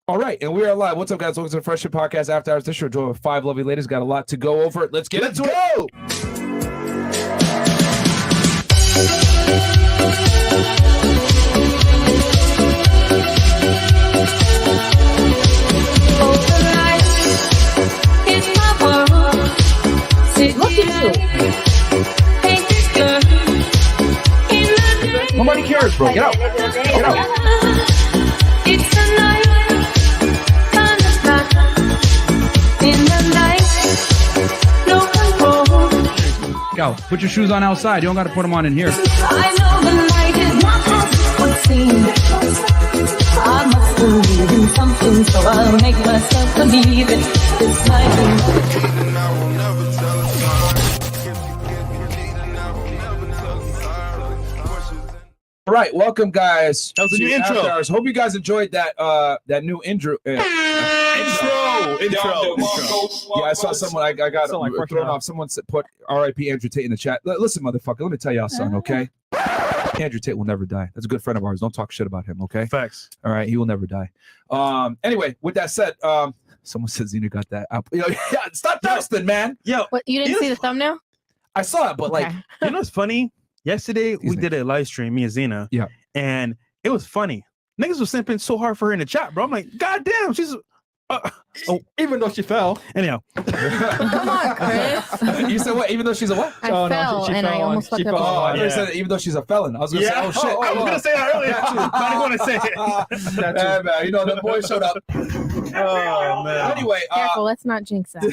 All right, and we are live. What's up, guys? Welcome to the Freshandfit Podcast After Hours. This show joined with 5 lovely ladies. Got a lot to go over. Let's get into it. Look at you. Nobody cares, bro. Get out. Get out. It's a night in the night. No control. Go. Put your shoes on outside. You don't got to put them on in here. I know the night is not as it would seem. I must believe in something, so I'll make myself believe it. This night. All right, welcome, guys. That was a new intro. Afterhours. Hope you guys enjoyed that new intro. Intro. Yeah, I saw someone. I got thrown off. Someone put R.I.P. Andrew Tate in the chat. Listen, motherfucker. Let me tell y'all something, okay? Andrew Tate will never die. That's a good friend of ours. Don't talk shit about him, okay? Facts. All right, he will never die. Anyway, with that said, someone said Zena got that apple. Yeah, stop thirsting, man. Yo, What, you didn't see the thumbnail? I saw it, but like, you know what's funny? Yesterday we did a live stream, me and Zena. Yeah. And it was funny. Niggas was simping so hard for her in the chat, bro. I'm like, God damn, she's even though she fell. Anyhow. Come on, Chris. You said what? Even though she's a what? I fell and I almost fucked up. Oh, I Yeah. said even though she's a felon. I was gonna say, oh shit. I was gonna say that earlier too. I didn't want to say it. Yeah, man, you know the boy showed up. Oh man. Anyway, Careful, let's not jinx that.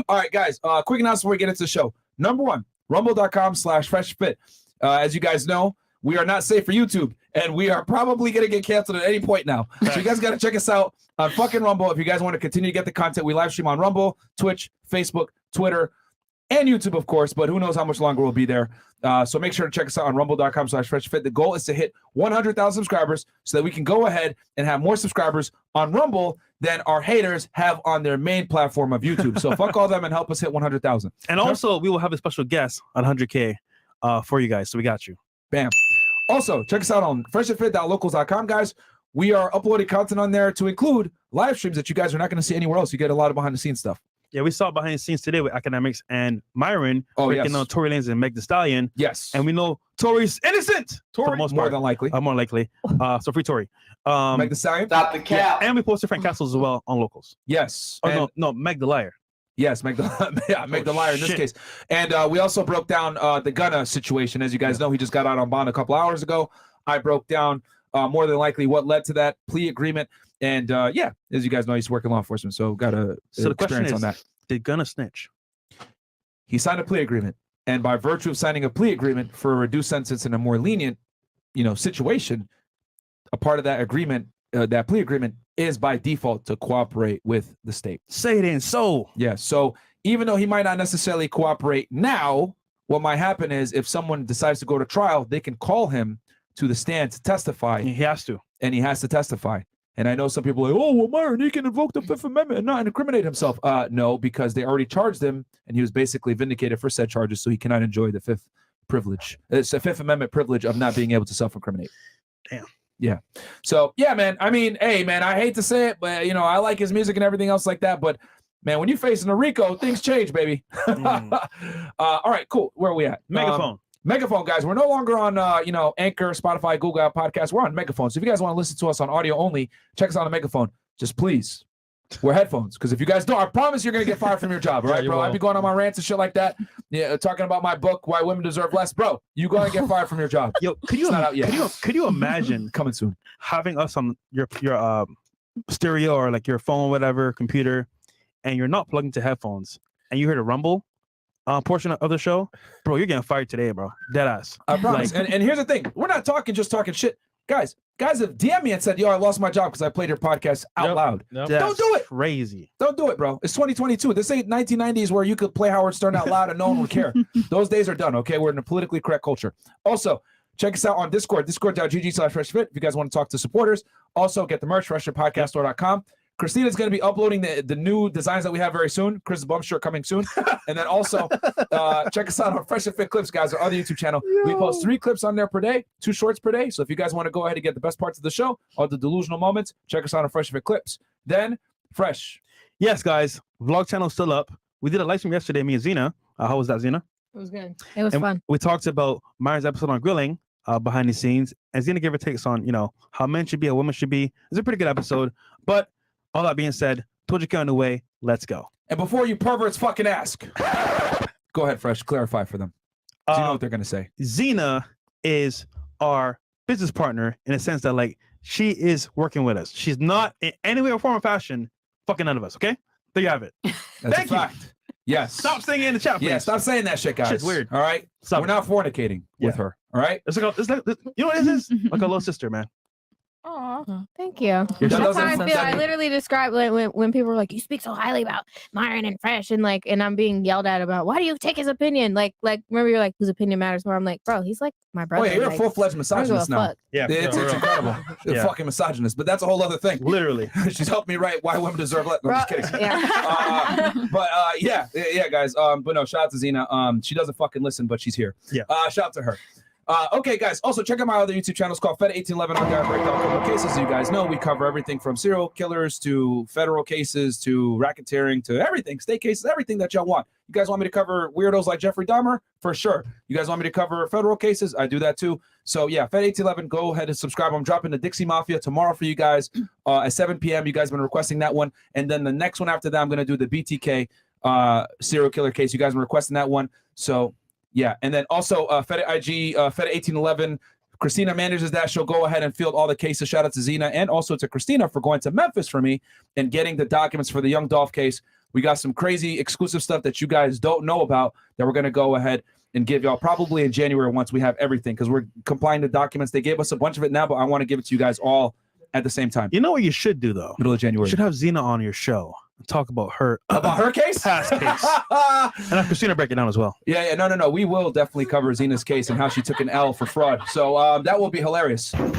all right, guys. Quick announcement before we get into the show. Number one, rumble.com/freshfit. As you guys know, we are not safe for YouTube, and we are probably gonna get canceled at any point now. So you guys gotta check us out on fucking Rumble if you guys want to continue to get the content. We live stream on Rumble, Twitch, Facebook, Twitter, and YouTube, of course. But who knows how much longer we'll be there. So make sure to check us out on rumble.com/freshfit. The goal is to hit 100,000 subscribers so that we can go ahead and have more subscribers on Rumble than our haters have on their main platform of YouTube. So fuck all them and help us hit 100,000. And also we will have a special guest on 100K for you guys. So we got you. Bam. Also, check us out on freshandfit.locals.com, guys. We are uploading content on there to include live streams that you guys are not going to see anywhere else. You get a lot of behind the scenes stuff. Yeah, we saw behind the scenes today with Academics and Myron breaking on Tory Lanez and Meg Thee Stallion. Yes. And we know Tory's innocent for the most part. More than likely. More likely. So free Tory. Meg Thee Stallion. Stop the cap. And we posted Frank Castles as well on Locals. Yes. Oh, no, Meg the Liar. Yes, Meg the Liar in this case. And we also broke down the Gunna situation. As you guys know, he just got out on bond a couple hours ago. I broke down more than likely what led to that plea agreement. And yeah, as you guys know, he's working law enforcement, so got a experience on that. Did Gunna snitch? He signed a plea agreement, and by virtue of signing a plea agreement for a reduced sentence in a more lenient, situation, a part of that agreement, that plea agreement, is by default to cooperate with the state. Say it ain't so. Yeah. So even though he might not necessarily cooperate now, what might happen is if someone decides to go to trial, they can call him to the stand to testify. He has to. And he has to testify. And I know some people are like, oh, well, Myron, he can invoke the Fifth Amendment and not incriminate himself. No, because they already charged him, and he was basically vindicated for said charges, so he cannot enjoy the Fifth privilege. It's a Fifth Amendment privilege of not being able to self-incriminate. Damn. Yeah. So, yeah, man. I mean, hey, man, I hate to say it, but, I like his music and everything else like that. But, man, when you're facing a RICO, things change, baby. All right, cool. Where are we at? Megaphone. Megaphone, guys. We're no longer on, Anchor, Spotify, Google Podcasts. We're on Megaphone. So if you guys want to listen to us on audio only, check us out on Megaphone. Just please wear headphones. Because if you guys don't, I promise you're going to get fired from your job. All right, bro? I'd be going on my rants and shit like that. Yeah, talking about my book, Why Women Deserve Less. Bro, you're going to get fired from your job. Yo, could you imagine coming soon? Having us on your stereo or like your phone, whatever, computer, and you're not plugged into headphones, and you hear the rumble portion of the show, bro, you're getting fired today, bro. Dead ass. I promise. And here's the thing. We're not just talking shit. Guys have DM'd me and said, yo, I lost my job because I played your podcast out loud. Yep. Don't do it. Crazy. Don't do it, bro. It's 2022. This ain't 1990s where you could play Howard Stern out loud and no one would care. Those days are done, okay? We're in a politically correct culture. Also, check us out on Discord, discord.gg/freshfit if you guys want to talk to supporters. Also, get the merch, freshfitpodcaststore.com. Christina's going to be uploading the new designs that we have very soon. Chris' bum shirt coming soon. And then also check us out on Fresh and Fit Clips, guys, our other YouTube channel. We post 3 clips on there per day, 2 shorts per day. So if you guys want to go ahead and get the best parts of the show, all the delusional moments, check us out on Fresh and Fit Clips. Then, Fresh. Yes, guys. Vlog channel still up. We did a live stream yesterday, me and Zena. How was that, Zena? It was good. It was And fun. we talked about Myra's episode on grilling behind the scenes. And Zena gave her takes on, how men should be, how women should be. It's a pretty good episode. But all that being said, told you on the way. Let's go. And before you perverts fucking ask, go ahead, Fresh. Clarify for them. Do you know what they're going to say? Zena is our business partner in a sense that, like, she is working with us. She's not in any way or form or fashion fucking none of us, okay? There you have it. That's Thank a you. fact. Yes. Stop saying it in the chat, please. Yeah, stop saying that shit, guys. Shit's weird. All right? Stop We're it. not fornicating with her. All right? It's like you know what it is? Like a little sister, man. Aw, thank you. Your That That's doesn't- how I feel. I that- literally describe like when people were like, "You speak so highly about Myron and Fresh," and I'm being yelled at about, "Why do you take his opinion?" Like remember you're like, "Whose opinion matters more?" I'm like, "Bro, he's like my brother." Oh, yeah, you're a like, full-fledged I don't give a misogynist now. fuck. Yeah, It's incredible. Yeah. Fucking misogynist, but that's a whole other thing. literally. She's helped me write Why Women Deserve Less. No, Bro, I'm just kidding. yeah. Yeah, guys. But no, shout out to Zena. She doesn't fucking listen, but she's here. Yeah. Shout out to her. Okay, guys. Also, check out my other YouTube channel. It's called Fed 1811. I'm gonna break down criminal cases. As you guys know, we cover everything from serial killers to federal cases to racketeering to everything, state cases, everything that y'all want. You guys want me to cover weirdos like Jeffrey Dahmer? For sure. You guys want me to cover federal cases? I do that too. So yeah, Fed 1811. Go ahead and subscribe. I'm dropping the Dixie Mafia tomorrow for you guys at 7 p.m. You guys have been requesting that one, and then the next one after that, I'm gonna do the BTK serial killer case. You guys have been requesting that one. So. Yeah, and then also Fed IG, Fed 1811. Christina manages that. She'll go ahead and field all the cases. Shout out to Zena and also to Christina for going to Memphis for me and getting the documents for the Young Dolph case. We got some crazy exclusive stuff that you guys don't know about that we're going to go ahead and give y'all probably in January once we have everything because we're complying to documents. They gave us a bunch of it now, but I want to give it to you guys all at the same time. You know what you should do though? Middle of January. You should have Zena on your show and talk about her case? past case. And have Christina break it down as well. Yeah, no. We will definitely cover Zena's case and how she took an L for fraud. So that will be hilarious. Well,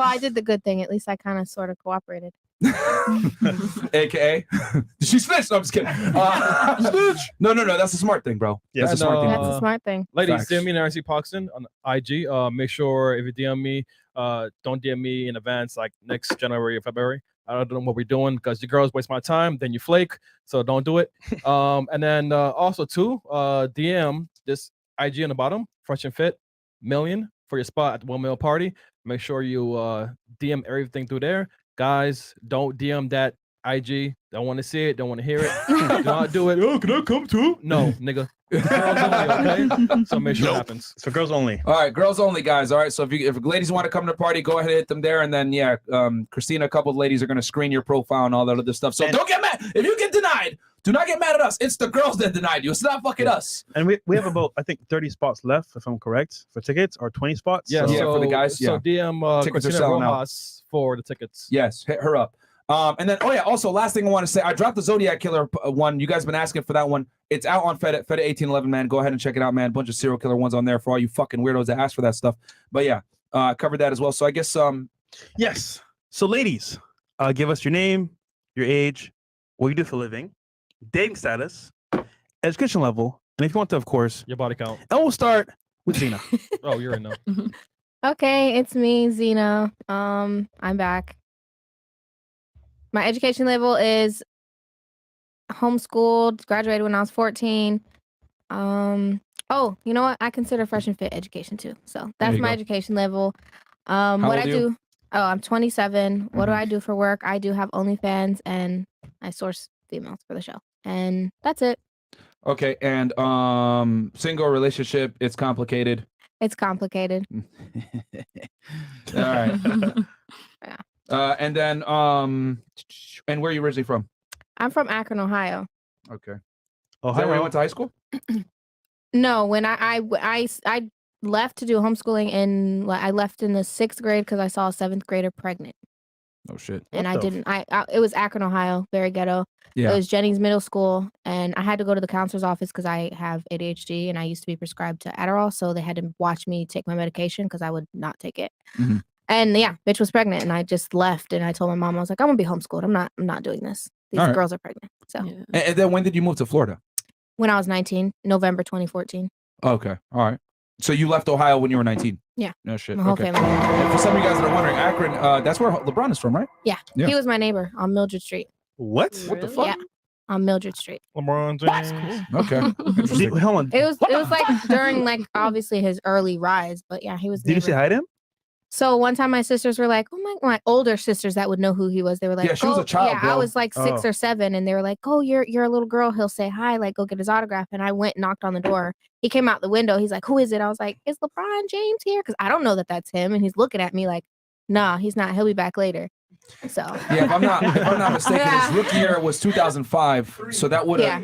I did the good thing. At least I kind of sort of cooperated. AKA, she snitched. No, I'm just kidding. No. That's a smart thing, bro. Yeah, That's a smart thing. That's a smart thing. Ladies, Facts. DM me Nancy Poxton on IG. Make sure if you DM me, don't DM me in advance like next January or February. I don't know what we're doing because you girls waste my time, then you flake. So don't do it. And then also too, DM this IG on the bottom, Fresh and Fit, million for your spot at the 1 million party. Make sure you DM everything through there. Guys, don't DM that IG. Don't want to see it. Don't want to hear it. Do not do it. Oh, can I come too? No, nigga. Girls only, okay? So make sure it happens. So girls only. All right, girls only, guys. All right, so if ladies want to come to the party, go ahead and hit them there, and then Christina, a couple of ladies are gonna screen your profile and all that other stuff. So don't get mad if you get denied. Do not get mad at us. It's the girls that denied you. It's not fucking us. And we have about, I think, 30 spots left, if I'm correct, for tickets, or 20 spots. Yeah, So- Yeah, for the guys, So yeah. DM Tickets are Christina selling out. Rojas for the tickets. Yes, hit her up. And then, also, last thing I want to say, I dropped the Zodiac Killer one. You guys been asking for that one. It's out on Fed 1811, man. Go ahead and check it out, man. Bunch of serial killer ones on there for all you fucking weirdos that ask for that stuff. But yeah, covered that as well. So I guess Yes. So ladies, give us your name, your age, what you do for a living, dating status, education level, and if you want to, of course, Your body count. and we'll start with Zena. Oh, you're in now. Okay, it's me, Zena. I'm back. My education level is homeschooled, graduated when I was 14. Oh, you know what? I consider Fresh and Fit education too. So that's you my go. education level. What old I are you? do. Oh, I'm 27. What do I do for work? I do have OnlyFans and I source females for the show. And that's it. okay, and single relationship. It's complicated. It's complicated. All right. Yeah. And then and where are you originally from? I'm from Akron, Ohio. Okay. Oh, Is that where you went to high school? No, when I left to do homeschooling I left in the 6th grade because I saw a 7th grader pregnant. Oh shit. And What I the didn't. It was Akron, Ohio, very ghetto. Yeah. It was Jennings Middle School, and I had to go to the counselor's office because I have ADHD and I used to be prescribed to Adderall, so they had to watch me take my medication because I would not take it. Mhm. And yeah, bitch was pregnant, and I just left. And I told my mom, I was like, I'm gonna be homeschooled. I'm not doing this. These All right. girls are pregnant. So And then when did you move to Florida? when I was 19, November 2014. Okay. All right. So you left Ohio when you were 19? Yeah. No shit. My whole Okay. family. And for some of you guys that are wondering, Akron, that's where LeBron is from, right? Yeah. Yeah. He was my neighbor on Mildred Street. What? What the Really? fuck? Yeah. On Mildred Street. LeBron James. Okay. Did, hold on. It was like during like obviously his early rise, but yeah, he was. Did you say neighbor. hi to him? So one time my sisters were like, oh my older sisters that would know who he was. They were like, Yeah, she was a child, Yeah, I bro. was like 6 Oh. or 7, and they were like, oh, you're a little girl. He'll say hi, like go get his autograph. And I went and knocked on the door. He came out the window. He's like, who is it? I was like, is LeBron James here? Because I don't know that that's him. And he's looking at me like, nah, he's not. He'll be back later. So Yeah, if I'm not mistaken, his rookie year was 2005. So that would have,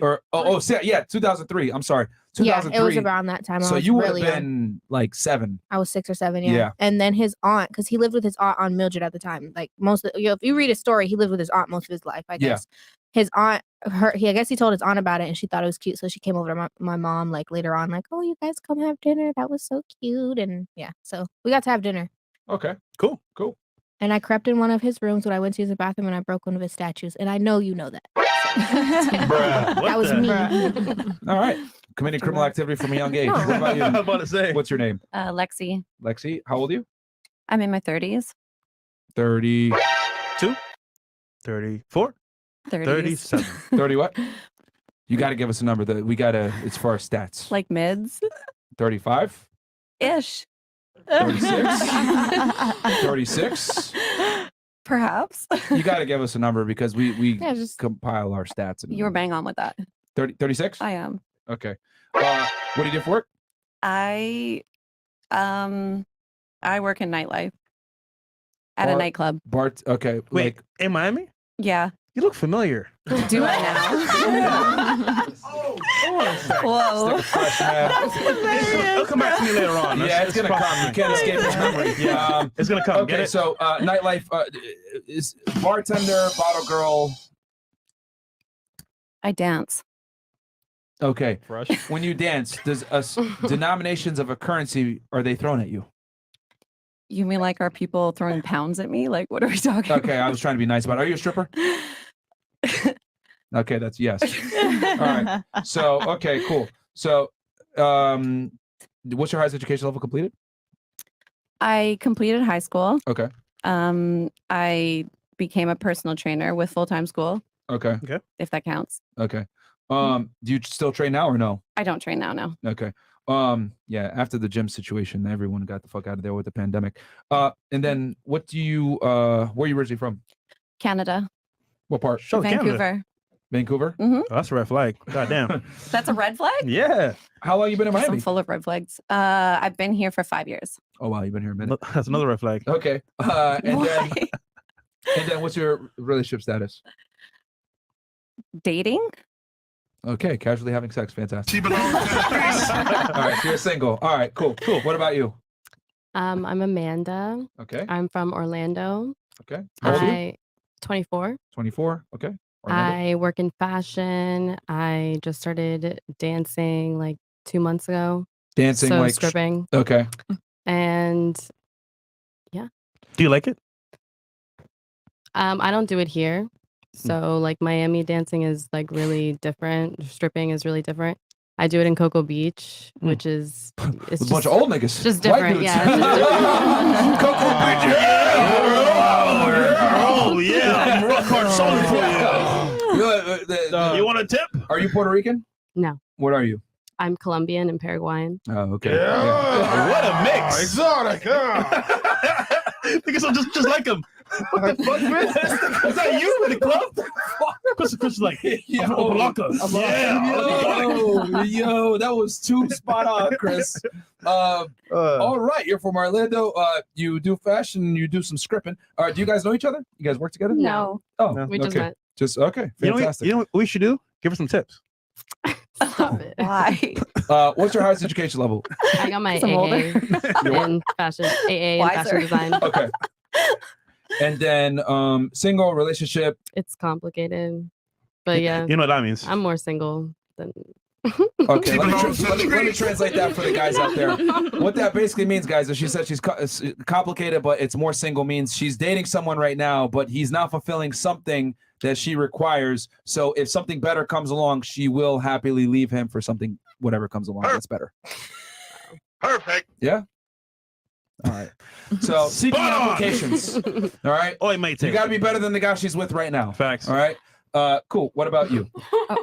Yeah. 2003. I'm sorry, yeah, 2003. it was around that time. I So was you would have really young. been like 7. I was 6 or 7, yeah. Yeah. And then his aunt, because he lived with his aunt on Mildred at the time. Like if you read his story, he lived with his aunt most of his life, I Yeah. guess. His aunt, I guess he told his aunt about it, and she thought it was cute. So she came over to my mom like later on, like, oh, you guys come have dinner. That was so cute. And yeah, so we got to have dinner. Okay, Cool. cool. And I crept in one of his rooms when I went to use the bathroom, and I broke one of his statues. And I know you know that. Bruh, what That was the- me. All right. Committing criminal activity from a young age. No. What about I was you? about to say. What's your name? Lexi. Lexi. How old are you? I'm in my 30s. 30. 34? 30s. 37. 30 what? You got to give us a number. It's for our stats. Like mids 35? ish. 36? 36? Perhaps. You got to give us a number because we Yeah, just compile our stats. You were bang on with that. 36? I am. Okay. What do you do for work? I work in nightlife at a Bar- nightclub. Bart. Okay. Wait, Like, in Miami? Yeah. You look familiar. Do I now? Whoa. stick a fresh man. It'll come back to me later on. Yeah, it's gonna come. You can't escape its memory. Yeah. It's gonna come. Get Okay, it? so nightlife is bartender, bottle girl. I dance. Okay. Fresh. When you dance, does denominations of a currency are they thrown at you? You mean like are people throwing pounds at me? Like what are we talking Okay, I was trying to be nice about it. Are you a stripper? Okay, that's yes. All right. So okay, cool. So what's your highest education level completed? I completed high school. Okay. I became a personal trainer with full-time school, Okay. if that counts. Okay. Do you still train now or no? I don't train now. Okay. Yeah, after the gym situation, everyone got the fuck out of there with the pandemic. And then what do you where are you originally from? Canada. What part? Show Canada. Vancouver. Vancouver? Oh, that's a red flag. God damn. That's a red flag? Yeah. How long you been in I'm Miami? full of red flags. I've been here for 5 years. Oh wow, you've been here a minute. That's another red flag. Okay. Why? And then what's your relationship status? Dating? Okay, casually having sex. Fantastic. All right, so you're single. All right, cool. What about you? I'm Amanda. Okay. I'm from Orlando. Okay. How old are you? I 24. 24. Okay. Orlando? I work in fashion. I just started dancing like 2 months ago. Dancing So like stripping. Okay. And Do you like it? I don't do it here. So like Miami dancing is like really different. Stripping is really different. I do it in Cocoa Beach, which is it's With a bunch of old niggas. just White different, dudes. yeah, it's just Cocoa Beach. Oh, yeah. I'm rock hard solid for you. You want a tip? Are you Puerto Rican? No. What are you? I'm Colombian and Paraguayan. Oh, okay. What a mix. Exotic, Niggas are just like him. What the fuck, man? Is that you in the club? Chris is like, I'm from Opa-locka. Yo, that was too spot on, Chris. All right, you're from Orlando. You do fashion, you do some scripting. All right, do you guys know each other? You guys work together? No. Oh, We just okay. met. Just okay. You know, Fantastic. you know what we should do? Give her some tips. Stop it. Why? What's your highest education level? I got my I'm older. AA in fashion, AA in fashion Wiser. design. Okay. And then single relationship. It's complicated. But yeah, You know what that means. I'm more single than Okay, let me translate that for the guys out there. What that basically means, guys, is she said she's complicated, but it's more single, means she's dating someone right now, but he's not fulfilling something that she requires. So if something better comes along, she will happily leave him for something, whatever comes along that's better. Perfect. Yeah? All right. So seeking applications. All right. Oh, it might You take. got to be better than the guy she's with right now. Facts. All right. Cool. What about you?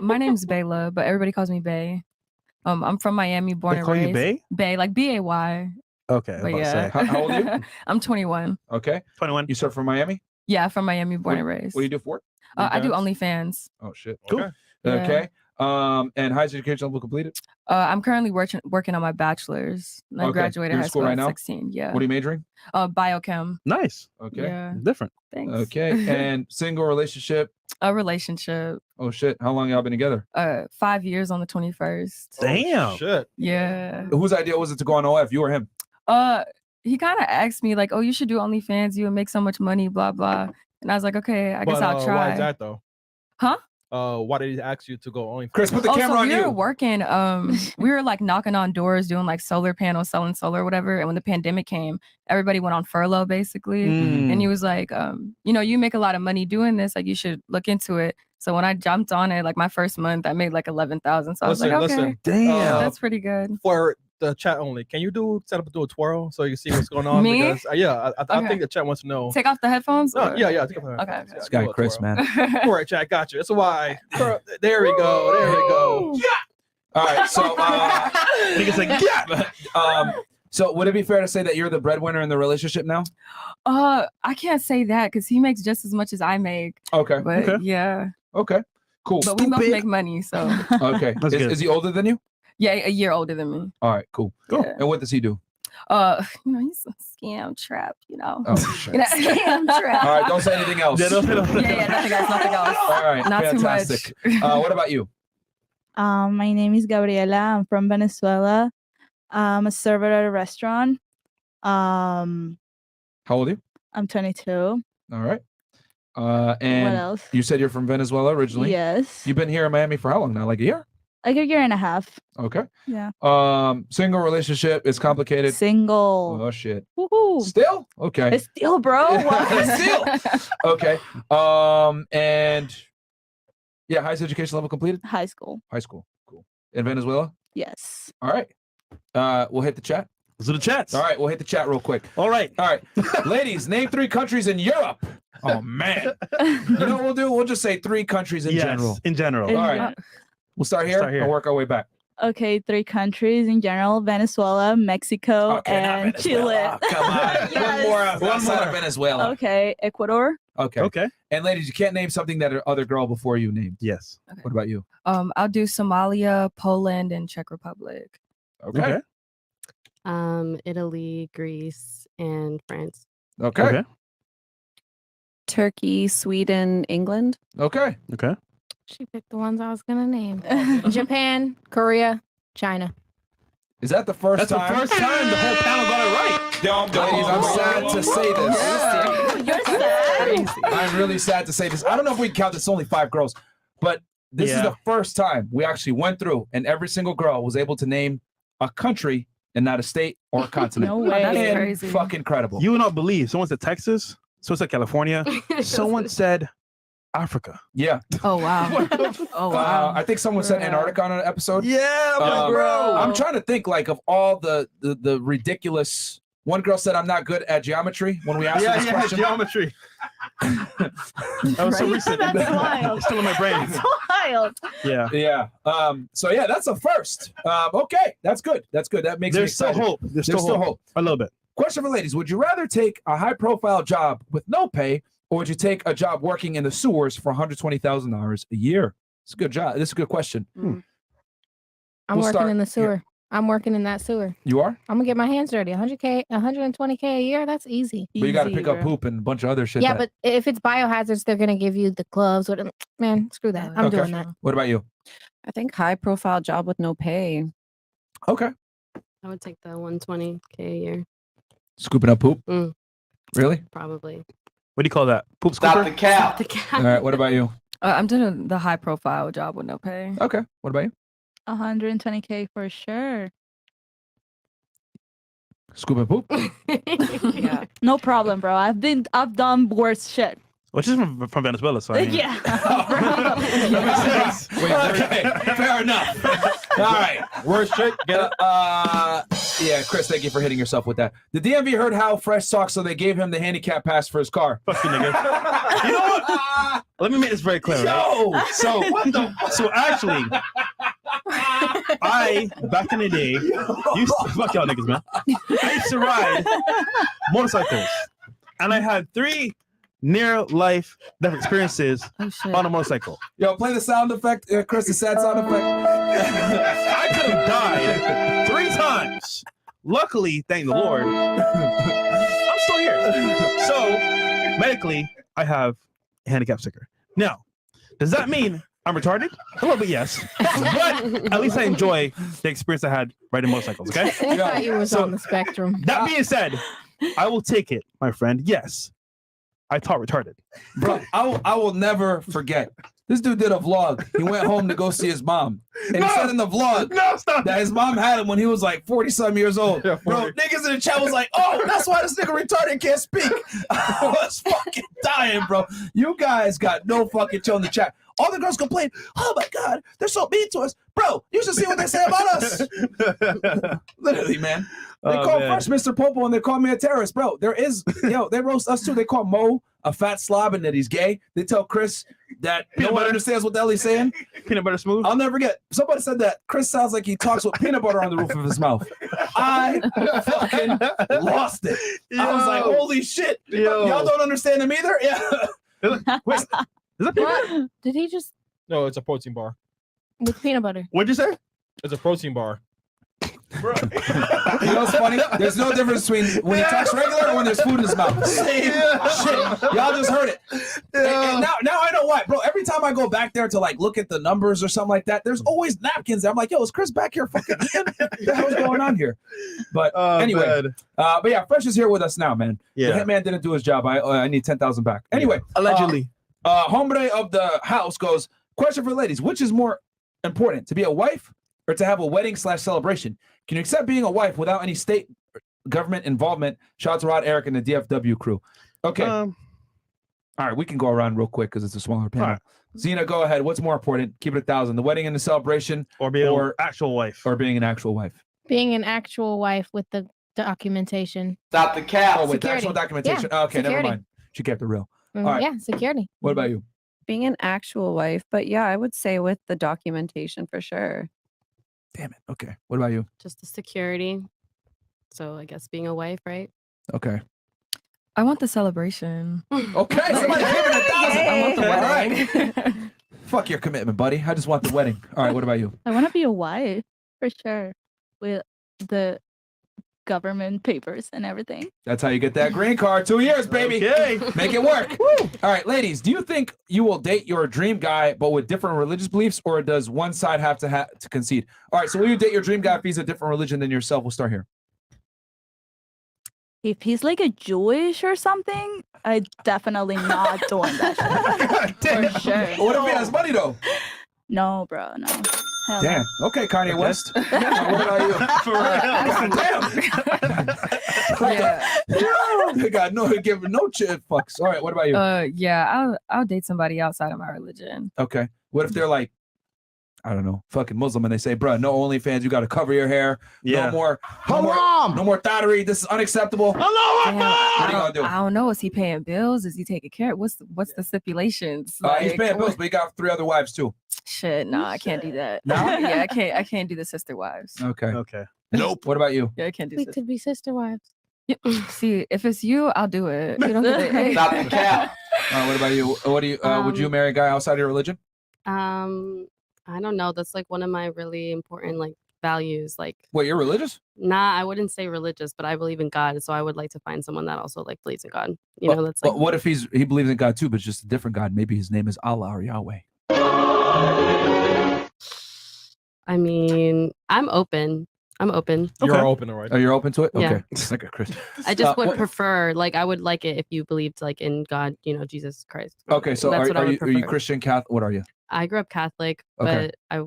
My name's Bayla, but everybody calls me Bay. I'm from Miami, born They and call you raised. Bay? Bay, like BAY. Okay. But yeah. How old are you? I'm 21. Okay. 21. You serve from Miami? Yeah, from Miami, born and raised. What do you do for work? I do OnlyFans. Oh shit. Cool. Okay. And high education level completed? I'm currently working on my bachelor's. I Okay. graduated You're in high school school right at now? 16. Yeah. What are you majoring? Biochem. Nice. Okay. Yeah. Different. Thanks. Okay. And single relationship? A relationship. Oh shit. How long y'all been together? 5 years on the 21st. Damn. Shit. Yeah. Whose idea was it to go on OF? You or him? He kind of asked me like, "Oh, you should do OnlyFans. You would make so much money." Blah blah. And I was like, "Okay, I guess I'll try." Why is that though? Huh? Why did he ask you to go on? Chris, put the camera so on we you. were working. We were like knocking on doors, doing like solar panels, selling solar, or whatever. And when the pandemic came, everybody went on furlough basically. And he was like, you make a lot of money doing this. Like you should look into it. So when I jumped on it, like my first month, I made like 11,000. So I was like, okay, Damn. that's pretty good. For the chat only, can you set up a twirl so you can see what's going on? Me? Because, I Okay. think the chat wants to know. Take off the headphones. No, or- yeah. Take off the Okay. headphones. This Yeah, guy do a Chris, twirl. man. All right, chat, got you. That's why. There we go. There we go. All right. So Niggas like, yeah. So would it be fair to say that you're the breadwinner in the relationship now? I can't say that because he makes just as much as I make. Okay. But Okay. yeah, Okay. Cool. but we both make money. So Okay. That's good. Is he older than you? yeah, a year older than me. All right. Cool. Yeah. And what does he do? He's a scam trap. Oh shit. Scam trap. All right. Don't say anything else. Yeah, nothing else. All right. Not Fantastic. too much. What about you? My name is Gabriela. I'm from Venezuela. I'm a server at a restaurant. How old are you? I'm 22. All right. What And else? you said you're from Venezuela originally. Yes. You've been here in Miami for how long now? Like a year? Like a year and a half. Okay. Yeah. Single relationship is complicated. Single. Oh shit. Woohoo. Still? Okay. It's still, bro. What? Still. Okay. And yeah, highest education level completed? High school. High school. Cool. In Venezuela? Yes. All right. We'll hit the chat. Those are the chats. All right, we'll hit the chat real quick. All right. All right. Ladies, name 3 countries in Europe. Oh man. You know what we'll do? We'll just say 3 countries in Yes, general. in general. In All right. gen- We'll start here, and work our way back. Okay, 3 countries in general: Venezuela, Mexico, Okay, not and Chile. Venezuela. Oh, come on. Yes. One more. Of Venezuela. Okay, Ecuador. Okay. Okay. And ladies, you can't name something that other girl before you named. Yes. What about you? I'll do Somalia, Poland, and Czech Republic. Okay. Italy, Greece, and France. Okay. Okay. Turkey, Sweden, England. Okay. Okay. She picked the ones I was gonna name. Japan, Korea, China. Is that the first That's time? the first time the whole panel got it right. Ladies, I'm sad to say this. You're sad. I'm really sad to say this. I don't know if we can count this only 5 girls, but this is Yeah. the first time we actually went through and every single girl was able to name a country and not a state or a continent. No way. That's And crazy. fucking incredible. You will not believe. Someone said Texas. Someone said California. Someone said Africa. Yeah. Oh wow. Oh wow. I think someone said Antarctica on an episode. Yeah, bro. I'm trying to think like of all the ridiculous. One girl said I'm not good at geometry when we asked her this question. geometry. That was so recent. That's wild. It's still in my brain. That's wild. Yeah. Yeah. So yeah, that's a first. Okay, that's good. That's good. That makes me There's still excited. hope. There's There's still hope. A little bit. Question for ladies: would you rather take a high-profile job with no pay, or would you take a job working in the sewers for $120,000 a year? It's a good job. This is a good question. I'm We'll working start in the here. sewer. I'm working in that sewer. You are, I'm gonna get my hands dirty. 100K, 120K a year. That's easy. but you got to Easy, pick up bro. poop and a bunch of other shit. Yeah, that- but if it's biohazards, they're gonna give you the gloves. Man, screw that. I'm Okay. doing that. What about you? I think high profile job with no pay. Okay, I would take the 120K a year, scooping up poop. Mm. Really? probably. What do you call that? Poop Stop scooper? the cap. The cat. All right. What about you? I'm doing the high profile job with no pay. Okay. What about you? 120K for sure. Scoop and poop. Yeah. No problem, bro. I've done worse shit. Which is from Venezuela, so I mean, Yeah. Okay, fair enough. All right, worst trick. Yeah, Chris, thank you for hitting yourself with that. The DMV heard how Fresh talks, so they gave him the handicap pass for his car. Fuck you, nigga. You know what? Let me make this very clear. Right? So what the? So actually, I back in the day used to fuck y'all niggas, man. I used to ride motorcycles, and I had 3 near life death experiences on a motorcycle. Yo, play the sound effect, Chris, the sad sound effect. I could have died 3 times. Luckily, thank the Lord, I'm still here. So, medically, I have a handicap sticker. Now, does that mean I'm retarded? A little bit, yes. But at least I enjoy the experience I had riding motorcycles, okay? I thought you was on the spectrum. That being said, I will take it, my friend. Yes, I taught retarded. Bro, I will never forget. This dude did a vlog. He went home to go see his mom. And he said in the vlog that his mom had him when he was like 40-some years old. Yeah, bro, niggas in the chat was like, oh, that's why this nigga retarded can't speak. I was fucking dying, bro. You guys got no fucking chill in the chat. All the girls complain, oh my God, they're so mean to us. Bro, you should see what they say about us. Literally, man. They call Fresh Mr. Popo and they call me a terrorist. Bro, they roast us too. They call Mo a fat slob and that he's gay. They tell Chris that no one understands what the hell he's saying. Peanut butter smooth. I'll never forget. Somebody said that Chris sounds like he talks with peanut butter on the roof of his mouth. I fucking lost it. I was like, holy shit. Y'all don't understand him either? Yeah. Wait, is that peanut butter? Did he just No, it's a protein bar. with peanut butter? What'd you say? It's a protein bar. You know what's funny? There's no difference between when he talks regular or when there's food in his mouth. Same shit. Y'all just heard it. And now I know why, bro. Every time I go back there to like look at the numbers or something like that, there's always napkins there. I'm like, yo, is Chris back here fucking eating? What the hell's going on here? But anyway, but yeah, Fresh is here with us now, man. Yeah. The hitman didn't do his job. I need 10,000 back. Anyway, allegedly. Hombre of the house goes, question for ladies, which is more important, to be a wife or to have a wedding/celebration? Can you accept being a wife without any state government involvement? Shout out to Rod, Eric, and the DFW crew. Okay. All right, we can go around real quick because it's a smaller panel. Right. Zena, go ahead. What's more important? Keep it 1,000. The wedding and the celebration, or being an actual wife, or being an actual wife. Being an actual wife with the documentation. Stop the cap. Oh, with the actual documentation. Yeah, okay, security. never mind. She kept it real. All right. Yeah, security. What about you? Being an actual wife, but yeah, I would say with the documentation for sure. Damn it. Okay. What about you? Just the security. So I guess being a wife, right? Okay. I want the celebration. Okay. Somebody give it 1,000. I want the All wedding. right. Fuck your commitment, buddy. I just want the wedding. All right. What about you? I want to be a wife for sure with the government papers and everything. That's how you get that green card. 2 years, baby. Okay. Make it work. All right, ladies, do you think you will date your dream guy but with different religious beliefs, or does one side have to concede? All right, so will you date your dream guy if he's a different religion than yourself? We'll start here. If he's like a Jewish or something, I definitely not doing that shit. For sure. What if he has money, though? No, bro, no. Hell no. Damn. Okay, Kanye West. What about you? For real. Damn. They got no giving no shit fucks. All right, what about you? Yeah, I'll date somebody outside of my religion. Okay. What if they're like, I don't know, fucking Muslim, and they say, bro, no OnlyFans, you got to cover your hair. Yeah. No more thottery. This is unacceptable. Damn, What are you gonna do? I don't know. Is he paying bills? Is he taking care? What's the stipulations? He's paying bills, but he got 3 other wives too. Shit, no, I can't do that. No? Yeah, I can't do the sister wives. Okay. Okay. Nope. What about you? Yeah, I can't do We sister. could be sister wives. See, if it's you, I'll do it. You don't get it. Stop the cap. What about you? What do you? Would you marry a guy outside of your religion? I don't know. That's like one of my really important like values. Like, What, you're religious? nah, I wouldn't say religious, but I believe in God. So I would like to find someone that also like believes in God. You know, that's like But what if he believes in God too, but it's just a different God? Maybe his name is Allah or Yahweh. I mean, I'm open. You're open, all right? Oh, you're open to it? Yeah. Okay. Okay, Chris. I just would what- prefer, like, I would like it if you believed like in God, you know, Jesus Christ. Okay, so That's what I are would you prefer. Christian, Catholic? What are you? I grew up Catholic, Okay. but I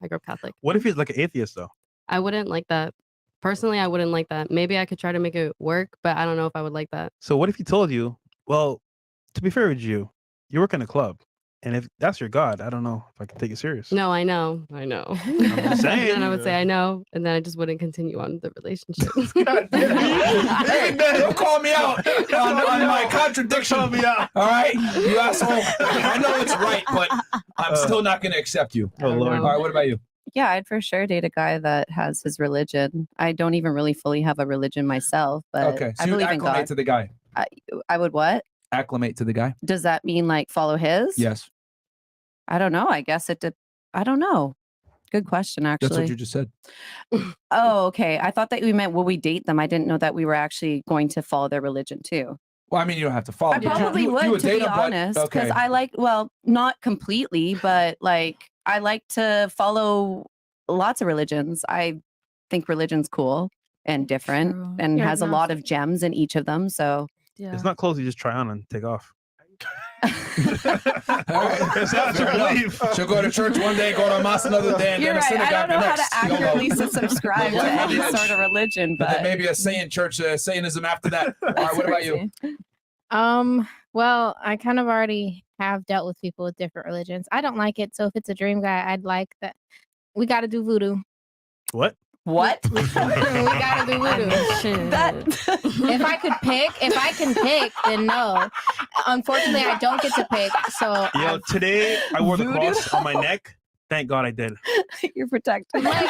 grew up Catholic. What if he's like an atheist though? I wouldn't like that. Personally, I wouldn't like that. Maybe I could try to make it work, but I don't know if I would like that. So what if he told you, well, to be fair with you, you work in a club, and if that's your God, I don't know if I can take it serious. No, I know. I'm just and saying. then I would say I know, and then I just wouldn't continue on the relationship. Hey man, don't call me out on my contradiction. Call me out. All right, you asshole. I know it's right, but I'm still not going to accept you. Oh Lord. All right, what about you? Yeah, I'd for sure date a guy that has his religion. I don't even really fully have a religion myself, but Okay, so I you believe in acclimate God. to the guy. I would what? Acclimate to the guy. Does that mean like follow his? Yes, I don't know. I guess I don't know. Good question, actually. that's what you just said. Oh, okay. I thought that we meant will we date them. I didn't know that we were actually going to follow their religion too. Well, I mean, you don't have to follow. I probably you would, to date be him, but- honest, because okay. I like, well, not completely, but like I like to follow lots of religions. I think religion's cool and different True. and Yeah, has a no. lot of gems in each of them. So Yeah. It's not clothes you just try on and take off. All right. Fair enough. She'll go to church one day, go to mass another day, and you're then a right. I synagogue don't know the how to next. accurately YOLO. subscribe to Yeah. any sort of religion, And but then maybe a Satan church, Satanism after that. All right, what about you? Well, I kind of already have dealt with people with different religions. I don't like it, so if it's a dream guy, I'd like that. We got to do voodoo. What? what? we got to do voodoo. If I can pick, then no. Unfortunately, I don't get to pick. So Yo, today I wore the cross on my neck. Thank God I did. You're protected. like,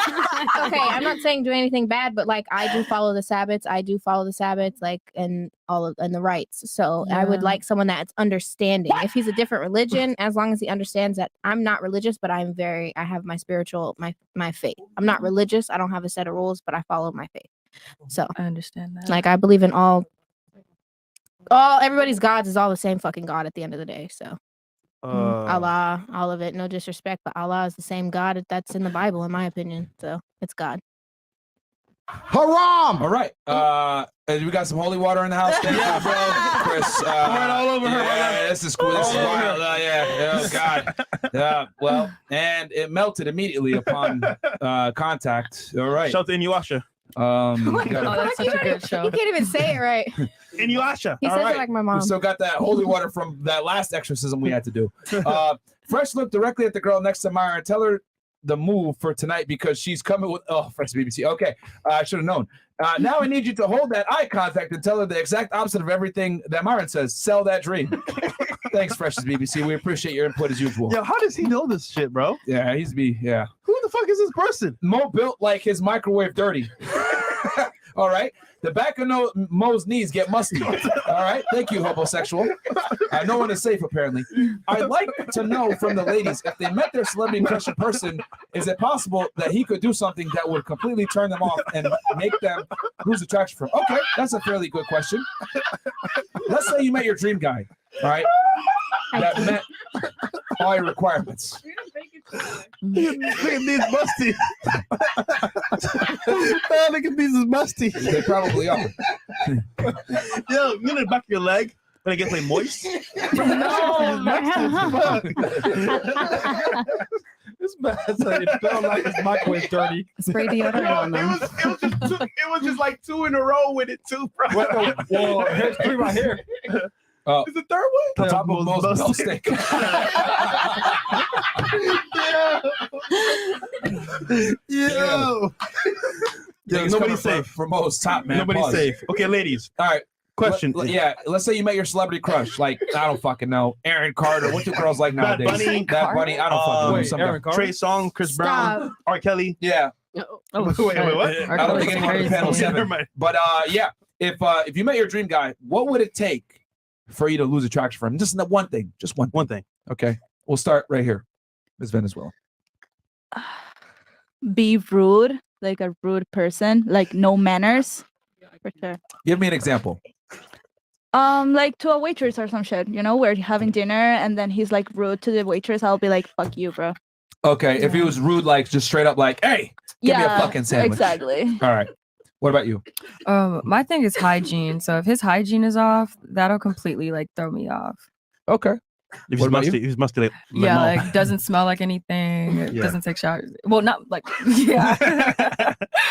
okay, I'm not saying do anything bad, but like I do follow the Sabbaths. I do follow the Sabbaths, like and the rites. So I would Yeah. like someone that's understanding. If he's a different religion, as long as he understands that I'm not religious, but I have my spiritual, my faith. I'm not religious. I don't have a set of rules, but I follow my faith. So I understand that. like I believe in all everybody's gods is all the same fucking God at the end of the day. So Allah, all of it, no disrespect, but Allah is the same God that's in the Bible, in my opinion. So it's God. Haram! All right. We got some holy water in the house. Thank you, bro. Chris. all over her. Yeah, this is cool. This is wild. Yeah. Oh, God. Yeah. Well, and it melted immediately upon contact. All right. Shout to Inuyasha. We Oh, got that's such a good show. He can't even say it right. Inuyasha. He All says right. it like my mom. We still got that holy water from that last exorcism we had to do. Fresh look directly at the girl next to Myra and tell her the move for tonight because she's coming with Fresh BBC. Okay, I should have known. Now I need you to hold that eye contact and tell her the exact opposite of everything that Myron says. Sell that dream. Thanks, Fresh's BBC. We appreciate your input as usual. Yo, how does he know this shit, bro? Yeah, yeah. Who the fuck is this person? Mo built like his microwave dirty. All right. The back of Mo's knees get musty. All right. Thank you, homosexual. No one is safe, apparently. I'd like to know from the ladies, if they met their celebrity crush in person, is it possible that he could do something that would completely turn them off and make them lose attraction for him? Okay, that's a fairly good question. Let's say you met your dream guy, all right? That met all your requirements. Look at these musty. Look at these is musty. They probably are. Yo, you know the back of your leg when it gets like moist? This man said it felt like his microwave dirty. Spray deodorant on them. It was just like two in a row with it too, bro. Well, here's three right here. Is the third one? The top of Mo's bell stick. Yo. Yo, nobody's safe. For Mo's top, man. Nobody's Pause. safe. Okay, ladies. All right. Question. Let's say you met your celebrity crush. Like, I don't fucking know. Aaron Carter. What do girls like Bad nowadays? Bunny. Bad Bunny. I don't fucking know. Wait, Some Aaron guy. Carter? Trey Songz, Chris Brown, Stop. R. Kelly. Yeah. Oh, Wait, what? shit. I don't think anyone on panel Never 7. mind. But yeah, if you met your dream guy, what would it take for you to lose attraction for him? Just one thing. Just one. One thing. Okay. We'll start right here. Ms. Venezuela. Be rude, like a rude person, like no manners. For sure. Give me an example. Like to a waitress or some shit, you know, we're having dinner and then he's like rude to the waitress. I'll be like, fuck you, bro. Okay. If he was rude, like just straight up like, hey, give me a fucking sandwich. Exactly. All right. What about you? My thing is hygiene. So if his hygiene is off, that'll completely like throw me off. Okay. If What he's about musty, you? he's musty. Like, Yeah, no. like doesn't smell like anything. It Yeah. doesn't take showers. Well, not like yeah.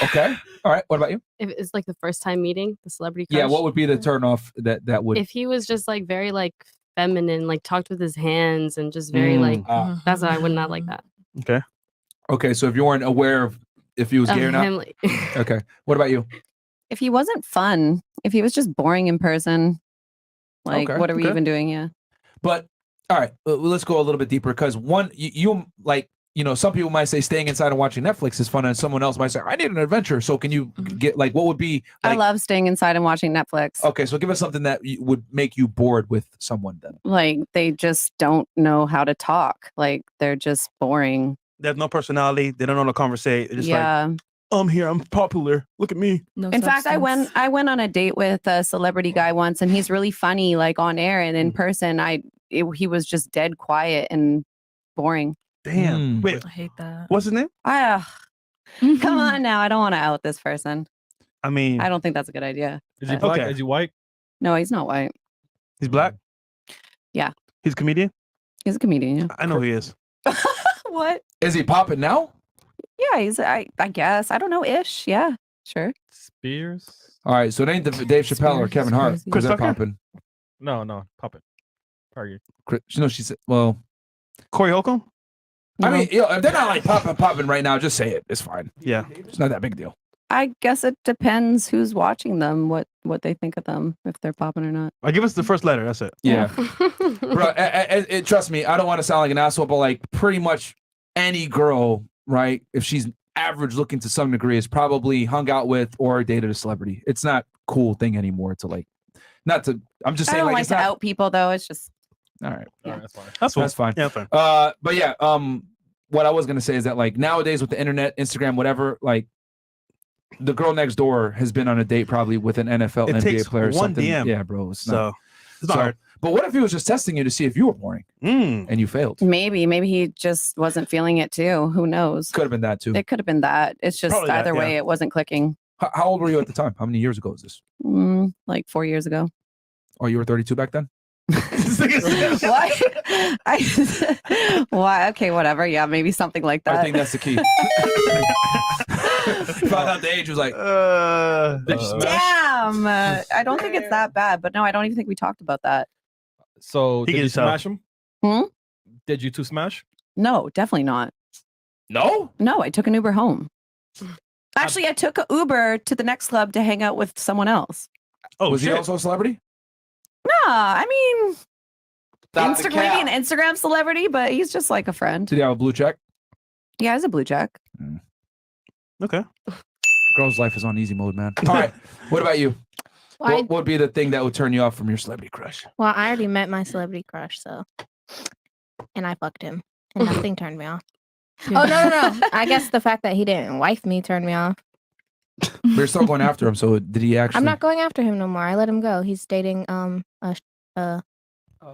Okay. All right. What about you? If it's like the first time meeting the celebrity crush. Yeah. What would be the turn off that would? If he was just like very like feminine, like talked with his hands and just very like that's what I would not like that. Okay. Okay. So if you weren't aware of if he was gay or not. Him, like, Okay. What about you? If he wasn't fun, if he was just boring in person, like Okay, what are we okay. even doing? Yeah. But all right, let's go a little bit deeper because one, you like, some people might say staying inside and watching Netflix is fun, and someone else might say I need an adventure. So can you get like what would be? I Like, love staying inside and watching Netflix. okay, so give us something that would make you bored with someone then. Like they just don't know how to talk. Like they're just boring. They have no personality. They don't know how to conversate. They're just Yeah. like, I'm here. I'm popular. Look at me. No In fact, I went on a date with a celebrity guy once, and he's really funny, like on air and in person. He was just dead quiet and boring. Damn. Wait, I hate that. what's his name? Come on now, I don't want to out this person. I mean, I don't think that's a good idea. Is he black? Okay. Is he white? No, he's not white. he's black. Yeah, He's a comedian. he's a comedian. Yeah. I know who he is. What? Is he popping now? Yeah, he's. I guess I don't know. Ish. Yeah, sure. Spears? All right, so it ain't the Dave Chappelle or Spears Kevin is Hart crazy. because they're Chris Tucker? popping. No, Puppet. Target. She said, well, Corey Holcomb. I mean, if they're not like popping right now, just say it. It's fine. Yeah. It's not that big a deal. I guess it depends who's watching them, what they think of them, if they're popping or not. Give us the first letter. That's it. Yeah. Bro, trust me, I don't want to sound like an asshole, but like pretty much any girl, right? If she's average looking to some degree, is probably hung out with or dated a celebrity. It's not a cool thing anymore to like, not to, I'm just I saying don't like it's to not, out people though. It's just all right. All right, that's fine. That's That's fine. Yeah, fine. But yeah, what I was gonna say is that like nowadays with the internet, Instagram, whatever, like the girl next door has been on a date probably with an NFL, It NBA takes player or one something. DM. Yeah, bro. It's So not, it's not hard. But what if he was just testing you to see if you were boring and you failed? maybe he just wasn't feeling it too. Who knows? Could have been that too. It could have been that. It's just Probably that, either way, yeah. it wasn't clicking. How old were you at the time? How many years ago was this? Like 4 years ago. Oh, you were 32 back then? Why? Why? Okay, whatever. Yeah, maybe something like that. I think that's the key. Found out the age was like, Did you smash? Damn. I don't think it's that bad, but no, I don't even think we talked about that. So He did can you tell. smash him? Hmm? Did you two smash? No, definitely not. no? No, I took an Uber home. Actually, I took an Uber to the next club to hang out with someone else. Oh, Was he shit. also a celebrity? Nah, I mean, Stop the maybe cap. an Instagram celebrity, but he's just like a friend. Did he have a blue check? Yeah, he's a blue check. Okay. Girl's life is on easy mode, man. All right. What about you? Well, What would be the thing that would turn you off from your celebrity crush? well, I already met my celebrity crush, so and I fucked him, and nothing turned me off. Oh no! I guess the fact that he didn't wife me turned me off. We're still going after him. So did he actually? I'm not going after him no more. I let him go. He's dating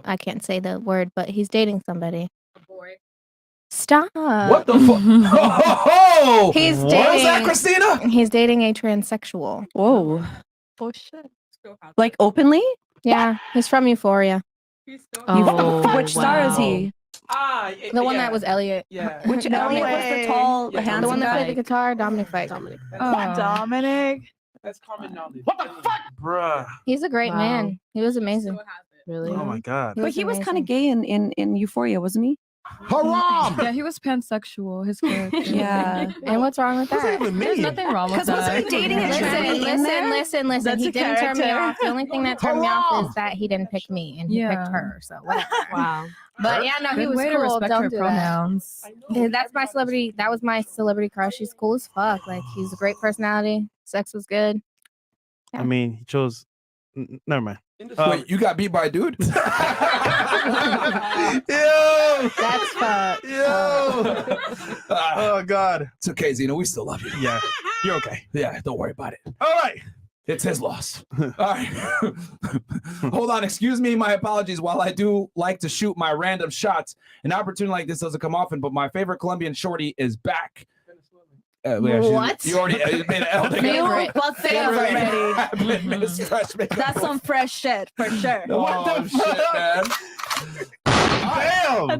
I can't say the word, but he's dating somebody. Stop. What the fuck? Oh, He's what was that, dating- Christina? He's dating a transsexual. Whoa. Oh shit. Like openly? Yeah, he's from Euphoria. Oh, Which star is he? The one that was Elliot. Yeah. Which No Elliot was way. the tall, Yeah, handsome The one that guy? played the guitar, Dominic Fike. Dominic. That's common knowledge. What the fuck? Bruh. He's a great Wow. man. He was amazing. Really? Oh my god. But he was kind amazing. of gay in Euphoria, wasn't he? Haram! Yeah, he was pansexual. His character. Yeah. And what's wrong with What's that that? even There's mean? nothing wrong with Because wasn't he that. dating a Listen, tranny in there? listen. That's He a didn't turn me character. off. The only thing that turned me off is that he didn't pick me and he picked Yeah. her. So whatever. Wow. But yeah, no, he Good was way to cool. respect Don't her do that. pronouns. That's my celebrity. That was my celebrity crush. He's cool as fuck. Like he's a great personality. Sex was good. I mean, he chose. Never mind. Wait, you got beat by a dude? Yo! That's fucked. Yo! Oh god. It's okay, Zeno. We still love you. Yeah. You're okay. Yeah, don't worry about it. All right. It's his loss. All right. Hold on. Excuse me. My apologies. While I do like to shoot my random shots, an opportunity like this doesn't come often, but my favorite Colombian shorty is back. What? You already made an L. Favorite. What's already? Miss Freshman. That's some fresh shit for sure. Oh, shit, man.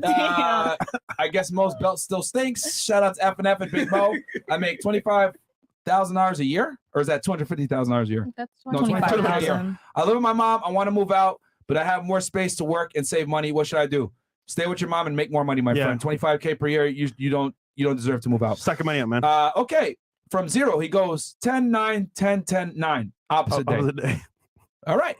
I guess most belt still stinks. Shout out to F&F and Big Mo. I make $25,000 a year, or is that $250,000 a year? That's No, $25,000 a year. I live with my mom. I want to move out, but I have more space to work and save money. What should I do? Stay with your mom and make more money, my friend. $25K per year. You don't deserve to move out. Suck your money up, man. Okay. From 0, he goes 10, 9, 10, 10, 9. Opposite day. All right.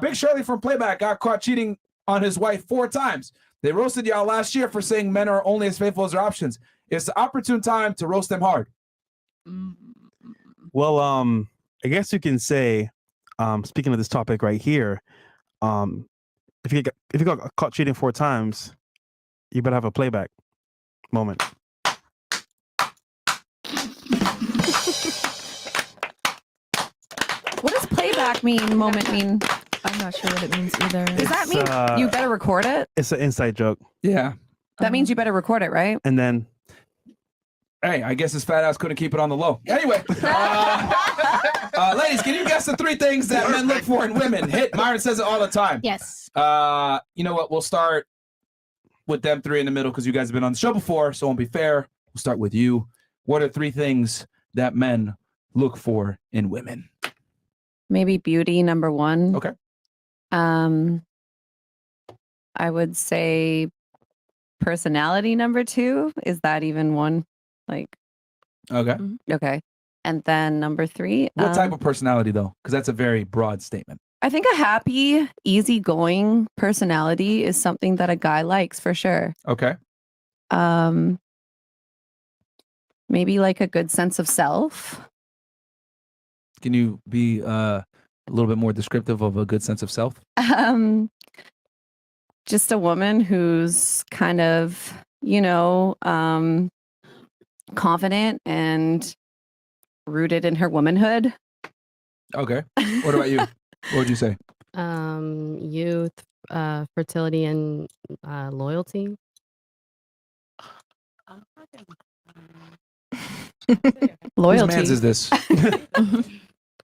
Big Shirley from Playback got caught cheating on his wife 4 times. They roasted y'all last year for saying men are only as faithful as their options. It's the opportune time to roast them hard. Well, I guess you can say, speaking of this topic right here, if you got caught cheating 4 times, you better have a playback moment. What does playback moment mean? I'm not sure what it means either. Does that mean you better record it? It's an inside joke. Yeah. That means you better record it, right? And then, hey, I guess his fat ass couldn't keep it on the low. Anyway, ladies, can you guess the 3 things that men look for in women? Hit. Myron says it all the time. Yes. You know what? We'll start with them 3 in the middle because you guys have been on the show before, so it won't be fair. We'll start with you. What are 3 things that men look for in women? Maybe beauty, number 1. Okay. I would say personality, number 2. Is that even one? Like, Okay. okay. And then number 3. What type of personality, though? Because that's a very broad statement. I think a happy, easygoing personality is something that a guy likes for sure. Okay. Maybe like a good sense of self. Can you be a little bit more descriptive of a good sense of self? Just a woman who's kind of, confident and rooted in her womanhood. Okay. What about you? What would you say? Youth, fertility, and loyalty. Loyalty. Whose man's is this?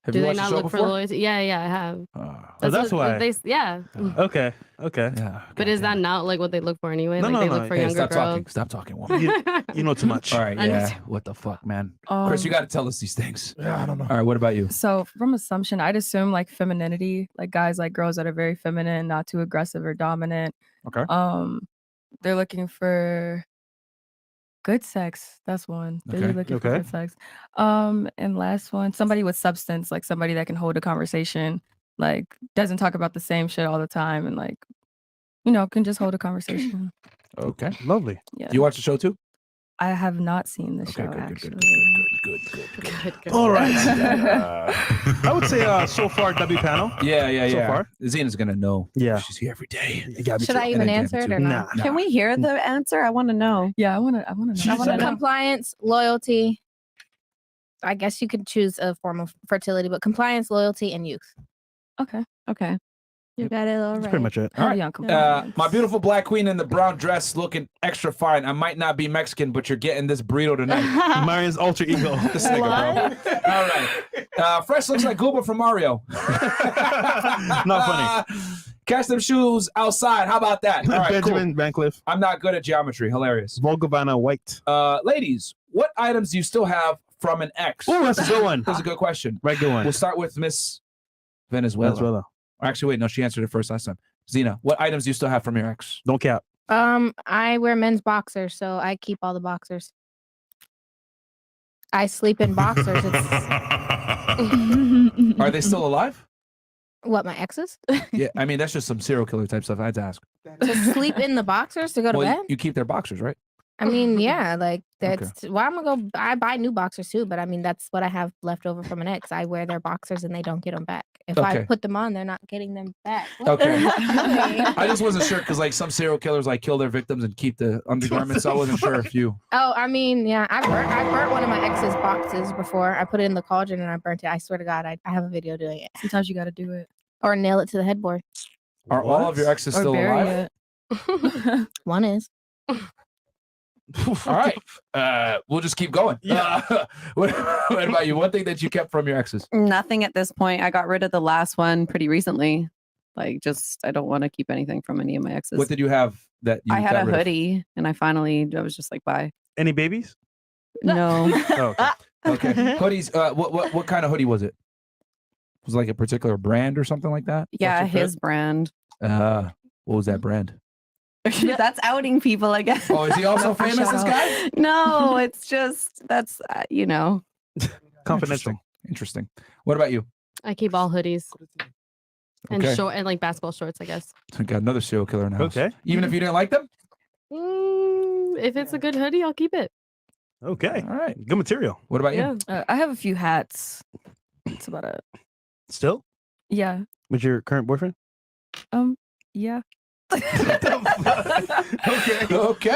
Have Do you they watched not the show look for before? loyalty? Yeah, I have. that's what why. Yeah. Okay. Yeah. But is that not like what they look for anyway? No, like no, they no. look for Hey, younger stop girls. talking. Stop talking, woman. You know too much. All right. I know Yeah. too- What the fuck, man? Chris, you got to tell us these things. Yeah, I don't know. All right. What about you? So from assumption, I'd assume like femininity, like guys like girls that are very feminine, not too aggressive or dominant. Okay. They're looking for good sex. That's one. They're Okay. looking for Okay. good sex. And last one, somebody with substance, like somebody that can hold a conversation, like doesn't talk about the same shit all the time, and like, can just hold a conversation. Okay. Lovely. Yeah. Do you watch the show too? I have not seen the Okay. show Good. actually. Good. All right. I would say so far W panel. Yeah. So far? Zena's gonna know. Yeah. She's here every day. Should I even answer it or not? Nah. Can we hear the answer? I want to know. Yeah, I want to know. I want compliance, loyalty. I guess you could choose a form of fertility, but compliance, loyalty, and youth. Okay. Okay. You got it all That's right. pretty much it. All right. Heavy on compliance. My beautiful black queen in the brown dress, looking extra fine. I might not be Mexican, but you're getting this burrito tonight. Marion's alter ego. This nigga, bro. All right. Fresh looks like Gooba from Mario. Not funny. Catch them shoes outside. How about that? All right, Benjamin cool. Bancliffe. I'm not good at geometry. Hilarious. Volgavana White. Ladies, what items do you still have from an ex? Oh, that's a good one. That's a good question. Right, good one. We'll start with Miss Venezuela. Actually, wait, no, she answered it first last time. Zena, what items do you still have from your ex? Don't cap. I wear men's boxers, so I keep all the boxers. I sleep in boxers. Are they still alive? What, my exes? Yeah, I mean, that's just some serial killer type stuff. I had to ask. To sleep in the boxers to go to Well, bed? you keep their boxers, right? I mean, yeah, like that's why I'm gonna go. I buy new boxers too, but I mean, that's what I have left over from an ex. I wear their boxers and they don't get them back. If I Okay. put them on, they're not getting them back. Okay. I just wasn't sure because like some serial killers like kill their victims and keep the undergarments. So I wasn't sure if you. Oh, I mean, yeah, I burnt one of my ex's boxes before. I put it in the cauldron and I burnt it. I swear to God, I have a video doing it. Sometimes you got to do it. Or nail it to the headboard. Are all of your exes Or still bury alive? it. One is. All right. We'll just keep going. What about you? One thing that you kept from your exes? Nothing at this point. I got rid of the last one pretty recently. Like, just I don't want to keep anything from any of my exes. What did you have that you I had got a rid of? hoodie, and I was just like, bye. Any babies? No. Oh, okay. Okay. Hoodies. What kind of hoodie was it? Was it like a particular brand or something like that? Yeah, Fresher Fit? his brand. What was that brand? That's outing people, I guess. Oh, is he also famous, this guy? No, it's just that's Confidential. Interesting. What about you? I keep all hoodies and Okay. short and like basketball shorts, I guess. I got another serial killer in the house. Okay. Even if you didn't like them? If it's a good hoodie, I'll keep it. Okay. All right. Good material. What about you? I have a few hats. That's about it. Still? Yeah. With your current boyfriend? Yeah. Okay.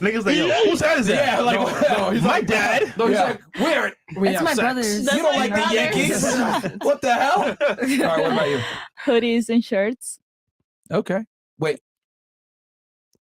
Niggas like, yo, whose hat is that? Yeah, like, no, he's my dad. No, he's Yeah. like, where? We have my sex. Brothers. You That's don't my like brothers. the Yankees? What the hell? All right, what about you? Hoodies and shirts. Okay. Wait.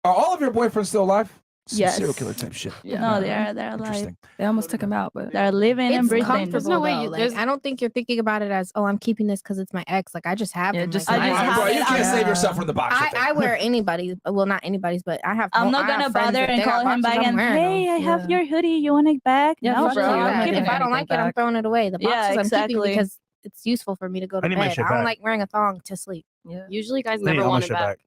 Are all of your boyfriends still alive? Some Yes. serial killer type shit. Yeah. No, they're alive. Interesting. They almost took him out, but They're living and It's breathing. comfortable. no way though. you- Like, there's- I don't think you're thinking about it as, oh, I'm keeping this because it's my ex. Like I just have Yeah, them. just like, I just I, have Bro, you it can't on- save yourself from the boxer thing. I wear anybody's. Well, not anybody's, but I have. I'm I not have gonna friends bother that and they got call him boxers, back I'm and wearing them. hey, I have Yeah. your hoodie. You want it back? Yeah, no, fuck bro. you. I'm Yeah, not Keep gonna it if I hang don't like it, I'm back. throwing it away. The boxers Yeah, I'm exactly. keeping because it's useful for me to go to I need my bed. shit I don't back. like wearing a thong to sleep. Yeah. Usually guys I need never all my want it shit back. back.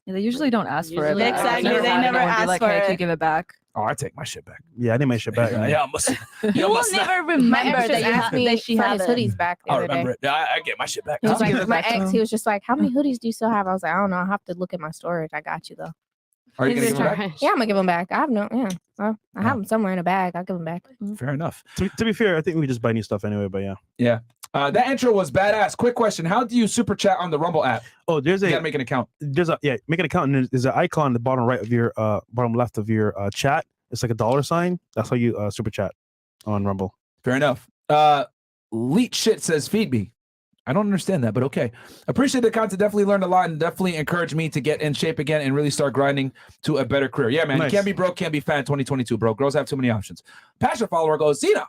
Yeah, they usually don't ask for it. Usually- but I've Exactly, never they had never anyone be ask like, for hey, can you it. give it back? Oh, I take my shit back. Yeah, I need my shit back. man. Yeah, I must. You will must not- never My remember ex that just you asked have me that she for had his it. hoodies back the I other day. remember it. Yeah, I get my shit back. He was I'll give like, it my back to ex, him. he was just like, how many hoodies do you still have? I was like, I don't know. I'll have to look at my storage. I got you though. Are you gonna Is give it it back? trash? Yeah, I'm gonna give them back. I have no. Yeah, well, I have them somewhere in a bag. I'll give them back. Fair enough. To be fair, I think we just buy new stuff anyway, but yeah. Yeah. That intro was badass. Quick question: how do you super chat on the Rumble app? Oh, there's You a gotta make an account. make an account and there's an icon on the bottom right of your bottom left of your chat. It's like a dollar sign. That's how you super chat on Rumble. Fair enough. Leech shit says feed me. I don't understand that, but okay. Appreciate the content. Definitely learned a lot and definitely encouraged me to get in shape again and really start grinding to a better career. Yeah, man. Nice. You can't be broke, can't be fat in 2022, bro. Girls have too many options. Passion follower goes, Zena,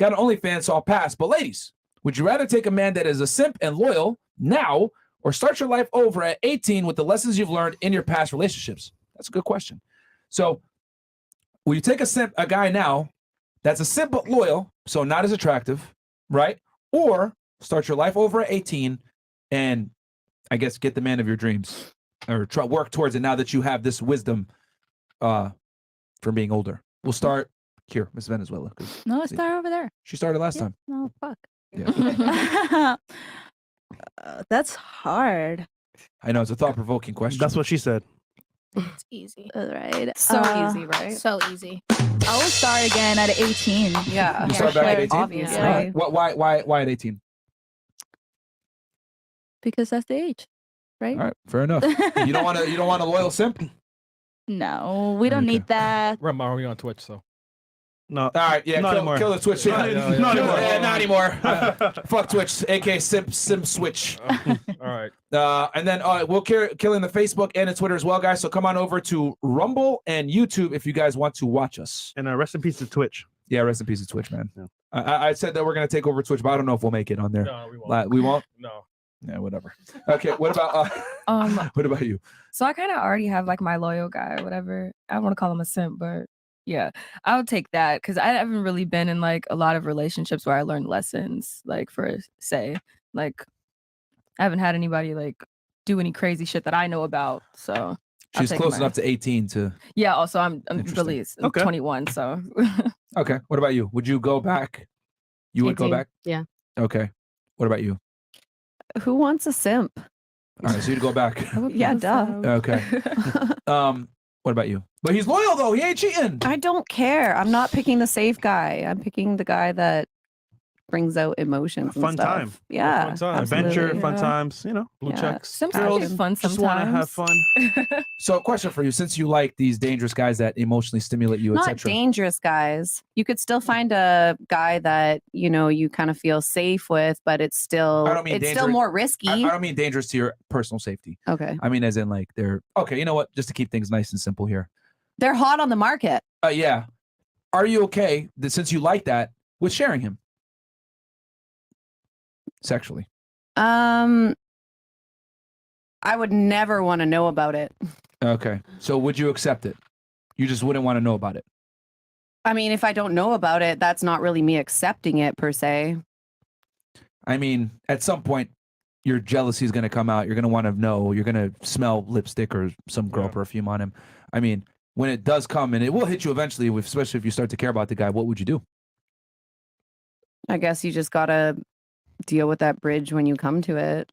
got an OnlyFans, so I'll pass. But ladies, would you rather take a man that is a simp and loyal now or start your life over at 18 with the lessons you've learned in your past relationships? That's a good question. So will you take a guy now that's a simp but loyal, so not as attractive, right? Or start your life over at 18 and I guess get the man of your dreams or try work towards it now that you have this wisdom from being older. We'll start here, Miss Venezuela. 'Cause No, start over there. she started last time. No, fuck. Yeah. That's hard. I know it's a thought-provoking question. That's what she said. It's easy. All right. So easy, right? So easy. I will start again at 18. Yeah. You start back at 18? Obviously. All right. Why at 18? Because that's the age, right? All right, fair enough. You don't want a loyal simp? No, we don't Okay. need that. We're already on Twitch, so. No. All right, yeah, Not anymore. kill the Twitch. Not Yeah. not anymore. Yeah, not anymore. Fuck Twitch, aka Simp Switch. All right. And then we'll killing the Facebook and the Twitter as well, guys. So come on over to Rumble and YouTube if you guys want to watch us. And rest in peace to Twitch. Yeah, rest in peace to Twitch, man. Yeah. I said that we're gonna take over Twitch, but I don't know if we'll make it on there. No, we won't. We won't. No. Yeah, whatever. Okay, what about what about you? So I kind of already have like my loyal guy or whatever. I don't want to call him a simp, but yeah, I'll take that because I haven't really been in like a lot of relationships where I learned lessons. Like for say, like I haven't had anybody like do any crazy shit that I know about. So I'll She's take close mine. enough to 18 to. Yeah. Also, I'm Interesting. really Okay. 21. So Okay. What about you? Would you go back? You would go 18. back? Yeah. Okay. What about you? Who wants a simp? All right, so you'd go back. Yeah, duh. Okay. What about you? But he's loyal though. He ain't cheating. I don't care. I'm not picking the safe guy. I'm picking the guy that brings out emotions. Fun and stuff. time. Yeah. Fun time. Adventure, absolutely. fun Yeah. times, you know. Blue Yeah. checks. Sims Girls are fun sometimes. Just want to have fun. So, question for you: since you like these dangerous guys that emotionally stimulate you, Not etc. dangerous guys. You could still find a guy that you kind of feel safe with, but it's still I don't mean still dangerous- more risky. I don't mean dangerous to your personal safety. Okay. I mean, as in like they're okay. You know what? Just to keep things nice and simple here. They're hot on the market. Yeah. Are you okay that since you like that with sharing him sexually? I would never want to know about it. Okay. So would you accept it? You just wouldn't want to know about it. I mean, if I don't know about it, that's not really me accepting it per se. I mean, at some point, your jealousy is going to come out. You're going to want to know. You're going to smell lipstick or some girl perfume on him. I mean, when it does come, and it will hit you eventually, especially if you start to care about the guy, what would you do? I guess you just got to deal with that bridge when you come to it.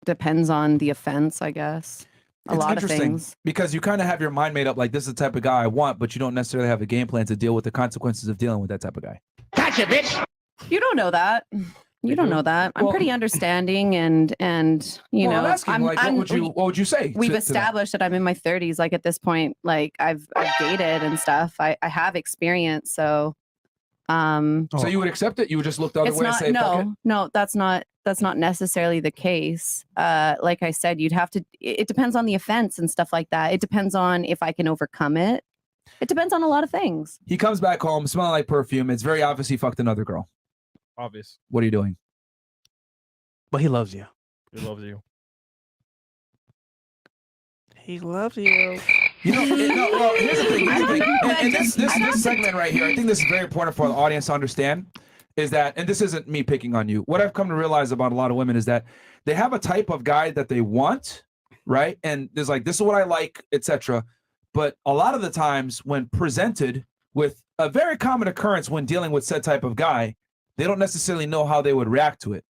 Depends on the offense, I guess. A lot of things. Because you kind of have your mind made up like this is the type of guy I want, but you don't necessarily have a game plan to deal with the consequences of dealing with that type of guy. Gotcha, bitch. You don't know that. You don't know that. I'm pretty understanding and you know, I'm asking, like, what would you say? We've established that I'm in my 30s. Like at this point, like I've dated and stuff. I have experience. So so you would accept it? You would just look the other way and say, fuck it? No, that's not necessarily the case. Like I said, you'd have to, it depends on the offense and stuff like that. It depends on if I can overcome it. It depends on a lot of things. He comes back home smelling like perfume. It's very obvious he fucked another girl. Obvious. What are you doing? But he loves you. He loves you. He loves you. You know, well, here's the thing. And this segment right here, I think this is very important for the audience to understand, is that, and this isn't me picking on you, what I've come to realize about a lot of women is that they have a type of guy that they want, right? And there's like, this is what I like, etc. But a lot of the times when presented with a very common occurrence when dealing with said type of guy, they don't necessarily know how they would react to it.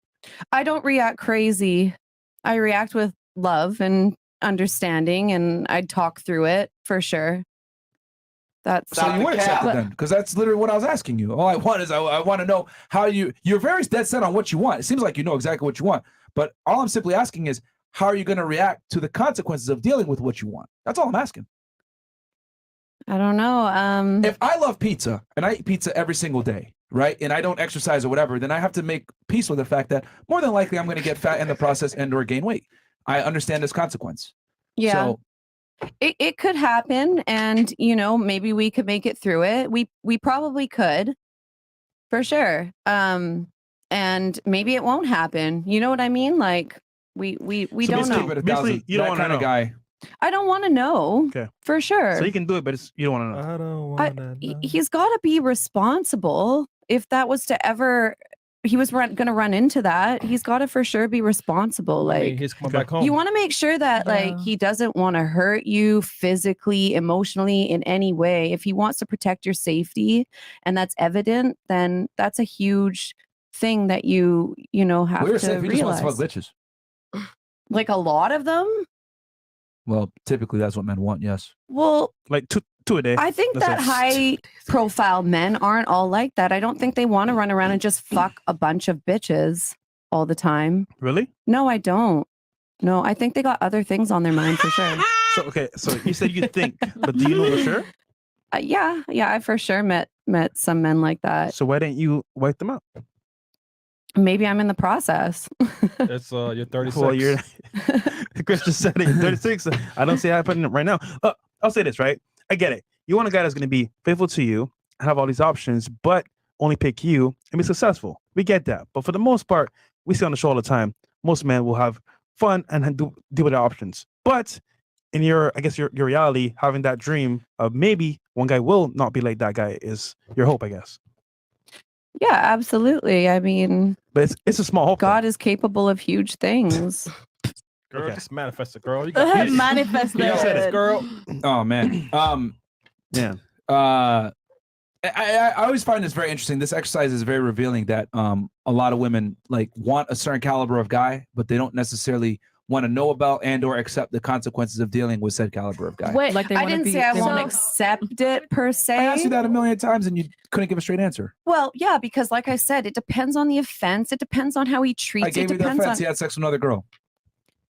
I don't react crazy. I react with love and understanding, and I'd talk through it for sure. That's so you would accept it then, because that's literally what I was asking you. All I want is I want to know how you're very dead set on what you want. It seems like you know exactly what you want, but all I'm simply asking is how are you going to react to the consequences of dealing with what you want? That's all I'm asking. I don't know. If I love pizza and I eat pizza every single day, right, and I don't exercise or whatever, then I have to make peace with the fact that more than likely I'm going to get fat in the process and or gain weight. I understand this consequence. Yeah. So, it could happen, and you know, maybe we could make it through it. We probably could, for sure. And maybe it won't happen. You know what I mean? Like we don't know. Basically, you don't want to know. Guy. I don't want to know. Okay. For sure. So you can do it, but you don't want to know. I don't want to know. He's got to be responsible. If that was to ever, he was going to run into that, he's got to for sure be responsible. Like, I mean, he's coming back home. you want to make sure that like he doesn't want to hurt you physically, emotionally, in any way. If he wants to protect your safety and that's evident, then that's a huge thing that you know have we're to safe. He just wants realize. to fuck bitches. Like a lot of them. Well, typically that's what men want. Yes. Well, like two a day. I think that high profile men aren't all like that. I don't think they want to run around and just fuck a bunch of bitches all the time. Really? No, I don't. No, I think they got other things on their mind for sure. So okay, so you said you think, but do you know for sure? Yeah, I for sure met some men like that. So why didn't you wipe them out? Maybe I'm in the process. It's you're 36. Well, you're Chris just said it. You're 36. I don't see it happening right now. I'll say this, right? I get it. You want a guy that's going to be faithful to you, have all these options, but only pick you and be successful. We get that. But for the most part, we see on the show all the time, most men will have fun and deal with their options. But in your reality, having that dream of maybe one guy will not be like that guy is your hope, I guess. Yeah, absolutely. I mean, but it's a small hope. God is capable of huge things. Girl, just manifest it, girl. You got manifest it, girl. Oh man. Yeah. I always find this very interesting. This exercise is very revealing that a lot of women like want a certain caliber of guy, but they don't necessarily want to know about and or accept the consequences of dealing with said caliber of guy. Wait, Like I didn't say I won't accept it per se. I asked you that a million times and you couldn't give a straight answer. Well, yeah, because like I said, it depends on the offense. It depends on how he treats. I gave it you the depends offense. on. He had sex with another girl.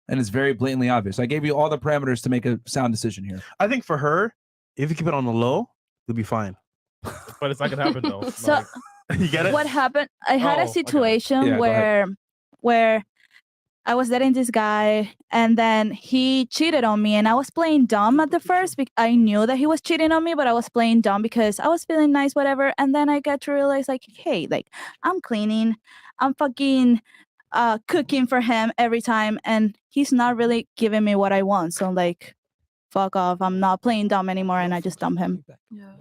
And it's very blatantly obvious. I gave you all the parameters to make a sound decision here. I think for her, if you keep it on the low, you'll be fine. But it's not gonna happen though. So you get it? what happened? I had a situation Yeah, where I was dating this guy and then he cheated on me and I was playing dumb at the first. I knew that he was cheating on me, but I was playing dumb because I was feeling nice, whatever. And then I got to realize like, hey, like I'm cleaning, I'm fucking cooking for him every time, and he's not really giving me what I want. So I'm like, fuck off. I'm not playing dumb anymore, and I just dump him. Yeah.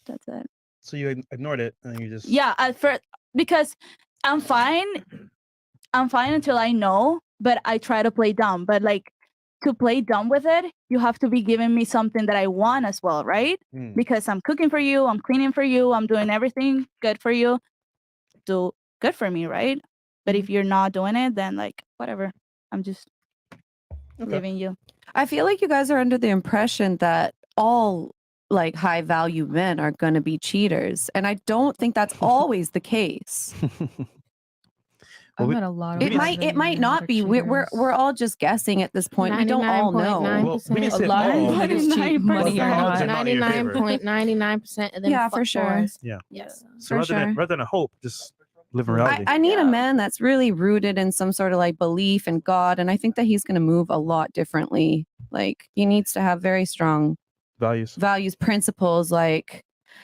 That's it. So you ignored it and you just Yeah, at first, because I'm fine until I know, but I try to play dumb. But like, to play dumb with it, you have to be giving me something that I want as well, right? Because I'm cooking for you, I'm cleaning for you, I'm doing everything good for you. Do good for me, right? But if you're not doing it, then like whatever. I'm just leaving you. I feel like you guys are under the impression that all like high value men are going to be cheaters, and I don't think that's always the case. I've met a lot of It might not be. We're all just guessing at this point. We don't all know. Well, we need to A say lot of all. niggas cheat money or not. 99.99% of them. Yeah, for fuck sure. boys. Yeah. Yes. So rather than a hope, just live in reality. I need a man that's really rooted in some sort of like belief in God, and I think that he's going to move a lot differently. Like he needs to have very strong values, principles. Like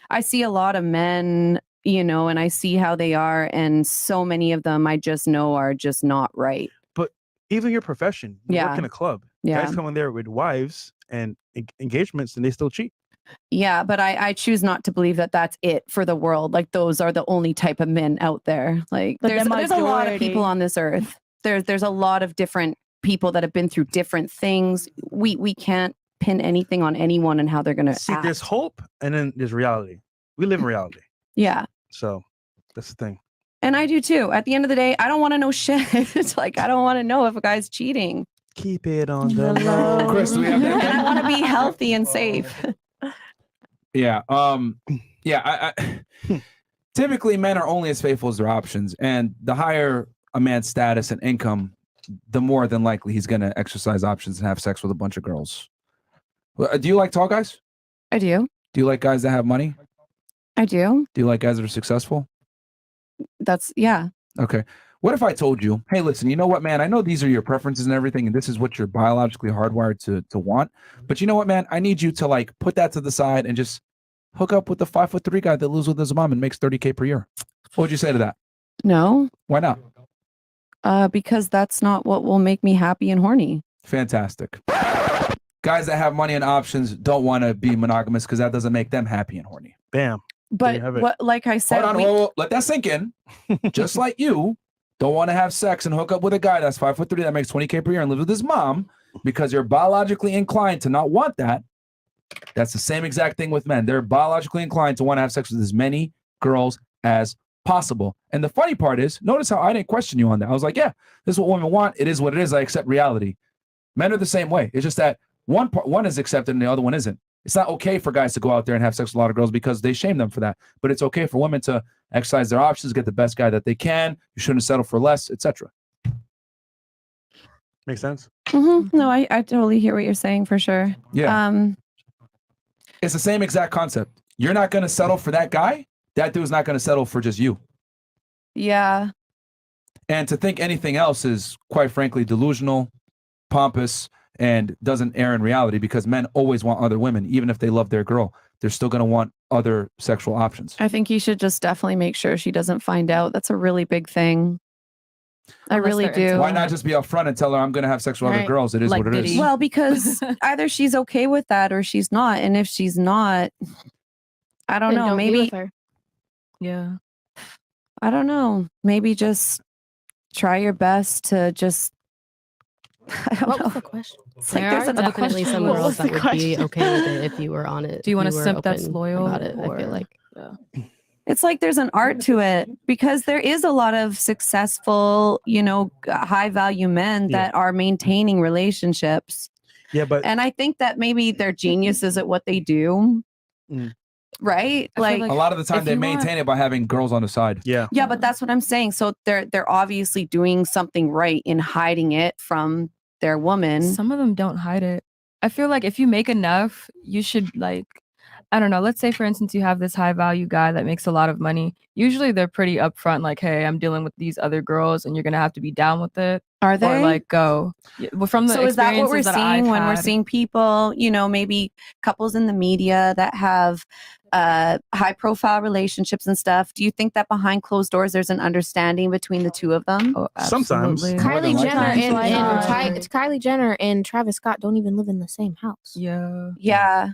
I see a lot of men, you know, and I see how they are, and so many of them I just know are just not right. But even your profession, you work in a club. Guys come in there with wives and engagements, and they still cheat. Yeah, but I choose not to believe that that's it for the world. Like those are the only type of men out there. Like But there's the a lot of majority- people on this earth. There's a lot of different people that have been through different things. We can't pin anything on anyone and how they're gonna See, act. there's hope, and then there's reality. We live in reality, Yeah. so that's the thing. And I do too. At the end of the day, I don't want to know shit. It's like I don't want to know if a guy's cheating. Keep it on the low. Chris, do we have And I want to be healthy and safe. Yeah. Typically, men are only as faithful as their options, and the higher a man's status and income, the more than likely he's going to exercise options and have sex with a bunch of girls. Do you like tall guys? I do. Do you like guys that have money? I do. Do you like guys that are successful? Yeah. Okay. What if I told you, hey, listen, you know what, man? I know these are your preferences and everything, and this is what you're biologically hardwired to want. But you know what, man? I need you to like put that to the side and just hook up with the 5'3" guy that lives with his mom and makes $30K per year. What would you say to that? No. Why not? Because that's not what will make me happy and horny. Fantastic. Guys that have money and options don't want to be monogamous because that doesn't make them happy and horny. Bam. But what, like I said, Hold on, hold on, let that sink in. Just like you don't want to have sex and hook up with a guy that's 5'3" that makes $20K per year and lives with his mom because you're biologically inclined to not want that. That's the same exact thing with men. They're biologically inclined to want to have sex with as many girls as possible. And the funny part is, notice how I didn't question you on that. I was like, yeah, this is what women want. It is what it is. I accept reality. Men are the same way. It's just that one is accepted and the other one isn't. It's not okay for guys to go out there and have sex with a lot of girls because they shame them for that. But it's okay for women to exercise their options, get the best guy that they can. You shouldn't settle for less, etc. Makes sense. Mm-hmm. No, I totally hear what you're saying for sure. Yeah. It's the same exact concept. You're not going to settle for that guy. That dude's not going to settle for just you. Yeah. And to think anything else is, quite frankly, delusional, pompous, and doesn't air in reality because men always want other women. Even if they love their girl, they're still going to want other sexual options. I think you should just definitely make sure she doesn't find out. That's a really big thing. I really do. Why not just be upfront and tell her I'm going to have sex with other girls? It is what it is. Well, because either she's okay with that or she's not. And if she's not, I don't know. Maybe. Yeah. I don't know. Maybe just try your best to just. I don't What know. was the question? It's like There there's are another definitely question. some What girls was that the would be question? okay with it if you were on it. Do you want a were simp that's open loyal? about it? I feel like. It's like there's an art to it because there is a lot of successful, high value men that are maintaining relationships. Yeah, but and I think that maybe they're geniuses at what they do. Right? Like a lot of the time they maintain it by having girls on the side. Yeah. Yeah, but that's what I'm saying. So they're obviously doing something right in hiding it from their woman. Some of them don't hide it. I feel like if you make enough, you should like. I don't know. Let's say, for instance, you have this high value guy that makes a lot of money. Usually they're pretty upfront, like, hey, I'm dealing with these other girls and you're going to have to be down with it. Are they? Or like go. Yeah, well, from the So is that what we're experiences that seeing I've when we're had. seeing people, you know, maybe couples in the media that have high profile relationships and stuff? Do you think that behind closed doors there's an understanding between the two of them? Oh, Sometimes. absolutely. Kylie Jenner Sometimes, why not? and Kylie Jenner and Travis Scott don't even live in the same house. Yeah. Yeah.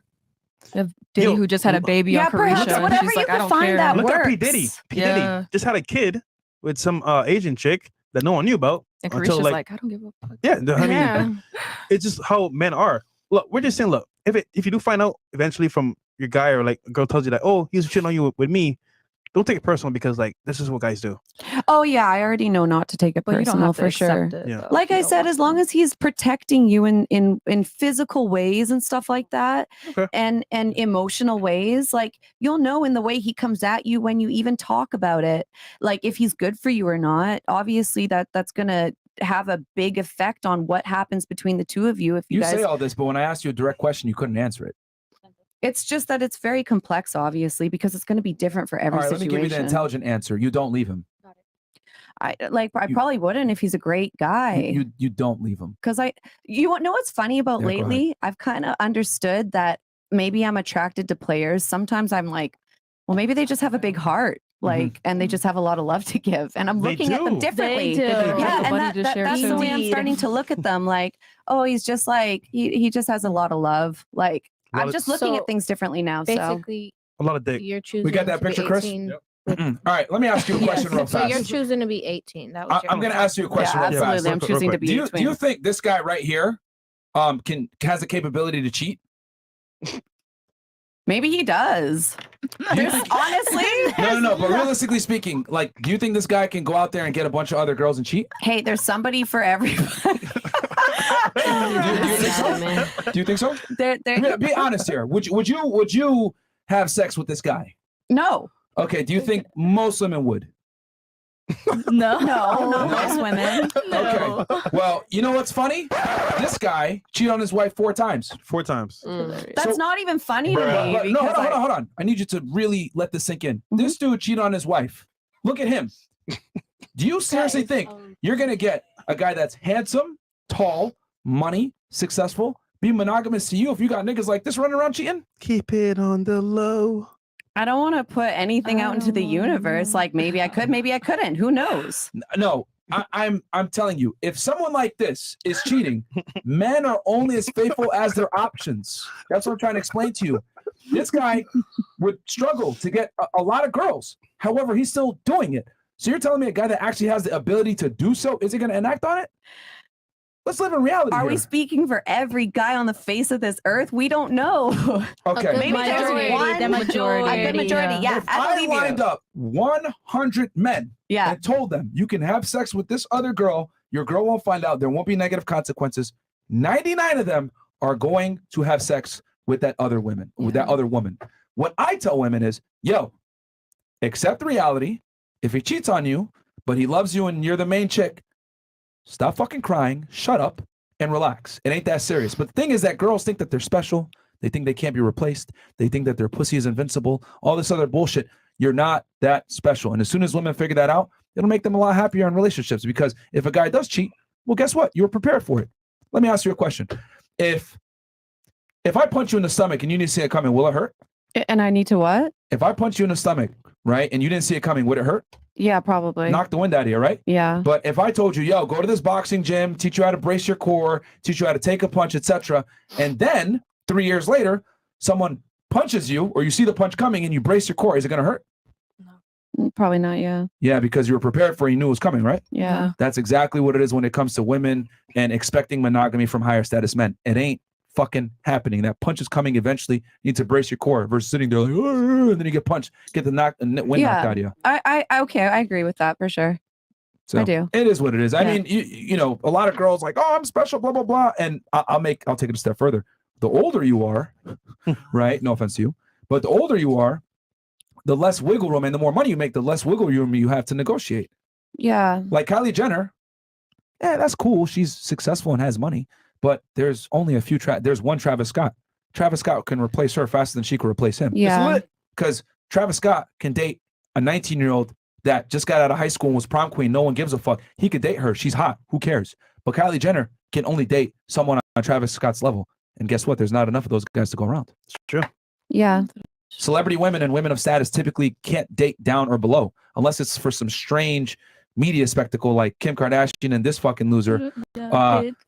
You have Diddy, Yo, who just had a baby yeah, on Carisha. perhaps and whatever she's you like, I can don't find care. that Look at P. works. Diddy. P. Yeah. Diddy just had a kid with some Asian chick that no one knew about. And until, Carisha's like, like, I don't give a fuck. yeah, I mean, Yeah. it's just how men are. Look, we're just saying, look, if you do find out eventually from your guy or like a girl tells you that, oh, he's cheating on you with me, don't take it personal because like this is what guys do. Oh yeah, I already know not to take it But you don't personal have to for sure. accept it. Yeah. though, Like if you I don't said, want as long to. as he's protecting you in physical ways and stuff like that, Okay. and emotional ways, like you'll know in the way he comes at you when you even talk about it, like if he's good for you or not. Obviously, that's gonna have a big effect on what happens between the two of you. If you, You guys, say all this, but when I asked you a direct question, you couldn't answer it. it's just that it's very complex, obviously, because it's going to be different for every All right, let me situation. give you the intelligent answer. You don't leave him. I You- probably wouldn't if he's a great guy. You don't leave him. Because you know what's funny about Yeah, go ahead. lately? I've kind of understood that maybe I'm attracted to players. Sometimes I'm like, well, maybe they just have a big heart, like, and they just have a a lot to give, and I'm They looking at them do. differently. They do. Yeah, Somebody and to share that's the too. way I'm starting to look at them. Like, oh, he's just like he just has a lot of love. Like, A lot I'm of- just looking So, at things differently now. So Basically, A lot of dick. you're choosing. got that to be picture, Chris? 18 All right, let me ask you a question real So fast. you're choosing to be 18. That was your I'm going to ask you a question yeah, real absolutely, fast. I'm Real quick, choosing real to quick. be Do you, between. do you think this guy right here has the capability to cheat? Maybe he does. There's honestly, No, but realistically speaking, like, do you think this guy can go out there and get a bunch of other girls and cheat? hey, there's somebody for everybody. Do you think so? There, Be honest here. Would you have sex with this guy? no. Okay. Do you think most women would? No. No, not most women. Okay. Well, you know what's funny? This guy cheated on his wife 4 times. 4 times. That's So- not even funny to me. But no, because hold on. I need you to really let this sink in. Mm-hmm. This dude cheated on his wife. Look at him. Do you seriously think you're gonna get a guy that's handsome, tall, money, successful, be monogamous to you if you got niggas like this running around cheating? Keep it on the low. I don't want to put anything out into the universe. Like maybe I could, maybe I couldn't. Who knows? No, I'm telling you, if someone like this is cheating, men are only as faithful as their options. That's what I'm trying to explain to you. This guy would struggle to get a lot of girls. However, he's still doing it. So you're telling me a guy that actually has the ability to do so, is he going to enact on it? Let's live in reality. Are here. we speaking for every guy on the face of this earth? We don't know. Okay. Maybe there's Majority, one. the majority, A good majority. Yeah, If I I believe lined you. up 100 men Yeah. and told them you can have sex with this other girl, your girl won't find out, there won't be negative consequences. 99 of them are going to have sex with that other woman, with that other woman. What I tell women is, yo, accept the reality. If he cheats on you, but he loves you and you're the main chick, stop fucking crying, shut up, and relax. It ain't that serious. But the thing is that girls think that they're special. They think they can't be replaced. They think that their pussy is invincible. All this other bullshit. You're not that special. And as soon as women figure that out, it'll make them a lot happier in relationships. Because if a guy does cheat, well, guess what? You were prepared for it. Let me ask you a question. If I punch you in the stomach and you didn't see it coming, will it hurt? And I need to what? If I punch you in the stomach, right, and you didn't see it coming, would it hurt? Yeah, probably. Knock the wind out of you, right? Yeah. But if I told you, yo, go to this boxing gym, teach you how to brace your core, teach you how to take a punch, etc., and then 3 years later, someone punches you or you see the punch coming and you brace your core, is it going to hurt? Probably not. Yeah. Yeah, because you were prepared for it, you knew it was coming, right? Yeah. That's exactly what it is when it comes to women and expecting monogamy from higher status men. It ain't fucking happening. That punch is coming eventually. You need to brace your core versus sitting there like, and then you get punched, get the wind knocked out of you. I okay. I agree with that for sure. So I do. It is what it is. I Yeah. mean, you know, a lot of girls like, oh, I'm special, blah blah blah, and I'll take it a step further. The older you are, right? No offense to you, but the older you are, the less wiggle room and the more money you make, the less wiggle room you have to negotiate. Yeah. Like Kylie Jenner, yeah, that's cool. She's successful and has money, but there's only a few. There's one Travis Scott. Travis Scott can replace her faster than she could replace him. Yeah. Because Travis Scott can date a 19-year-old that just got out of high school and was prom queen. No one gives a fuck. He could date her. She's hot. Who cares? But Kylie Jenner can only date someone on Travis Scott's level. And guess what? There's not enough of those guys to go around. It's true. Yeah. Celebrity women and women of status typically can't date down or below unless it's for some strange media spectacle like Kim Kardashian and this fucking loser,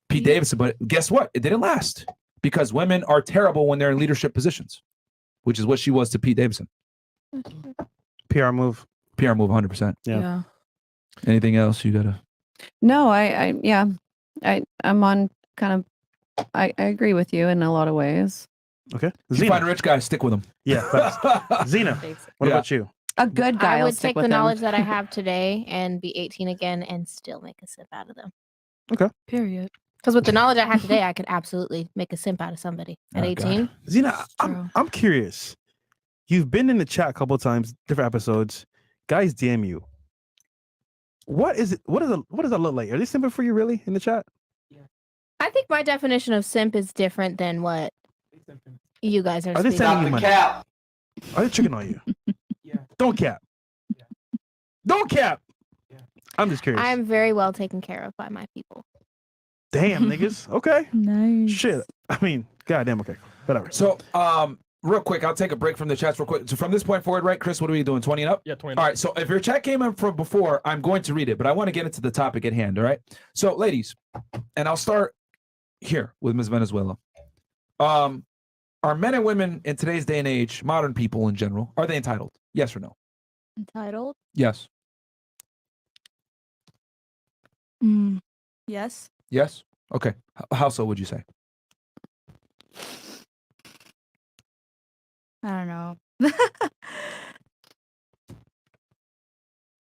Pete Davidson. But guess what? It didn't last because women are terrible when they're in leadership positions, which is what she was to Pete Davidson. PR move. PR move 100%. Yeah. Anything else you gotta? No, I'm on kind of, I agree with you in a lot of ways. Okay. If you find a rich guy, stick with him. Yeah. Zena, what about you? A good guy. I will would stick take with the him. knowledge that I have today and be 18 again and still make a simp out of them. Okay. Period. Because with the knowledge I have today, I could absolutely make a simp out of somebody at 18. Zena, I'm curious. You've been in the chat a couple of times, different episodes. Guys DM you. What is it? What does that look like? Are they simping for you really in the chat? I think my definition of simp is different than what you guys are Are they speaking. sending you money? Are they tricking on you? Don't cap. Don't cap. I'm just curious. I'm very well taken care of by my people. Damn, niggas. Okay. Nice. Shit. I mean, goddamn. Okay. Whatever. So, real quick, I'll take a break from the chats real quick. So from this point forward, right, Chris, what are we doing? 20 and up? Yeah, 20 and All up. right. So if your chat came in from before, I'm going to read it, but I want to get into the topic at hand. All right. So, ladies, and I'll start here with Ms. Venezuela. Are men and women in today's day and age, modern people in general, are they entitled? Yes or no? Entitled? Yes. Yes. Yes. Okay. How so would you say? I don't know.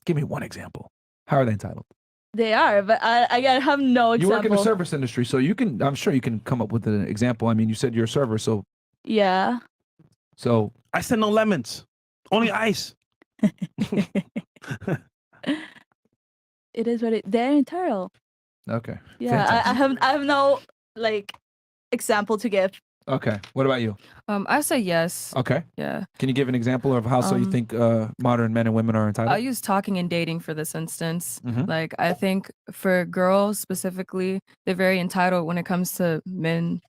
Give me one example. How are they entitled? They are, but I have no You example. work in the service industry, so you can. I'm sure you can come up with an example. I mean, you said you're a server, so Yeah. I said no lemons, only ice. It is what they're entitled. okay. Yeah, Fantastic. I have no like example to give. Okay. What about you? I say yes. Okay. Yeah. Can you give an example of how so you think modern men and women are entitled? I'll use talking and dating for this instance. Mhm. Like, I think for girls specifically, they're very entitled when it comes to men's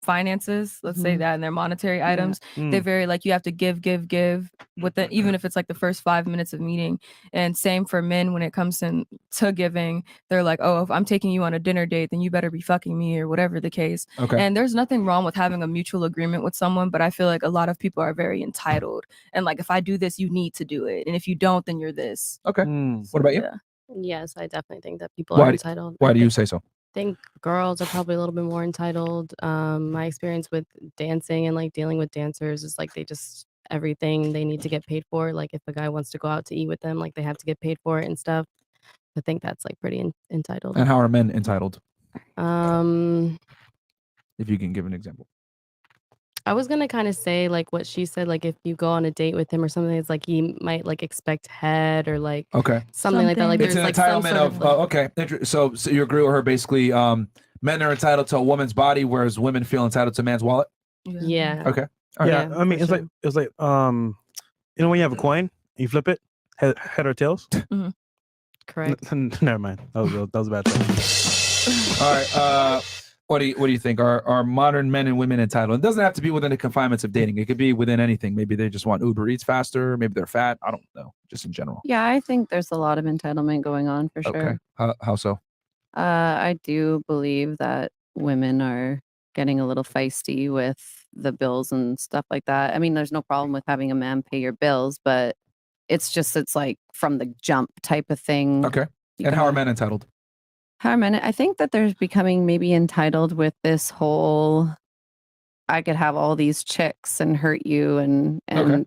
finances. Let's say Mhm. that, and their monetary items. Mm. They're very like, you have to give with it, even if it's like the first 5 minutes of meeting. And same for men when it comes to giving. They're like, oh, if I'm taking you on a dinner date, then you better be fucking me or whatever the case. Okay. And there's nothing wrong with having a mutual agreement with someone, but I feel like a lot of people are very entitled. And like, if I do this, you need to do it. And if you don't, then you're this. Okay. What about you? Yeah. Yes, I definitely think that people Why are do- entitled. Why I do you think- say so? I think girls are probably a little bit more entitled. My experience with dancing and like dealing with dancers is like they just everything they need to get paid for. Like if a guy wants to go out to eat with them, like they have to get paid for it and stuff. I think that's like pretty entitled. And how are men entitled? Um, If you can give an example. I was gonna kind of say like what she said, like if you go on a date with him or something, it's like he might like expect head or like Okay. something like that. Like It's there's an like some entitlement sort of, like, okay. So you agree with her basically. Men are entitled to a woman's body, whereas women feel entitled to a man's wallet. yeah. Okay. All right. Yeah, I mean, for it's like you know when you have a coin, you flip it, head or tails. Correct. Never mind. That was a bad thing. All right. What do you think? Are modern men and women entitled? It doesn't have to be within the confinements of dating. It could be within anything. Maybe they just want Uber Eats faster. Maybe they're fat. I don't know. Just in general. Yeah, I think there's a lot of entitlement going on for sure. Okay. How so? I do believe that women are getting a little feisty with the bills and stuff like that. I mean, there's no problem with having a man pay your bills, but it's like from the jump type of thing. Okay. And how are men entitled? Harmon, I think that they're becoming maybe entitled with this whole I could have all these chicks and hurt you and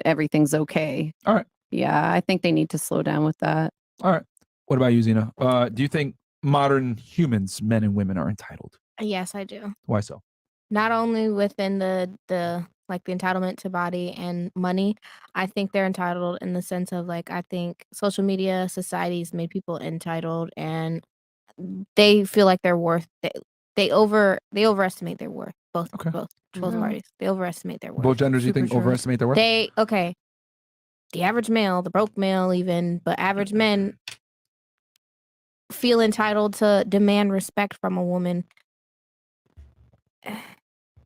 everything's okay. All right. Yeah, I think they need to slow down with that. All right. What about you, Zena? Do you think modern humans, men and women, are entitled? Yes, I do. Why so? Not only within the like the entitlement to body and money, I think they're entitled in the sense of like I think social media society's made people entitled and they feel like they're worth they overestimate their worth. Both Mhm. parties. They overestimate their worth. Both genders, you Super think, true. overestimate their worth? The average male, the broke male, even, but average men feel entitled to demand respect from a woman.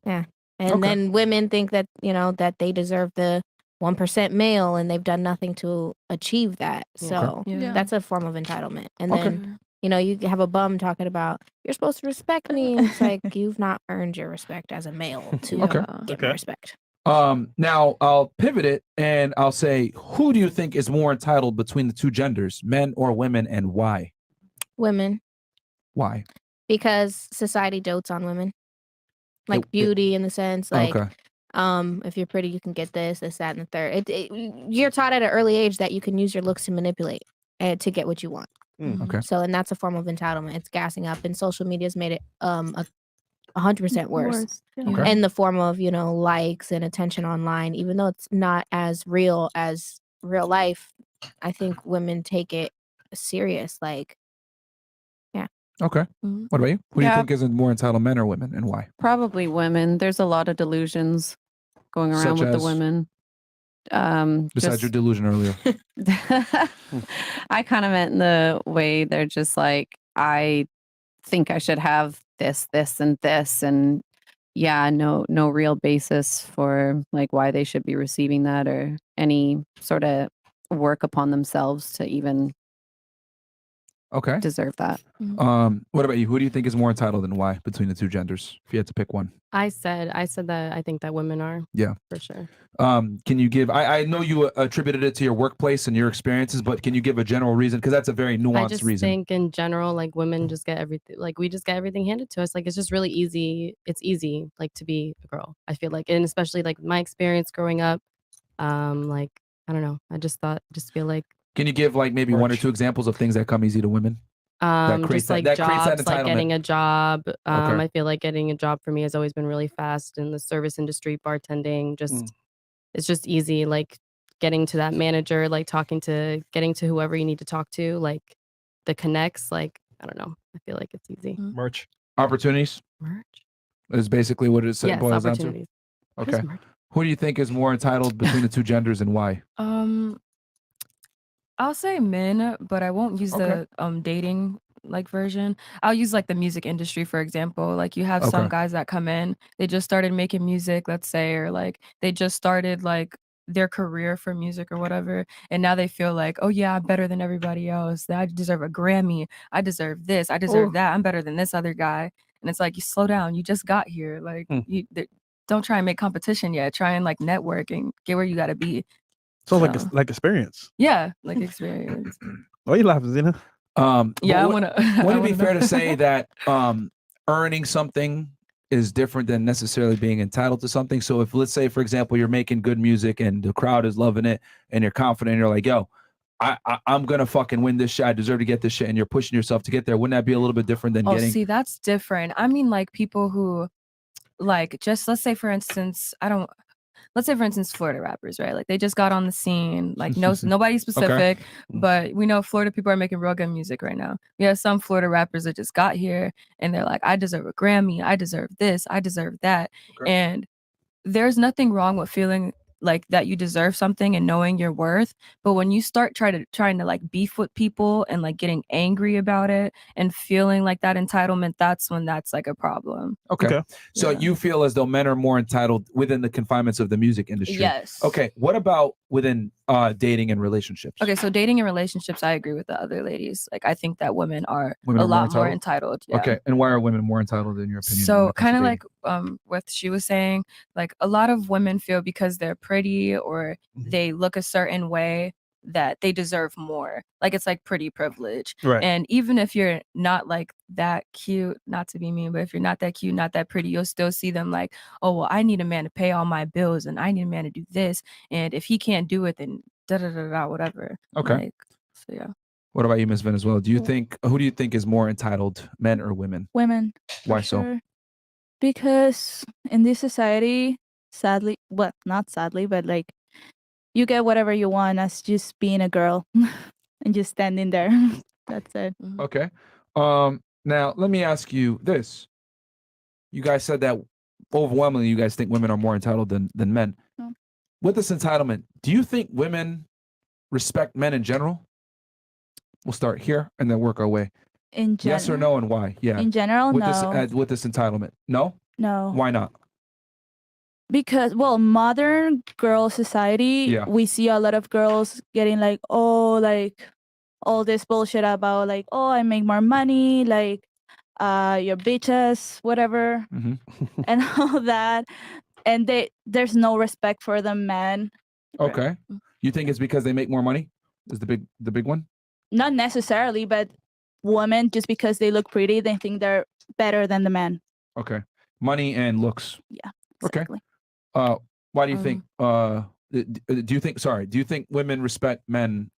Yeah. And Okay. then women think that, that they deserve the 1% male and they've done nothing to achieve that. So Yeah. that's a form of entitlement. And Okay. then, you have a bum talking about, you're supposed to respect me. And it's like, you've not earned your respect as a male to Okay. get my respect. Now I'll pivot it and I'll say, who do you think is more entitled between the two genders, men or women, and why? Women, Why? because society dotes on women. Like beauty in the sense, like, Okay. if you're pretty, you can get this, that, and the third. You're taught at an early age that you can use your looks to manipulate to get what you want. Okay. So, and that's a form of entitlement. It's gassing up, and social media's made it 100% worse. Okay. In the form of likes and attention online, even though it's not as real as real life. I think women take it serious. Like, yeah. Okay. Mhm. What about you? Who do you Yeah. think is more entitled, men or women, and why? Probably women. There's a lot of delusions going around Such with the as? women. Besides your delusion earlier. I kind of meant in the way they're just like, I think I should have this, and this, and no real basis for like why they should be receiving that or any sort of work upon themselves to even Okay. deserve that. What about you? Who do you think is more entitled and why between the two genders? If you had to pick one. I said that I think that women are. Yeah. For sure. Can you give, I know you attributed it to your workplace and your experiences, but can you give a general reason? Because that's a very I nuanced just reason. think in general, like women just get everything, like we just get everything handed to us. Like it's just really easy. It's easy, like to be a girl. I feel like, and especially like my experience growing up, like I don't know. I just feel like Can you give like maybe one or two examples of things that come easy to women? just like creates that jobs, like entitlement? getting a job. Okay. I feel like getting a job for me has always been really fast in the service industry, bartending. It's just easy. Like getting to that manager, like getting to whoever you need to talk to, like the connects. Like I don't know. I feel like it's easy. Merch. Opportunities Merch is basically what it Yes, boils down to. opportunities. What is Okay. merch? Who do you think is more entitled between the two genders and why? I'll say men, but I won't use Okay. the dating like version. I'll use like the music industry for example. Like you have some Okay. guys that come in, they just started making music, let's say, or like they just started like their career for music or whatever, and now they feel like, oh yeah, I'm better than everybody else. That I deserve a Grammy. I deserve this. I deserve that. I'm better than this other guy. And it's like, you slow down. You just got here. Like don't try and make competition yet. Try and like network and get where you got to be. So like experience. Yeah, like experience. Why you laughing, Zena? Yeah, I Would wanna. it be fair to say that earning something is different than necessarily being entitled to something? So if, let's say, for example, you're making good music and the crowd is loving it and you're confident, and you're like, yo, I'm gonna fucking win this shit. I deserve to get this shit, and you're pushing yourself to get there. Wouldn't that be a little bit different than Oh, getting? see, that's different. I mean, like people who, like, just let's say, for instance, let's say, for instance, Florida rappers, right? Like they just got on the scene. Like nobody specific, but we know Florida people are making real good music right now. We have some Florida rappers that just got here and they're like, I deserve a Grammy. I deserve this. I deserve that. Okay. And there's nothing wrong with feeling like that you deserve something and knowing your worth, but when you start trying to like beef with people and like getting angry about it and feeling like that entitlement, that's when that's like a problem. Okay. So you feel as though men are more entitled within the confinements of the music industry. Yes. Okay. What about within dating and relationships? Okay, so dating and relationships, I agree with the other ladies. Like I think that women are Women a are lot more entitled. Yeah. Okay. And why are women more entitled in your opinion? when So it comes to kind of dating? like what she was saying, like a lot of women feel because they're pretty or they look a certain way that they deserve more. Like it's like pretty privilege. Right. And even if you're not like that cute, not to be mean, but if you're not that cute, not that pretty, you'll still see them like, oh well, I need a man to pay all my bills and I need a man to do this. And if he can't do it, then da da da da whatever. Okay. Like, so yeah. What about you, Miss Venezuela? Do you think, who do you think is more entitled, men or women? Women. Why for so? sure. Because in this society, sadly, well, not sadly, but like you get whatever you want as just being a girl and just standing there. That's it. Okay. Now let me ask you this. You guys said that overwhelmingly you guys think women are more entitled than men. No. With this entitlement, do you think women respect men in general? We'll start here and then work our way. In general, Yes or no, and why? Yeah. In general, with no. This, with this entitlement, no. No. Why not? Because modern girl society, Yeah. we see a lot of girls getting like, oh, like all this bullshit about like, oh, I make more money, like your bitches, whatever, and all that. And there's no respect for the men. Okay. You think it's because they make more money? Is the big one? Not necessarily, but women, just because they look pretty, they think they're better than the men. Okay. Money and looks. Yeah. Exactly. Okay. Why do you think? Do you think women respect men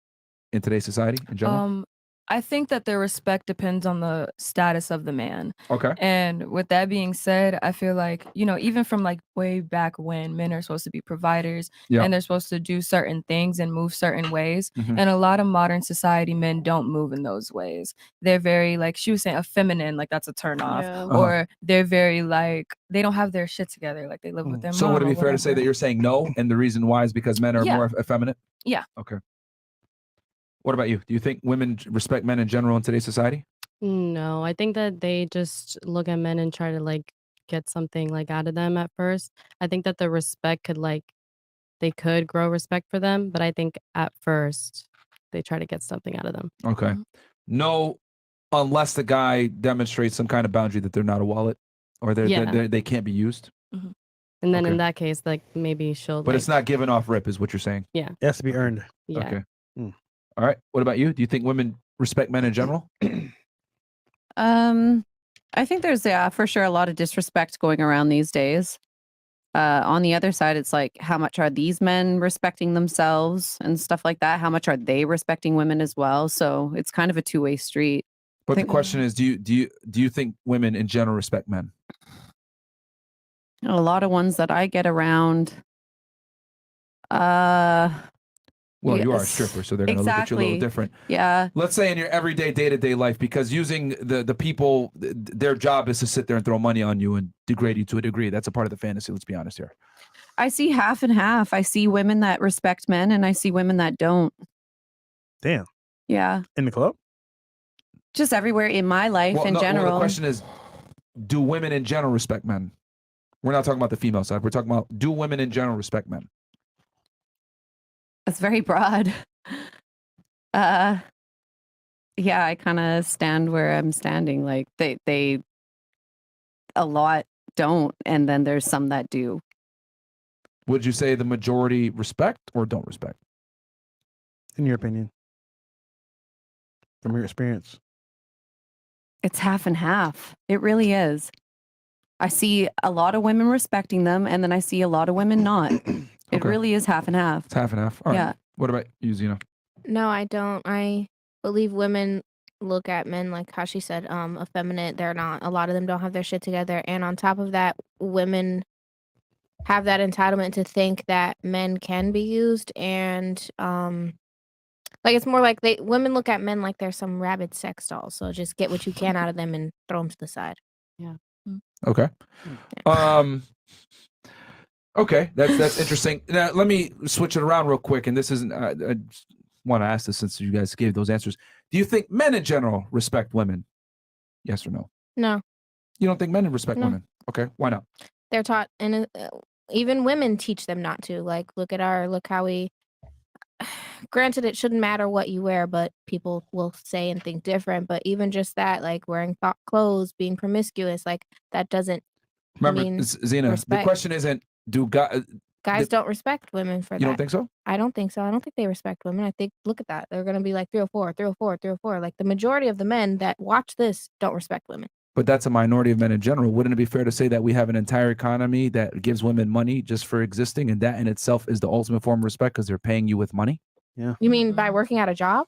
in today's society in general? I think that their respect depends on the status of the man. Okay. And with that being said, I feel like, even from like way back when men are supposed to be providers and they're supposed to do certain things and move certain ways. And a lot of modern society men don't move in those ways. They're very like she was saying, effeminate, like that's a turn off. Yeah. Or they're very like they don't have their shit together. Like they live with their So mom. would it or be fair to say whatever. that you're saying no, and the reason why is because men are Yeah. more effeminate? Yeah. Okay. What about you? Do you think women respect men in general in today's society? No, I think that they just look at men and try to like get something like out of them at first. I think that the respect they could grow respect for them, but I think at first they try to get something out of them. Okay. No, unless the guy demonstrates some kind of boundary that they're not a wallet or they can't be used. And then Okay. in that case, like maybe she'll. But it's not giving off rip, is what you're saying. Yeah. It has to be earned. Yeah. Okay. All right. What about you? Do you think women respect men in general? I think there's for sure a lot of disrespect going around these days. On the other side, it's like, how much are these men respecting themselves and stuff like that? How much are they respecting women as well? So it's kind of a two-way street. But the question is, do you think women in general respect men? A lot of ones that I get around. Well, you are a yes. stripper, so they're going to look at you a little Exactly. different. Yeah. Let's say in your everyday day-to-day life, because using the people, their job is to sit there and throw money on you and degrade you to a degree. That's a part of the fantasy. Let's be honest here. I see half and half. I see women that respect men and I see women that don't. Damn. Yeah. In the club? Just everywhere in my life in general. Well, the question is, do women in general respect men? We're not talking about the female side. We're talking about, do women in general respect men? That's very broad. Yeah, I kind of stand where I'm standing. Like they a lot don't, and then there's some that do. Would you say the majority respect or don't respect? In your opinion, from your experience, It's half and half. It really is. I see a lot of women respecting them, and then I see a lot of women not. It Okay. really is half and half. It's half and half. All right. Yeah. What about you, Zena? No, I don't. I believe women look at men like how she said, effeminate. They're not. A lot of them don't have their shit together. And on top of that, women have that entitlement to think that men can be used, and like it's more like women look at men like they're some rabid sex dolls. So just get what you can out of them and throw them to the side. Yeah. Okay. Okay, that's interesting. Now let me switch it around real quick, and this isn't. I want to ask this since you guys gave those answers. Do you think men in general respect women? Yes or no? No, You don't think men respect No. women? Okay, why not? they're taught, and even women teach them not to. Like, look how we. Granted, it shouldn't matter what you wear, but people will say and think different. But even just that, like wearing clothes, being promiscuous, like that doesn't Remember, mean Zena, the respect. question isn't do Guys don't respect women for that. You don't think so? I don't think so. I don't think they respect women. I think, look at that. They're going to be like 304, 304, 304. Like the majority of the men that watch this don't respect women. But that's a minority of men in general. Wouldn't it be fair to say that we have an entire economy that gives women money just for existing, and that in itself is the ultimate form of respect because they're paying you with money? Yeah. You mean by working at a job?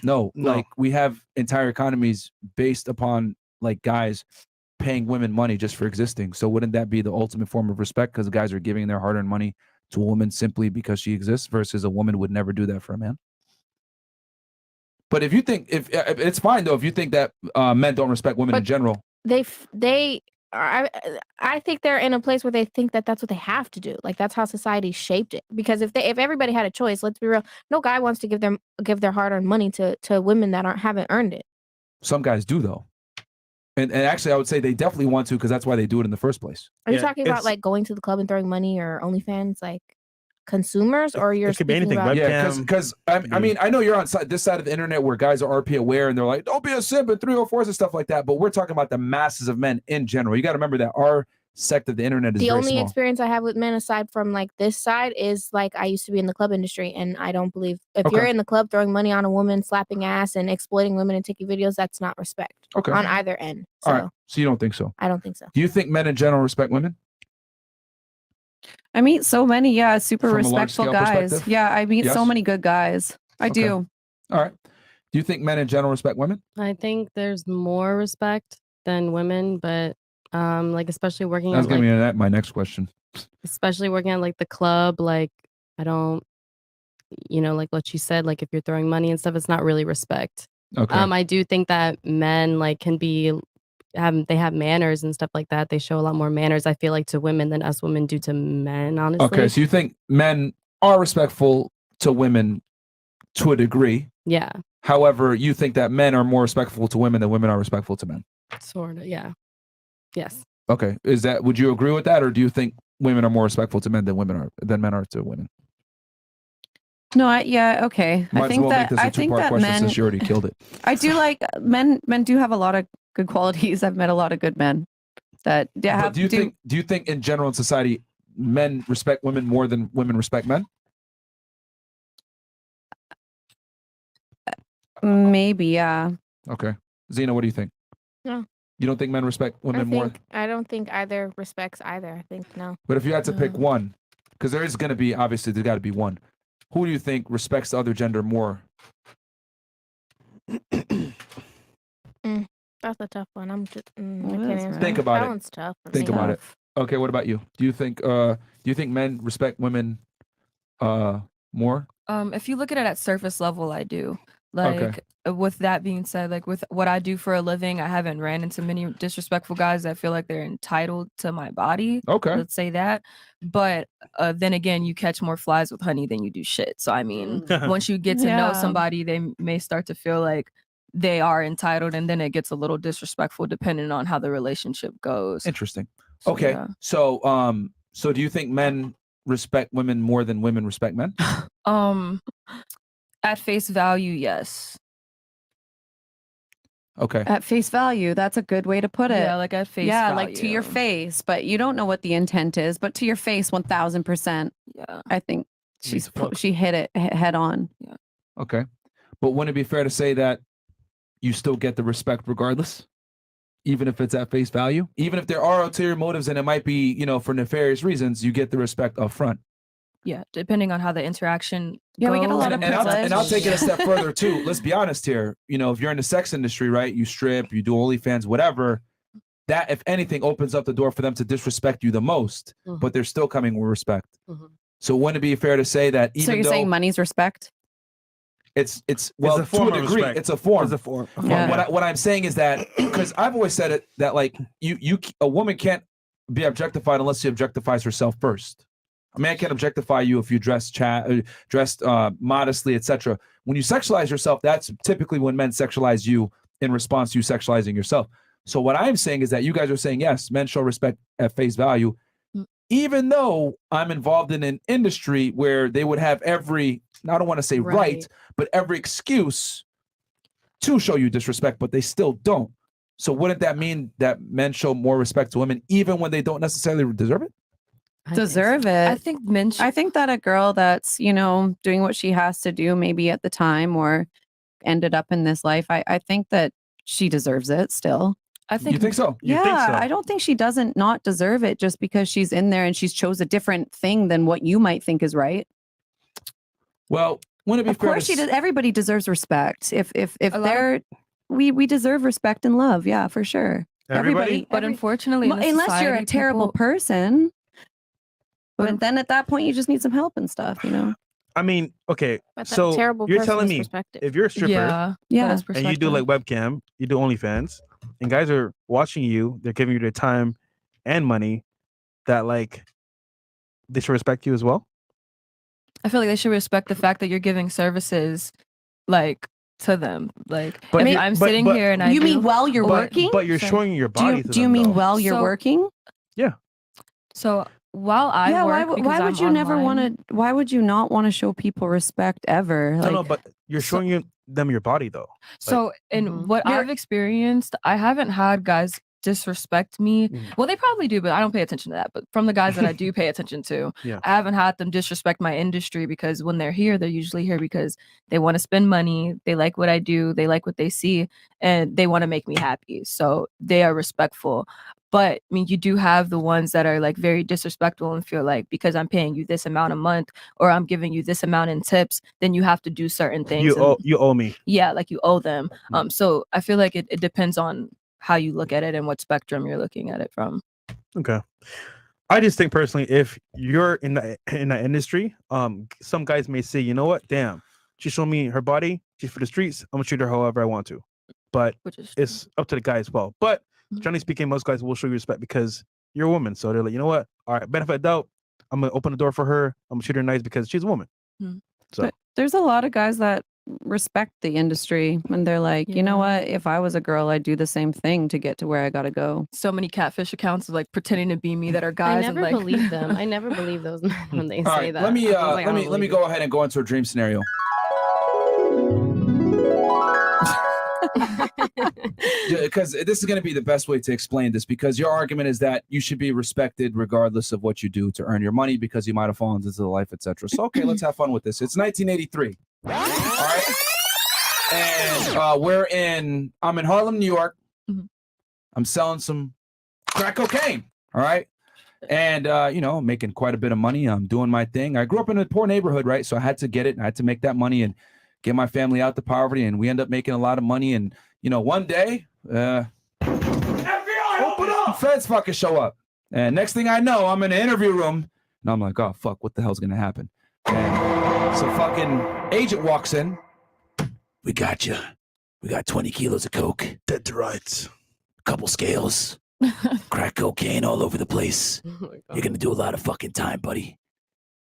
No, like we have entire economies based upon like guys paying women money just for existing. So wouldn't that be the ultimate form of respect because guys are giving their hard-earned money to a woman simply because she exists versus a woman would never do that for a man? But if you think if it's fine though if you think that men don't respect women in general. They I think they're in a place where they think that that's what they have to do. Like that's how society shaped it. Because if everybody had a choice, let's be real, no guy wants to give their hard-earned money to women that haven't earned it. Some guys do though, and actually, I would say they definitely want to because that's why they do it in the first place. Are you talking about like going to the club and throwing money or OnlyFans, like consumers, or you're It could be speaking anything. about? Yeah, because I mean, I know you're on this side of the internet where guys are RP aware and they're like, don't be a simp and 304s and stuff like that. But we're talking about the masses of men in general. You got to remember that our sect of the internet is The very only small. experience I have with men aside from like this side is like I used to be in the club industry, and I don't believe if you're in the club throwing money on a woman, slapping ass and exploiting women and taking videos, that's not respect on either end. So All right. So you don't think so? I don't think so. Do you think men in general respect women? I meet so many, super From a large respectful scale guys. perspective? Yeah, I meet so Yes? many good guys. I Okay. do. All right. Do you think men in general respect women? I think there's more respect than women, but like especially working That's at gonna like, be my next question. especially working at like the club, like I don't, like what you said, like if you're throwing money and stuff, it's not really respect. Okay. I do think that men like can be they have manners and stuff like that. They show a lot more manners, I feel like, to women than us women do to men, honestly. Okay, so you think men are respectful to women to a degree. Yeah. However, you think that men are more respectful to women than women are respectful to men. Sort of, yeah. Yes. Okay. Would you agree with that, or do you think women are more respectful to men than men are to women? No, okay. Might I as think well that make this a I think two-part that question men. since you already killed it. I do like men. Men do have a lot of good qualities. I've met a lot of good men that have. But do you think in general in society men respect women more than women respect men? Maybe, yeah. Okay. Zena, what do you think? No. You don't think men respect women more? I don't think either respects either. I think no. But if you had to pick one, because there is going to be, obviously, there's got to be one. Who do you think respects the other gender more? That's a tough one. I'm just I It can't is, answer Think that. about That it. one's tough. for Think me. about it. Okay, what about you? Do you think men respect women more? If you look at it at surface level, I do. Like, Okay. with that being said, like with what I do for a living, I haven't ran into many disrespectful guys that feel like they're entitled to my body. Okay. Let's say that. But then again, you catch more flies with honey than you do shit. So I mean, once you get to know Yeah. somebody, they may start to feel like they are entitled, and then it gets a little disrespectful depending on how the relationship goes. Interesting. So, Okay. yeah. So do you think men respect women more than women respect men? At face value, yes. Okay. At face value, that's a good way to put it. Yeah, like at face Yeah, value. like to your face, but you don't know what the intent is. But to your face, 1000%. Yeah. I think she hit it head on. Yeah. Okay. But wouldn't it be fair to say that you still get the respect regardless? Even if it's at face value? Even if there are ulterior motives and it might be, for nefarious reasons, you get the respect up front. Yeah, depending on how the interaction Yeah, we get a goes lot of and And I'll privilege. take it a step further too. Let's be honest here. If you're in the sex industry, right? You strip, you do OnlyFans, whatever. That, if anything, opens up the door for them to disrespect you the most. But they're still coming with respect. So wouldn't it be fair to say that even So you're though saying money's respect? it's a form to a of degree, respect. it's a form. It's a form. But Yeah. what I'm saying is that because I've always said it that like a woman can't be objectified unless she objectifies herself first. A man can't objectify you if you dressed modestly, etc. When you sexualize yourself, that's typically when men sexualize you in response to you sexualizing yourself. So what I'm saying is that you guys are saying, yes, men show respect at face value, even though I'm involved in an industry where they would have every, I don't want to say right, but every excuse to show you disrespect, but they still don't. So wouldn't that mean that men show more respect to women even when they don't necessarily deserve it? Deserve it. I think men I think that a girl that's, doing what she has to do maybe at the time or ended up in this life, I think that she deserves it still. I think You think so? You think so? I don't think she doesn't not deserve it just because she's in there and she's chose a different thing than what you might think is right. Well, wouldn't it be Of fair course to she does. Everybody deserves respect. If A lot of- they're we deserve respect and love, yeah, for sure. Everybody? But unfortunately, in this unless you're a society, terrible people- person. But then at that point you just need some help and stuff, I mean, okay. But that So terrible you're person telling is me perspective. if you're a stripper Yeah, Yeah. that is and you do perspective. like webcam, you do OnlyFans, and guys are watching you, they're giving you their time, and money, that like they should respect you as well? I feel like they should respect the fact that you're giving services like to them. Like But if you- I'm but- sitting but- here and I You mean do- while you're But- working? But you're Sorry. showing your body to Do you them, mean though. while you're So- working? Yeah. So while I Yeah. work, Why would you never want to? Why would you not want to show people respect ever? No, but you're showing them your body though. So in what I've experienced, I haven't had guys disrespect me. Well, they probably do, but I don't pay attention to that. But from the guys that I do pay attention to, Yeah. I haven't had them disrespect my industry, because when they're here, they're usually here because they want to spend money, they like what I do, they like what they see, and they want to make me happy. So they are respectful. But I mean, you do have the ones that are like very disrespectful and feel like because I'm paying you this amount a month or I'm giving you this amount in tips, then you have to do certain things. You owe me. Yeah, like you owe them. So I feel like it depends on how you look at it and what spectrum you're looking at it from. Okay. I just think personally, if you're in the industry, some guys may say, you know what, damn, she showed me her body, she's for the streets, I'm gonna treat her however I want to. But it's up to the guy as well. But generally speaking, most guys will show you respect because you're a woman. So they're like, you know what? All right, benefit of doubt, I'm gonna open the door for her, I'm gonna treat her nice because she's a woman. So But there's a lot of guys that respect the industry and they're like, you know what? If I was a girl, I'd do the same thing to get to where I gotta go. So many catfish accounts of like pretending to be me that are I guys. never and, like, believe them. I never believe those men when they All say right, that. let me I was like, I don't let me believe go ahead and go into a dream scenario. Because this is going to be the best way to explain this, because your argument is that you should be respected regardless of what you do to earn your money because you might have fallen into the life, etc. So okay, let's have fun with this. It's 1983. All right, and I'm in Harlem, New York. I'm selling some crack cocaine. All right. And making quite a bit of money. I'm doing my thing. I grew up in a poor neighborhood, right? So I had to get it, and I had to make that money and get my family out to poverty, and we end up making a lot of money. And one day, FBI, open up! Feds fucking show up, and next thing I know, I'm in an interview room, and I'm like, oh fuck, what the hell's gonna happen? And some fucking agent walks in. We got you. We got 20 kilos of coke. Dead to rights. A couple scales. Crack cocaine all over the place. You're gonna do a lot of fucking time, buddy.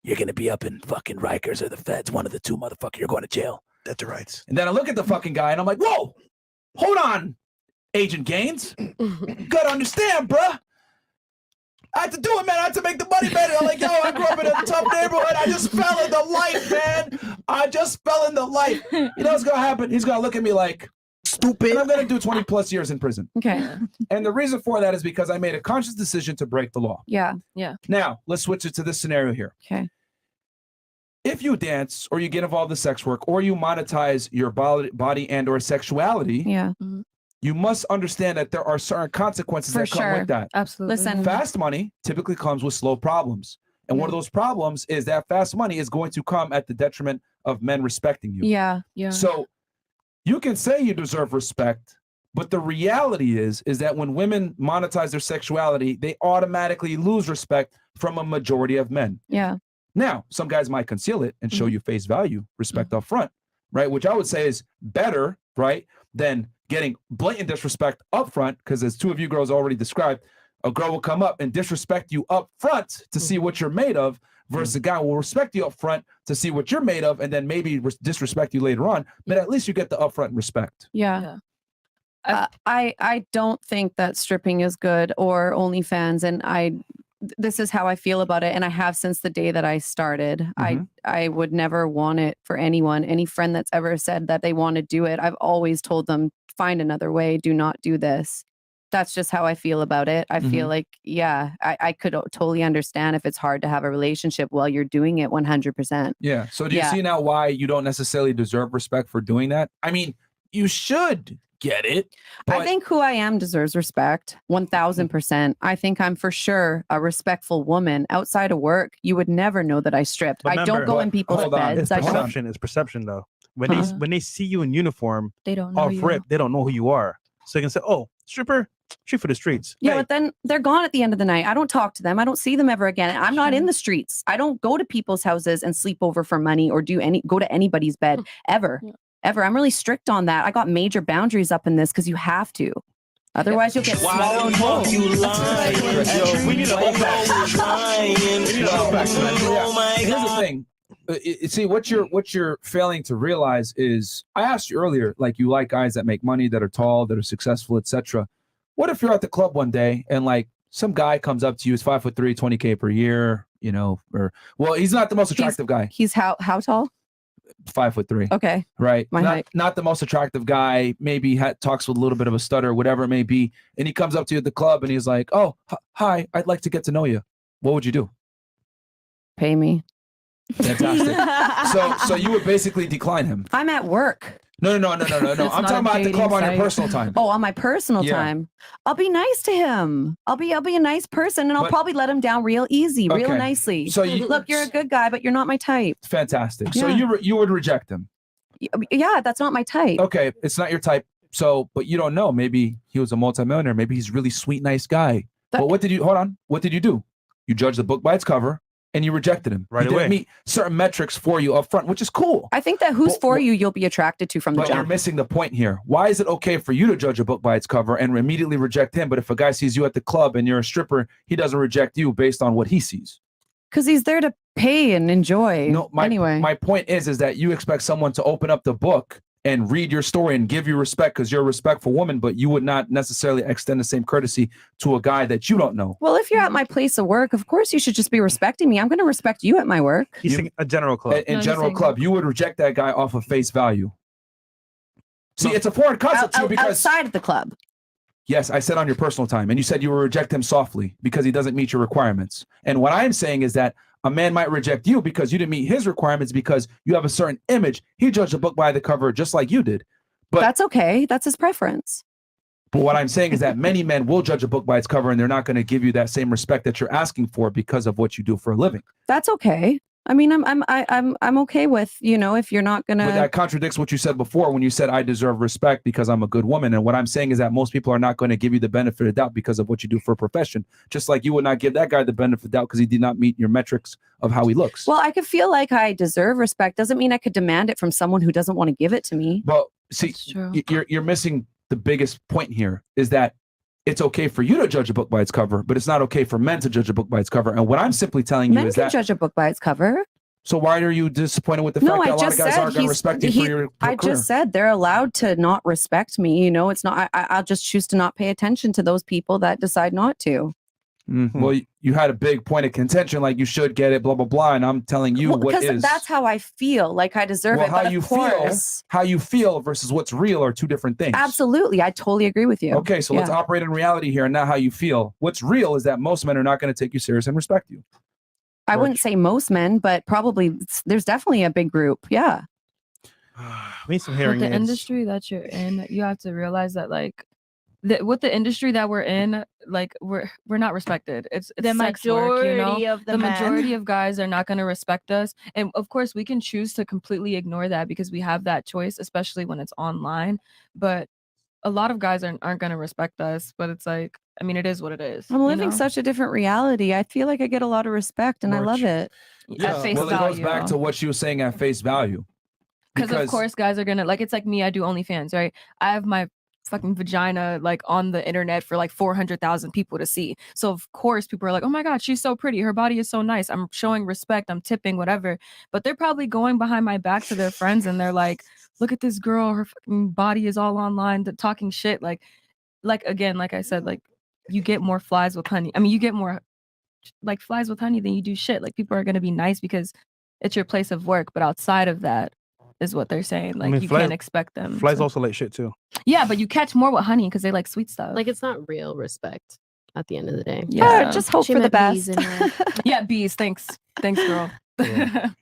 You're gonna be up in fucking Rikers or the feds, one of the two, motherfucker. You're going to jail. That's the rights. And then I look at the fucking guy and I'm like, whoa, hold on, Agent Gaines. You gotta understand, bruh. I had to do it, man. I had to make the money, man. I'm like, yo, I grew up in a tough neighborhood. I just fell in the life, man. I just fell in the life. You know what's gonna happen? He's gonna look at me like, stupid. And I'm gonna do 20 plus years in prison. Okay. And the reason for that is because I made a conscious decision to break the law. Yeah. Now, let's switch it to this scenario here. Okay. If you dance or you get involved in sex work or you monetize your body and or sexuality, you must understand that there are certain consequences For that come sure. with that. Absolutely. Listen. Fast money typically comes with slow problems. And one of those problems is that fast money is going to come at the detriment of men respecting you. Yeah. So you can say you deserve respect, but the reality is that when women monetize their sexuality, they automatically lose respect from a majority of men. Yeah. Now, some guys might conceal it and show you face value, respect up front, right? Which I would say is better, right, than getting blatant disrespect up front, because as two of you girls already described, a girl will come up and disrespect you up front to see what you're made of, versus a guy will respect you up front to see what you're made of, and then maybe disrespect you later on. But at least you get the upfront respect. Yeah. I don't think that stripping is good or OnlyFans, and this is how I feel about it, and I have since the day that I started. I would never want it for anyone. Any friend that's ever said that they want to do it, I've always told them, find another way. Do not do this. That's just how I feel about it. I feel like, I could totally understand if it's hard to have a relationship while you're doing it 100%. Yeah. So do you see now why you don't necessarily deserve respect for doing that? I mean, you should get it. I think who I am deserves respect. 1000%. I think I'm for sure a respectful woman. Outside of work, you would never know that I stripped. But I don't go in people's beds. It's perception. It's perception, though. When they see you in uniform, they don't know off you. rip, they don't know who you are. So they can say, "Oh, stripper, street for the streets." Yeah, Hey, but then they're gone at the end of the night. I don't talk to them. I don't see them ever again. I'm not in the streets. I don't go to people's houses and sleep over for money or go to anybody's bed ever. Ever. I'm really strict on that. I got major boundaries up in this because you have to. Otherwise, you'll get swallowed whole. We need a whole Here's the thing. See, what you're failing to realize is, I asked you earlier, like, you like guys that make money, that are tall, that are successful, etc. What if you're at the club one day and like some guy comes up to you, he's 5'3", 20K per year, you know, or well, he's not the most attractive guy. He's how tall? 5'3". Okay. Right. My height. Not the most attractive guy. Maybe talks with a little bit of a stutter, whatever it may be. And he comes up to you at the club and he's like, "Oh, hi, I'd like to get to know you." What would you do? Pay me. Fantastic. so you would basically decline him. I'm at work. No. I'm talking about at the club on your personal time. Oh, on my personal Yeah. time. I'll be nice to him. I'll be a nice person, and I'll But- probably let him down real easy, real Okay. nicely. So you- look, you're a good guy, but you're not my type. Fantastic. So Yeah. you would reject him. Yeah, that's not my type. Okay, it's not your type. So, but you don't know. Maybe he was a multimillionaire. Maybe he's a really sweet, nice guy. But what did you? Hold on. What did you do? You judged the book by its cover, and you rejected him. Right He away. didn't meet certain metrics for you up front, which is cool. I think that who's for you, you'll be attracted to from the But you're jump. missing the point here. Why is it okay for you to judge a book by its cover and immediately reject him? But if a guy sees you at the club and you're a stripper, he doesn't reject you based on what he sees. Because he's there to pay and enjoy. No, my point is that you expect someone to open up the book and read your story and give you respect because you're a respectful woman, but you would not necessarily extend the same courtesy to a guy that you don't know. Well, if you're at my place of work, of course you should just be respecting me. I'm going to respect you at my work. He's saying a general club. In general club, you would reject that guy off of face value. See, it's a foreign concept to you because outside of the club. yes, I said on your personal time, and you said you would reject him softly because he doesn't meet your requirements. And what I'm saying is that a man might reject you because you didn't meet his requirements because you have a certain image. He judged a book by the cover just like you did. But that's okay. That's his preference. But what I'm saying is that many men will judge a book by its cover, and they're not going to give you that same respect that you're asking for because of what you do for a living. That's okay. I mean, I'm okay with, you know, if you're not gonna. But that contradicts what you said before when you said I deserve respect because I'm a good woman. And what I'm saying is that most people are not going to give you the benefit of the doubt because of what you do for a profession. Just like you would not give that guy the benefit of the doubt because he did not meet your metrics of how he looks. Well, I could feel like I deserve respect. Doesn't mean I could demand it from someone who doesn't want to give it to me. Well, see, you're missing the biggest point here is that it's okay for you to judge a book by its cover, but it's not okay for men to judge a book by its cover. And what I'm simply telling you Men is can that. judge a book by its cover. So why are you disappointed with the No, fact that I a lot of just guys said aren't going to respect you for your I career? just said they're allowed to not respect me. You know, it's not. I'll just choose to not pay attention to those people that decide not to. Well, you had a big point of contention, like you should get it, blah blah blah, and I'm telling you what Because is. that's how I feel. Like I deserve Well, it. But how you of course, how you feel versus what's real are two different things. absolutely, I totally agree with you. Okay, so let's Yeah. operate in reality here and not how you feel. What's real is that most men are not going to take you serious and respect you. I wouldn't say most men, but probably there's definitely a big group. Yeah. We need some With hearing the aids. industry that you're in, you have to realize that like with the industry that we're in, like we're not respected. It's The sex work, you know? majority of the men. majority of guys are not going to respect us, and of course we can choose to completely ignore that because we have that choice, especially when it's online. But a lot of guys aren't going to respect us. But it's like, I mean, it is what it is. I'm you living know? such a different reality. I feel like I get a lot of respect and I love it. At face well, it goes value. back to what she was saying at face value. Because of course guys are gonna like, it's like me, I do OnlyFans, right? I have my fucking vagina like on the internet for like 400,000 people to see. So of course people are like, oh my god, she's so pretty, her body is so nice, I'm showing respect, I'm tipping, whatever. But they're probably going behind my back to their friends and they're like, look at this girl, her fucking body is all online, talking shit. Like again, like I said, like you get more flies with honey. I mean, you get more like flies with honey than you do shit. Like people are gonna be nice because it's your place of work, but outside of that is what they're saying. Like you can't expect them. Flies to- also like shit too. Yeah, but you catch more with honey because they like sweet stuff. Like it's not real respect at the end of the day. Yeah. Just hope She for the meant bees best. in there. Yeah, bees. Thanks, girl.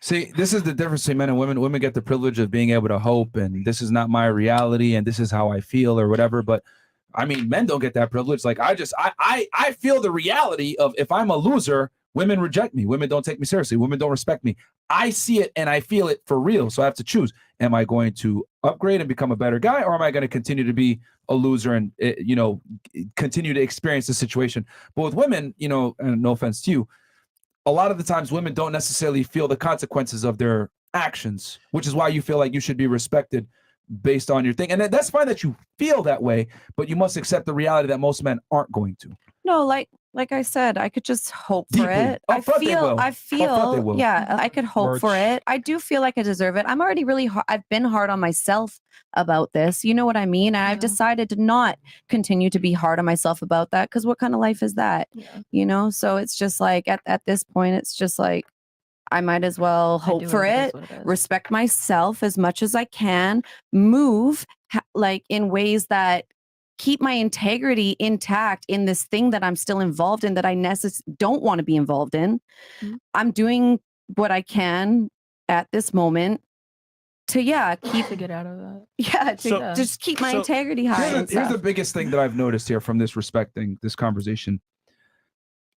See, this is the difference between men and women. Women get the privilege of being able to hope, and this is not my reality, and this is how I feel, or whatever. But I mean, men don't get that privilege. Like I feel the reality of if I'm a loser, women reject me. Women don't take me seriously. Women don't respect me. I see it and I feel it for real. So I have to choose. Am I going to upgrade and become a better guy, or am I going to continue to be a loser and continue to experience the situation? But with women, and no offense to you, a lot of the times women don't necessarily feel the consequences of their actions, which is why you feel like you should be respected based on your thing. And that's fine that you feel that way, but you must accept the reality that most men aren't going to. No, like I said, I could just hope for Deeply. it. Up front they will. I Up front they feel, will. yeah, I could hope for Merch. it. I do feel like I deserve it. I'm already really hard. I've been hard on myself about this. You know what I mean? And I've decided to not continue to be hard on myself about that because what kind of life is that? Yeah. You know? So it's just like at this point, it's just like I might as well hope do for it. It is it, what it is. respect myself as much as I can, move like in ways that keep my integrity intact in this thing that I'm still involved in that I don't want to be involved in. Mhm. I'm doing what I can at this moment to keep To get out of that. to just keep my integrity high. Here's the biggest thing that I've noticed here from this respecting this conversation.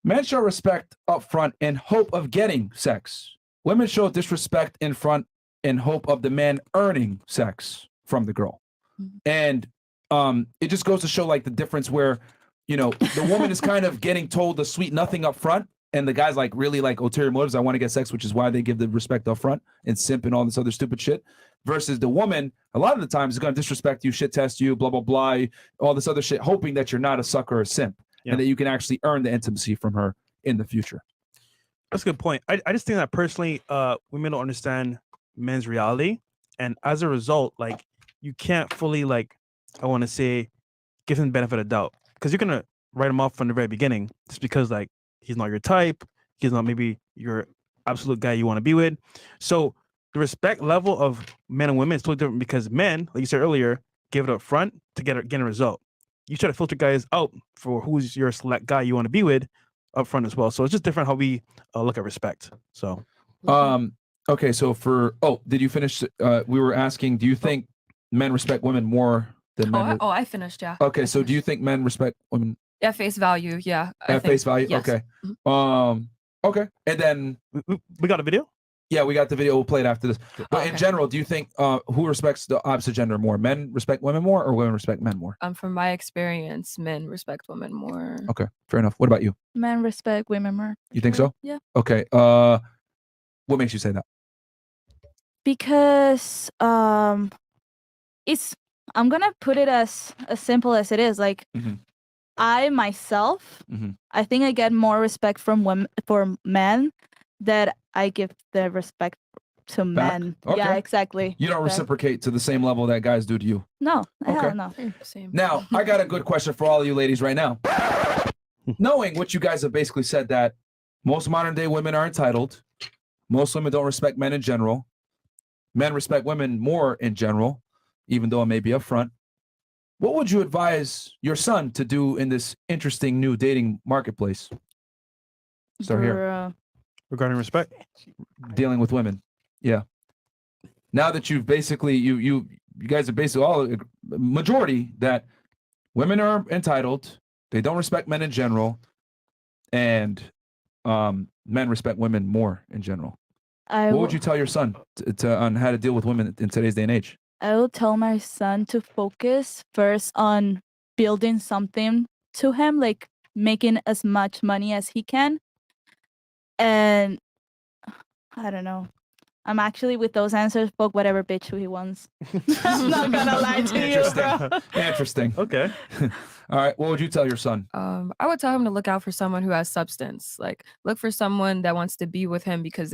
Men show respect up front in hope of getting sex. Women show disrespect in front in hope of the man earning sex from the girl. And it just goes to show like the difference where, you know, the woman is kind of getting told the sweet nothing up front, and the guy's like really like ulterior motives. I want to get sex, which is why they give the respect up front and simp and all this other stupid shit. Versus the woman, a lot of the times is going to disrespect you, shit test you, blah, blah, blah, all this other shit, hoping that you're not a sucker or a simp and that you can actually earn the intimacy from her in the future. That's a good point. I just think that personally, women don't understand men's reality. And as a result, like you can't fully like, I want to say, give him the benefit of doubt because you're gonna write him off from the very beginning just because like he's not your type, he's not maybe your absolute guy you want to be with. So the respect level of men and women is totally different because men, like you said earlier, give it up front to get a result. You try to filter guys out for who's your select guy you want to be with up front as well. So it's just different how we look at respect. So okay, so did you finish? We were asking, do you think men respect women more than men? I finished, yeah. Okay, so do you think men respect women At face value, yeah. at face value? yes. Okay. Okay. And then we got a video? Yeah, we got the video. We'll play it after this. But in general, do you think who respects the opposite gender more? Men respect women more or women respect men more? From my experience, men respect women more. Okay, fair enough. What about you? Men respect women more. You think so? Yeah. Okay. What makes you say that? Because it's I'm gonna put it as simple as it is. Like I myself, I think I get more respect from men that I give the respect to men. Okay. Yeah, exactly. You don't reciprocate to the same level that guys do to you. No, Okay. hell no. Same. Now, I got a good question for all of you ladies right now. Knowing what you guys have basically said, that most modern day women are entitled, most women don't respect men in general, men respect women more in general, even though it may be upfront. What would you advise your son to do in this interesting new dating marketplace? Start here. Regarding respect? Dealing with women. Yeah. Now that you've basically, you guys are basically all majority that women are entitled, they don't respect men in general, and men respect women more in general. What would you tell your son on how to deal with women in today's day and age? I will tell my son to focus first on building something to him, like making as much money as he can. And I don't know. I'm actually with those answers, fuck whatever bitch who he wants. I'm not gonna lie to you, bro. Interesting. Okay. All right. What would you tell your son? I would tell him to look out for someone who has substance. Like, look for someone that wants to be with him because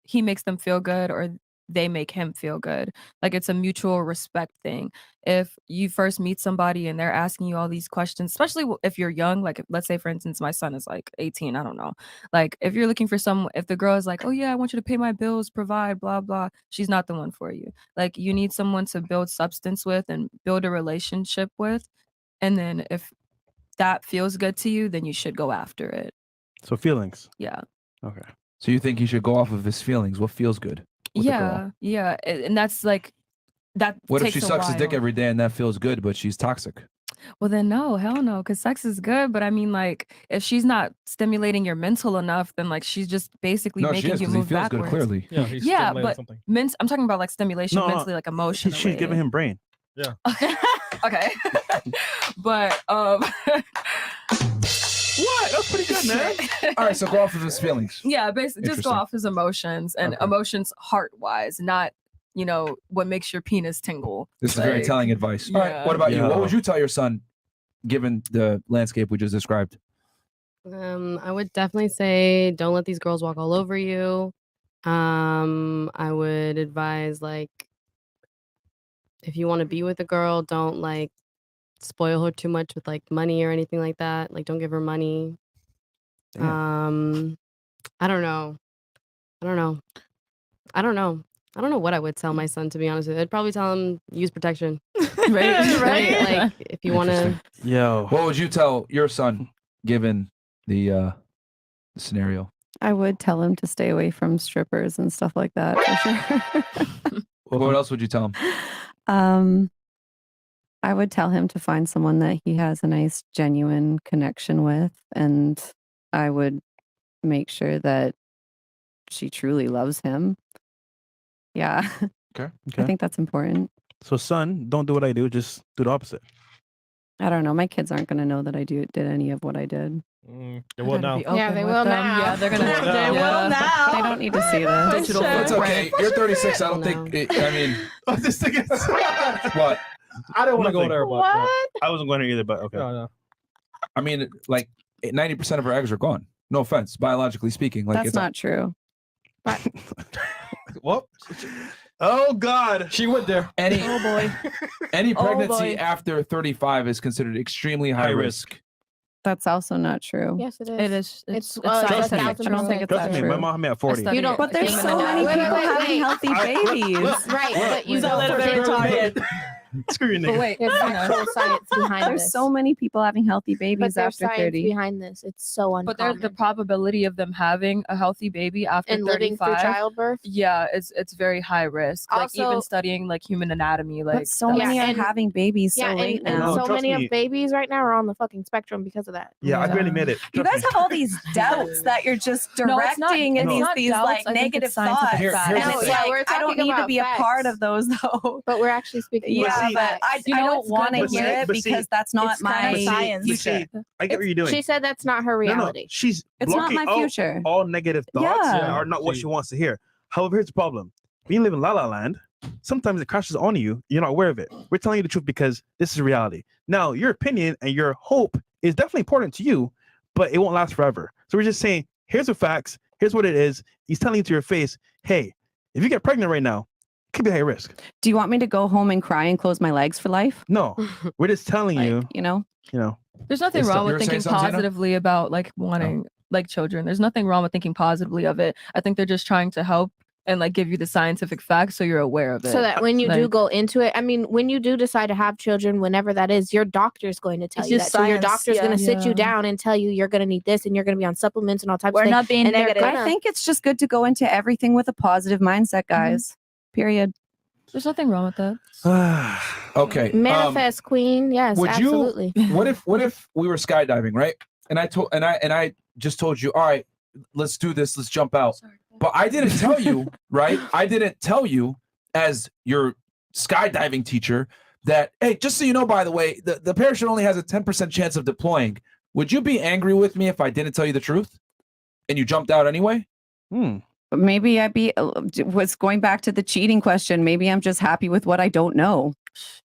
he makes them feel good, or they make him feel good. Like, it's a mutual respect thing. If you first meet somebody and they're asking you all these questions, especially if you're young, like let's say for instance my son is like 18, I don't know, like if you're looking for someone, if the girl is like, oh yeah, I want you to pay my bills, provide, blah blah, she's not the one for you. Like, you need someone to build substance with and build a relationship with, and then if that feels good to you, then you should go after it. So feelings. Yeah. Okay. So you think he should go off of his feelings? What feels good? with the girl? Yeah, and that's like that. What if takes she a sucks his dick while. every day and that feels good, but she's toxic? Well, then no, hell no, because sex is good. But I mean, like, if she's not stimulating your mental enough, then like she's just basically No, she making is, you 'cause he move feels good, backwards. clearly. Yeah, he's Yeah, stimulating but something. I'm talking about like stimulation No, mentally, like emotionally. She's giving him brain. Yeah. Okay. But What? That's pretty good, man. All right, so go off of his feelings. yeah, basically just go Interesting. off his emotions and Okay. emotions heart wise, not you know, what makes your penis tingle. This is very telling advice. All right, what about you? What would you tell your son, given the landscape we just described? I would definitely say don't let these girls walk all over you. I would advise, like, if you want to be with a girl, don't like spoil her too much with like money or anything like that. Like, don't give her money. I don't know. I don't know what I would tell my son, to be honest with you. I'd probably tell him use protection. Right? Like, if you want to. Yo. What would you tell your son, given the scenario? I would tell him to stay away from strippers and stuff like that. For sure. What else would you tell him? I would tell him to find someone that he has a nice, genuine connection with, and I would make sure that she truly loves him. Yeah. Okay. I think that's important. So, son, don't do what I do. Just do the opposite. I don't know. My kids aren't going to know that I did any of what I did. They will now. Yeah, they will now. Yeah, they're gonna. They will now. They don't need to see this. Digital It's okay. You're 36. I don't think. I mean, this thing is what? I don't want to go Nothing. there, but What? I wasn't going there either, but okay. no. I mean, like 90% of her eggs are gone. No offense, biologically speaking. Like That's it's not true. What? Oh God. She went there. any Oh boy. any Oh, pregnancy boy. after 35 is considered extremely high risk. That's also not true. Yes, it is. It is. It's Trust me. 1,000%. I don't think it's Trust that me, true. my mom had me at 40. studied it. But there's Human so many anatomy. people Wait, having healthy babies. Right, but you It's a know little for bit sure retarded. Screw you, But nigga. wait, there's hang on. actual science behind There's this. so many people having healthy but babies there's after science 30. behind this. It's so uncommon. But there's the probability of them having a healthy baby after and living through 35. childbirth. Yeah, it's very high risk. Like even Also- studying like human anatomy, like But so that's- many Yeah, are and- having babies so Yeah, late and now. No, so trust many me. of babies right now are on the fucking spectrum because of that. Yeah, I barely Yeah. made it. You Trust guys me. have all these doubts that you're just No, it's not- directing and it's these not these doubts, like I think negative it's scientific thoughts. facts. And No, it's yeah, like we're I don't talking need to about be a part facts. of those though. But we're actually speaking. Yeah, about see, but facts. I You know, don't it's want to good, hear it but see, because that's not it's kind my of science. But see, future. I get what you're doing. She said that's not her No, reality. no, she's It's not blocking my future. all negative thoughts Yeah. are not what she wants to hear. However, here's the problem. When you live in La La Land, sometimes it crashes on you. You're not aware of it. We're telling you the truth because this is reality. Now, your opinion and your hope is definitely important to you, but it won't last forever. So we're just saying, here's the facts. Here's what it is. He's telling you to your face, hey, if you get pregnant right now, it could be high risk. Do you want me to go home and cry and close my legs for life? No, we're just telling Like, you, you know? There's nothing It's wrong you with were saying thinking something, Zena? positively about like wanting like children. There's nothing wrong with thinking positively of it. I think they're just trying to help and like give you the scientific facts so you're aware of it. So that when you do Like- go into it, I mean, when you do decide to have children, whenever that is, your doctor's going to tell It's you that. just So your science, doctor's going to sit you Yeah. down and tell you you're going to need this and you're going to be on supplements and all types We're of things. not being and they're negative. gonna- I think it's just good to go into everything with a positive mindset, guys. Period. There's nothing wrong with that. Okay. Manifest queen. Yes, would absolutely. What if we were skydiving, right? And I just told you, all right, let's do this, let's jump out. But I didn't tell you, right? I didn't tell you as your skydiving teacher that, hey, just so you know, by the way, the parachute only has a 10% chance of deploying. Would you be angry with me if I didn't tell you the truth and you jumped out anyway? But maybe was going back to the cheating question. Maybe I'm just happy with what I don't know.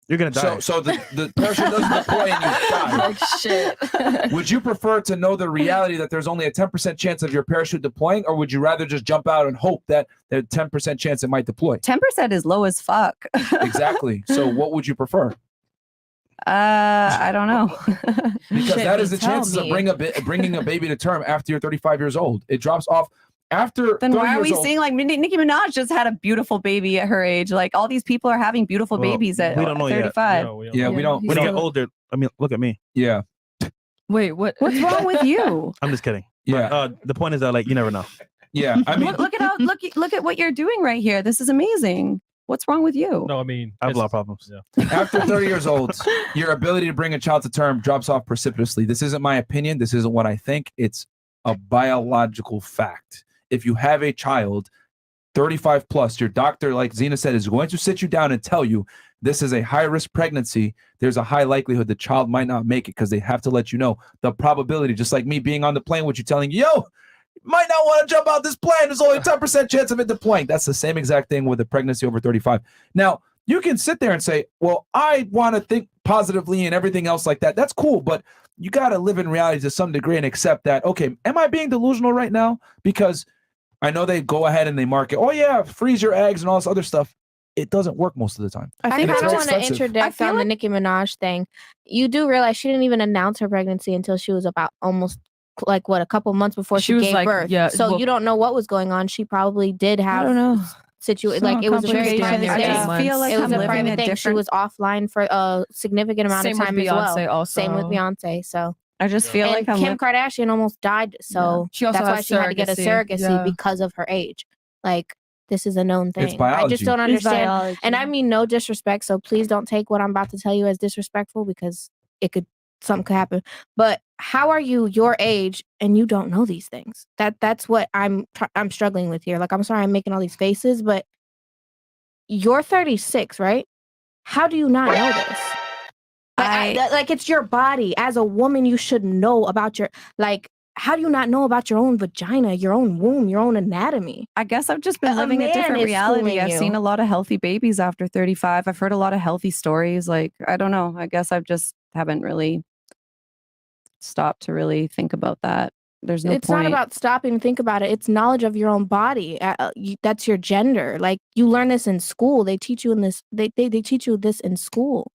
you're going to die. So the parachute doesn't deploy and you die. Like shit. Would you prefer to know the reality that there's only a 10% chance of your parachute deploying, or would you rather just jump out and hope that there's a 10% chance it might deploy? 10% is low as fuck. Exactly. So what would you prefer? I don't know. Because Shit, that is me, the tell chances of me. bringing a baby to term after you're 35 years old. It drops off after Then 30 why are years we old. seeing like Nicki Minaj just had a beautiful baby at her age? Like all these people are having beautiful Well, babies at we don't know yet. 35. Yeah, we don't. he's When you get still- older, I mean, look at me. Yeah. Wait, what? What's wrong with you? I'm just kidding. Yeah. The point is that, like, you never know. Yeah. I mean, look at what you're doing right here. This is amazing. What's wrong with you? No, I mean, I have a lot of problems. Yeah. after 30 years old, your ability to bring a child to term drops off precipitously. This isn't my opinion. This isn't what I think. It's a biological fact. If you have a child 35 plus, your doctor, like Zena said, is going to sit you down and tell you this is a high risk pregnancy. There's a high likelihood the child might not make it because they have to let you know the probability, just like me being on the plane with you telling you, yo, might not want to jump out this plane. There's only a 10% chance of it deploying. That's the same exact thing with a pregnancy over 35. Now, you can sit there and say, well, I want to think positively and everything else like that. That's cool, but you got to live in reality to some degree and accept that, okay, am I being delusional right now? Because I know they go ahead and they market, oh yeah, freeze your eggs and all this other stuff. It doesn't work most of the time. I And kind it's of very want to expensive. interject on the Nicki Minaj thing. You do realize she didn't even announce her pregnancy until she was about almost like what, a couple months before she was gave like, birth. yeah, So well- you don't know what was going on. She probably did have I don't know. like it was a very complications. private I thing. just feel like it was I'm a living private a thing. She different- was offline for a significant amount Same of with time as well. Beyonce also. Same with Beyonce. So I just feel and like I'm Kim Kardashian almost died. So She also that's why has she had to get a surrogacy. surrogacy Yeah. because of her age. Like this is a known thing. I biology. just don't It's understand. biology. And I mean no disrespect. So please don't take what I'm about to tell you as disrespectful because something could happen. But how are you your age and you don't know these things? That's what I'm struggling with here. Like I'm sorry I'm making all these faces, but you're 36, right? How do you not know this? Like it's your body. As a woman, you should know about your how do you not know about your own vagina, your own womb, your own anatomy? I guess I've just been A living a man different is reality. schooling I've you. seen a lot of healthy babies after 35. I've heard a lot of healthy stories. Like, I don't know. I guess I've just haven't really stopped to really think about that. There's no It's point. not about stopping and think about it. It's knowledge of your own body. That's your gender. Like you learn this in school. They teach you in this. They teach you this in school.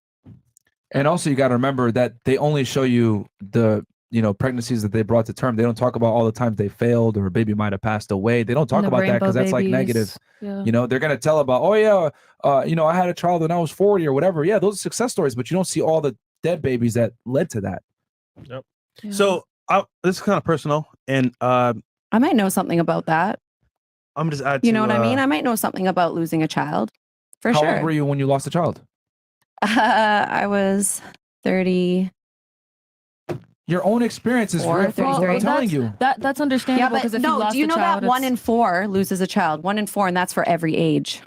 And also, you got to remember that they only show you the pregnancies that they brought to term. They don't talk about all the times they failed or a baby might have passed away. They don't talk the about that because rainbow that's like babies. negative. Yeah. They're gonna tell about, oh yeah, I had a child when I was 40 or whatever. Yeah, those are success stories, but you don't see all the dead babies that led to that. Yep. Yeah. So this is kind of personal, and I might know something about that. I'm just add. You know what I mean? I might know something about losing a child. For How sure. old were you when you lost a child? I was 30. Your own experience is Or very I'm 33. telling you. That's understandable Yeah, because but if you no, lost do you a know child, that 1 it's- in 4 loses a child? 1 in 4, and that's for every age.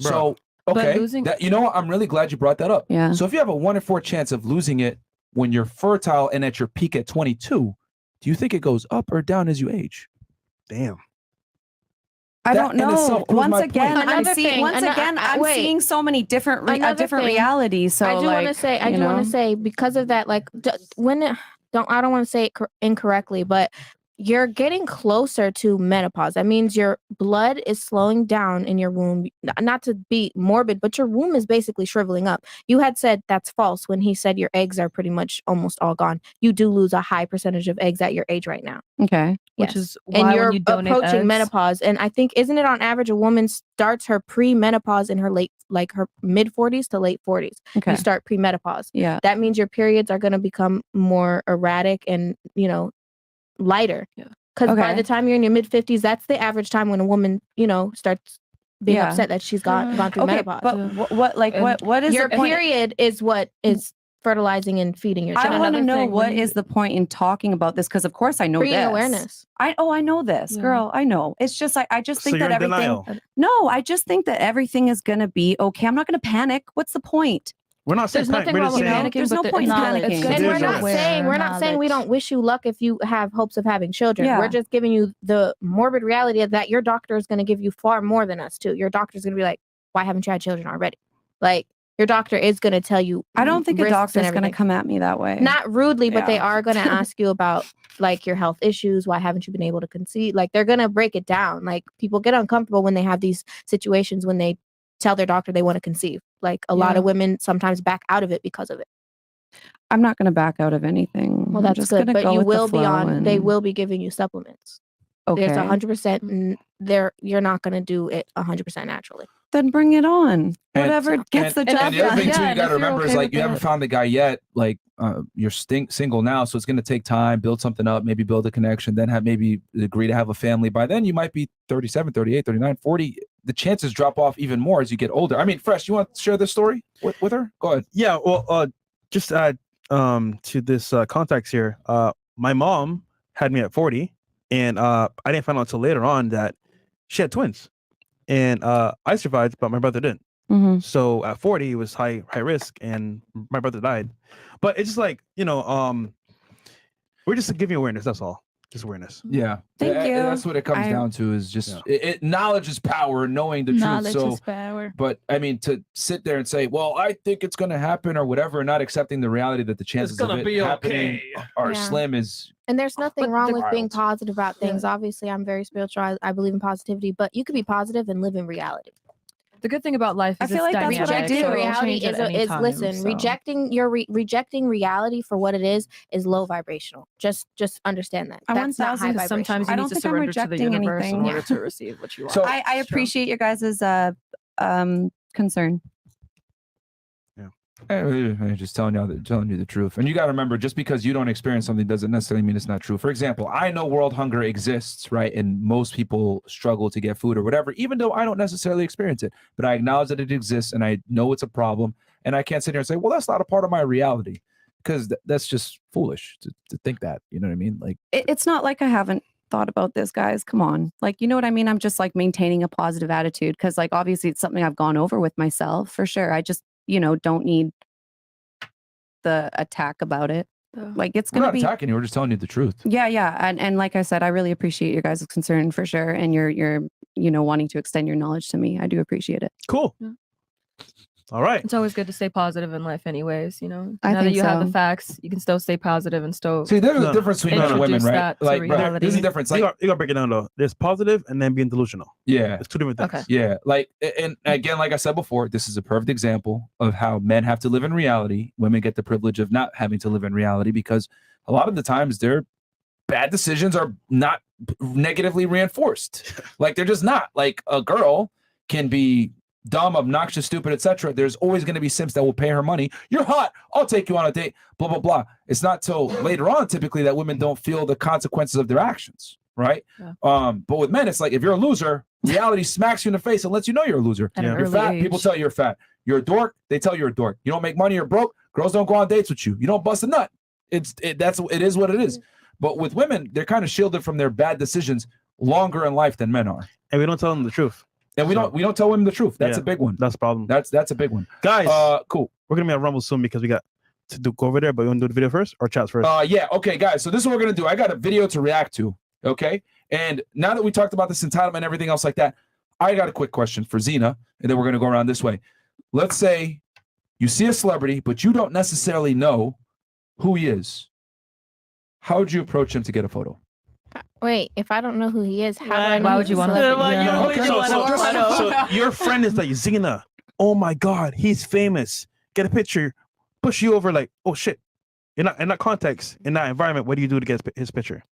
So But okay, losing- you know what? I'm really glad you brought that up. Yeah. So if you have a 1 in 4 chance of losing it when you're fertile and at your peak at 22, do you think it goes up or down as you age? Damn. I That don't in know. itself proves Once my again, point. I'm Another seeing. thing, Once again, I'm wait. seeing so many different Another different thing, realities. So I do want to like, say, I you do want know? to say, because of that, like when I don't want to say it incorrectly, but you're getting closer to menopause. That means your blood is slowing down in your womb. Not to be morbid, but your womb is basically shriveling up. You had said that's false when he said your eggs are pretty much almost all gone. You do lose a high percentage of eggs at your age right now. Okay. Which Yes. is And why you're when you donate approaching eggs- menopause. And I think, isn't it on average a woman starts her pre-menopause in her her mid 40s to late 40s. Okay. You start pre-menopause. Yeah. That means your periods are going to become more erratic and, lighter. Yeah. Because by Okay. the time you're in your mid 50s, that's the average time when a woman, starts being Yeah. upset that she's gone through Okay. menopause. But what is Your the point? period is what is fertilizing and feeding your child. I want to Another know thing, what when is the point in talking about this, because of course I know Creating this. awareness. I know this, Yeah. girl. I know. It's just like I just So think you're that in everything. denial. No, I just think that everything is gonna be okay. I'm not gonna panic. What's the point? We're not saying There's nothing we're wrong just with saying, panicking. There's no but point in knowledge. panicking. And There's we're not awareness. saying we Knowledge. don't wish you luck if you have hopes of having children. Yeah. We're just giving you the morbid reality of that your doctor is going to give you far more than us too. Your doctor's going to be like, "Why haven't you had children already?" Like your doctor is going to tell you. I don't think a risks and doctor's gonna everything. come at me that way. Not rudely, but they Yeah. are going to ask you about like your health issues. Why haven't you been able to conceive? Like they're going to break it down. Like people get uncomfortable when they have these situations when they tell their doctor they want to conceive. Like a lot of women sometimes back out of it because of it. I'm not gonna back out of anything. Well, I'm that's just good, gonna but go you with the will be flow on. They and- will be giving you supplements. Okay. There's 100%. You're not going to do it 100% naturally. Then bring it on. And- Whatever gets the job And the other done. thing too, Yeah, you and got to if you're remember is okay like with you haven't that- found the guy yet. Like you're single now, so it's going to take time. Build something up, maybe build a connection, then maybe agree to have a family. By then, you might be 37, 38, 39, 40. The chances drop off even more as you get older. I mean, Fresh, you want to share this story with her? Go ahead. Yeah, well, just add to this context here. My mom had me at 40, and I didn't find out until later on that she had twins, and I survived, but my brother didn't. Mhm. So at 40, it was high risk, and my brother died. But it's just like we're just giving awareness. That's all. Just awareness. Yeah. Thank you. That's what it comes I- down to is just knowledge is power, knowing the Knowledge truth. So, is power. but I mean, to sit there and say, well, I think it's going to happen or whatever, and not accepting the reality that the chances of gonna it be happening are Yeah. slim is And there's nothing But wrong the- with being Wild. positive about things. Obviously, I'm very spiritual. I believe in positivity, but you could be positive and live in reality. The good thing about life I is feel it's like that's what I dynamic, do. so it'll Reality change at is, any time, listen, so. rejecting reality for what it is low vibrational. Just understand that. I That's not high 1000% vibrational. Sometimes you I need don't to think I'm surrender to the rejecting universe in anything. order to receive what you want. So- I It's true. appreciate your guys' concern. I'm just telling you the truth. And you got to remember, just because you don't experience something doesn't necessarily mean it's not true. For example, I know world hunger exists, right? And most people struggle to get food or whatever, even though I don't necessarily experience it. But I acknowledge that it exists and I know it's a problem. And I can't sit here and say, well, that's not a part of my reality, because that's just foolish to think that. You know what I mean? Like, It's not like I haven't thought about this, guys. Come on. Like, you know what I mean? I'm just like maintaining a positive attitude because, like, obviously it's something I've gone over with myself for sure. I just, don't need the attack about it. Like, it's we're going to not be. attacking you. We're just telling you the truth. Yeah. And like I said, I really appreciate your guys' concern for sure. And you're wanting to extend your knowledge to me. I do appreciate it. Cool. Yeah. All right. It's always good to stay positive in life, anyways. I Now that think you have so. the facts, you can still stay positive and still. See, there's No. a difference between men and women, Introduce right? that to Like, bro, reality. there's a difference. You Like, gotta break it down though. There's positive and then being delusional. yeah. It's two different things. Okay. Yeah, like, and again, like I said before, this is a perfect example of how men have to live in reality. Women get the privilege of not having to live in reality because a lot of the times their bad decisions are not negatively reinforced. Like, they're just not. Like, a girl can be dumb, obnoxious, stupid, etc. There's always going to be simps that will pay her money. You're hot. I'll take you on a date. Blah blah blah. It's not till later on, typically, that women don't feel the consequences of their actions, right? Yeah. But with men, it's like if you're a loser, reality smacks you in the face and lets you know you're a loser. At an You're early fat. age. People tell you you're fat. You're a dork. They tell you you're a dork. You don't make money. You're broke. Girls don't go on dates with you. You don't bust a nut. It is what it is. But with women, they're kind of shielded from their bad decisions longer in life than men are. And we don't tell them the truth. And we don't tell women the truth. That's Yeah. a big one. That's the problem. That's a big one. Guys, Cool. we're gonna be at Rumble soon because we got to go over there, but you want to do the video first or chats first? Yeah. Okay, guys. So this is what we're gonna do. I got a video to react to. Okay. And now that we talked about this entitlement and everything else like that, I got a quick question for Zena, and then we're gonna go around this way. Let's say you see a celebrity, but you don't necessarily know who he is. How would you approach him to get a photo? Wait, if I don't know who he is, how do I know? Why he's would you a wanna- celebrity? Yeah. Okay, so your friend is like, Zena, oh my God, he's famous. Get a picture. Push you over like, oh shit. In that context, in that environment, what do you do to get his picture?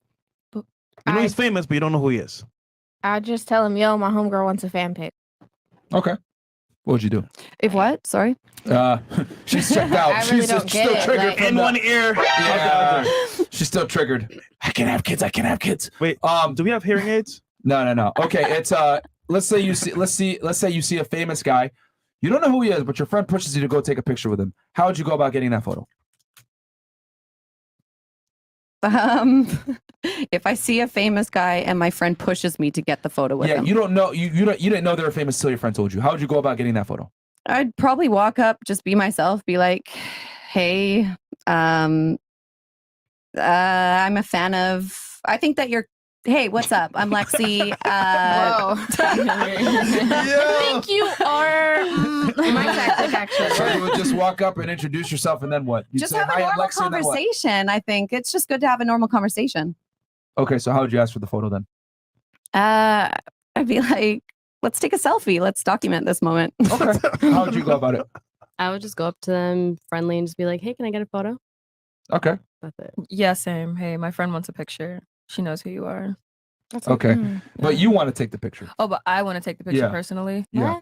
You know he's famous, but you don't know who he is. I just tell him, yo, my homegirl wants a fan pic. Okay. What would you do? If what? Sorry. She's checked out. I really She's don't still get it, triggered like- from In the- one ear. Yeah, she's still triggered. I can't have kids. I can't have kids. Wait, do we have hearing aids? No. Okay, it's let's say you see a famous guy. You don't know who he is, but your friend pushes you to go take a picture with him. How would you go about getting that photo? If I see a famous guy and my friend pushes me to get the photo with Yeah, him, you don't know you didn't know they were famous till your friend told you. How would you go about getting that photo? I'd probably walk up, just be myself, be like, "Hey, I'm a fan of. I think that you're. Hey, what's up? I'm Lexi. Whoa. I think you are. My tactic, actually. So you would just walk up and introduce yourself, and then what? You'd just say, have a "Hi, I'm normal Lexi," and then what? conversation. I think it's just good to have a normal conversation. Okay, so how would you ask for the photo then? I'd be like, let's take a selfie. Let's document this moment. Okay. How would you go about it? I would just go up to them friendly and just be like, hey, can I get a photo? Okay. That's it. Yeah, same. Hey, my friend wants a picture. She knows who you are. That's Okay. Mm. But you want to take the picture. Oh, but I want to take the picture Yeah. personally. Yeah.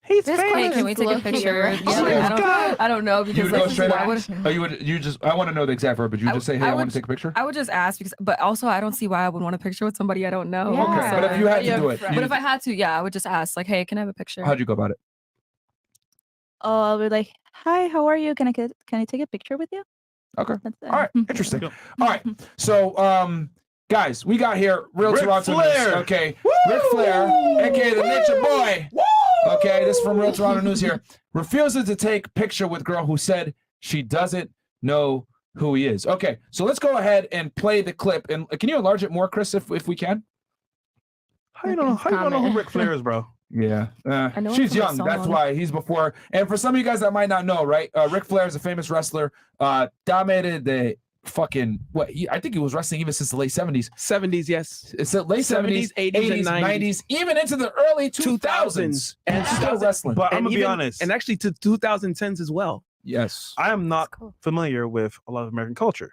He's This famous. Hey, can we take a looking picture? right. Yeah, Oh my I don't know You because would go like, straight why up. would Oh, you just I want to know the exact verb, but you I just say, would- "Hey, I I want would- to take a picture." I would just ask because, but also I don't see why I would want a picture with somebody I don't know. Yeah. Okay, but if you had to do it, But if I had to, yeah, I would just ask like, hey, can I have a picture? how'd you go about it? Oh, I'll be like, "Hi, how are you? Can I take a picture with you?" Okay. That's it. All right. Interesting. All right. So, guys, we got here real Ric Toronto Flair. news. Okay. Ric Flair, aka the Nature Boy. Okay, this is from Real Toronto News here. Refuses to take picture with girl who said she doesn't know who he is. Okay, so let's go ahead and play the clip. And can you enlarge it more, Chris, if we can? How you don't know who Ric Flair is, bro? Yeah, I know she's him from a young. That's song. why he's before. And for some of you guys that might not know, right? Ric Flair is a famous wrestler. Dominated the fucking I think he was wrestling even since the late 70s. 70s, yes. It's the late 70s, 80s, and 90s, even into the early 2000s. And still wrestling. But I'm And gonna be even- honest. And actually to 2010s as well. Yes. I am not familiar with a lot of American culture,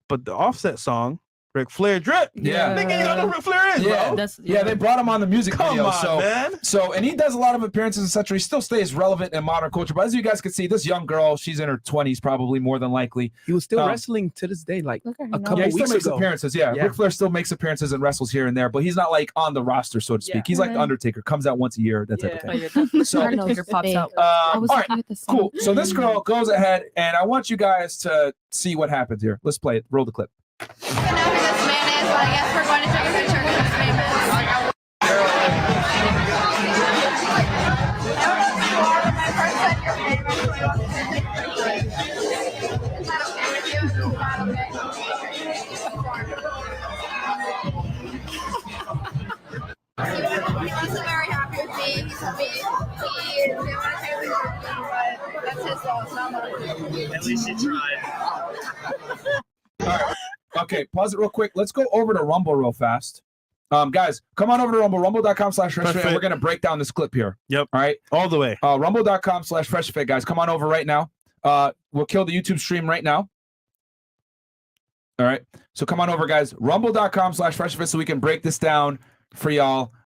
but the Offset song, Ric Flair drip. Yeah. Nigga, you don't know who Ric Flair is, Yeah, bro. they brought him on the music Come video. on, man. And he does a lot of appearances, etc. He still stays relevant in modern culture. But as you guys can see, this young girl, she's in her 20s, probably more than likely. He was still wrestling to this day, like a couple he still weeks makes ago. appearances. Yeah. Ric Flair still makes appearances and wrestles here and there, but he's not like on the roster, so to speak. Yeah. He's like the Undertaker, comes out once a year, that type of thing. So, Undertaker pops out. all right, cool. So this girl goes ahead, and I want you guys to see what happens here. Let's play it. Roll the clip. I guess we're going to take a picture of this famous. He wasn't very happy with me. He told me he didn't want to take a picture of me, but that's his loss, not mine. At least you tried. All right. Okay, pause it real quick. Let's go over to Rumble real fast. Guys, come on over to Rumble, rumble.com/freshfit. We're going to break down this clip here. Yep. All right. All the way. Rumble.com/freshfit, guys. Come on over right now. We'll kill the YouTube stream right now. All right. So come on over, guys. Rumble.com/freshfit so we can break this down for y'all.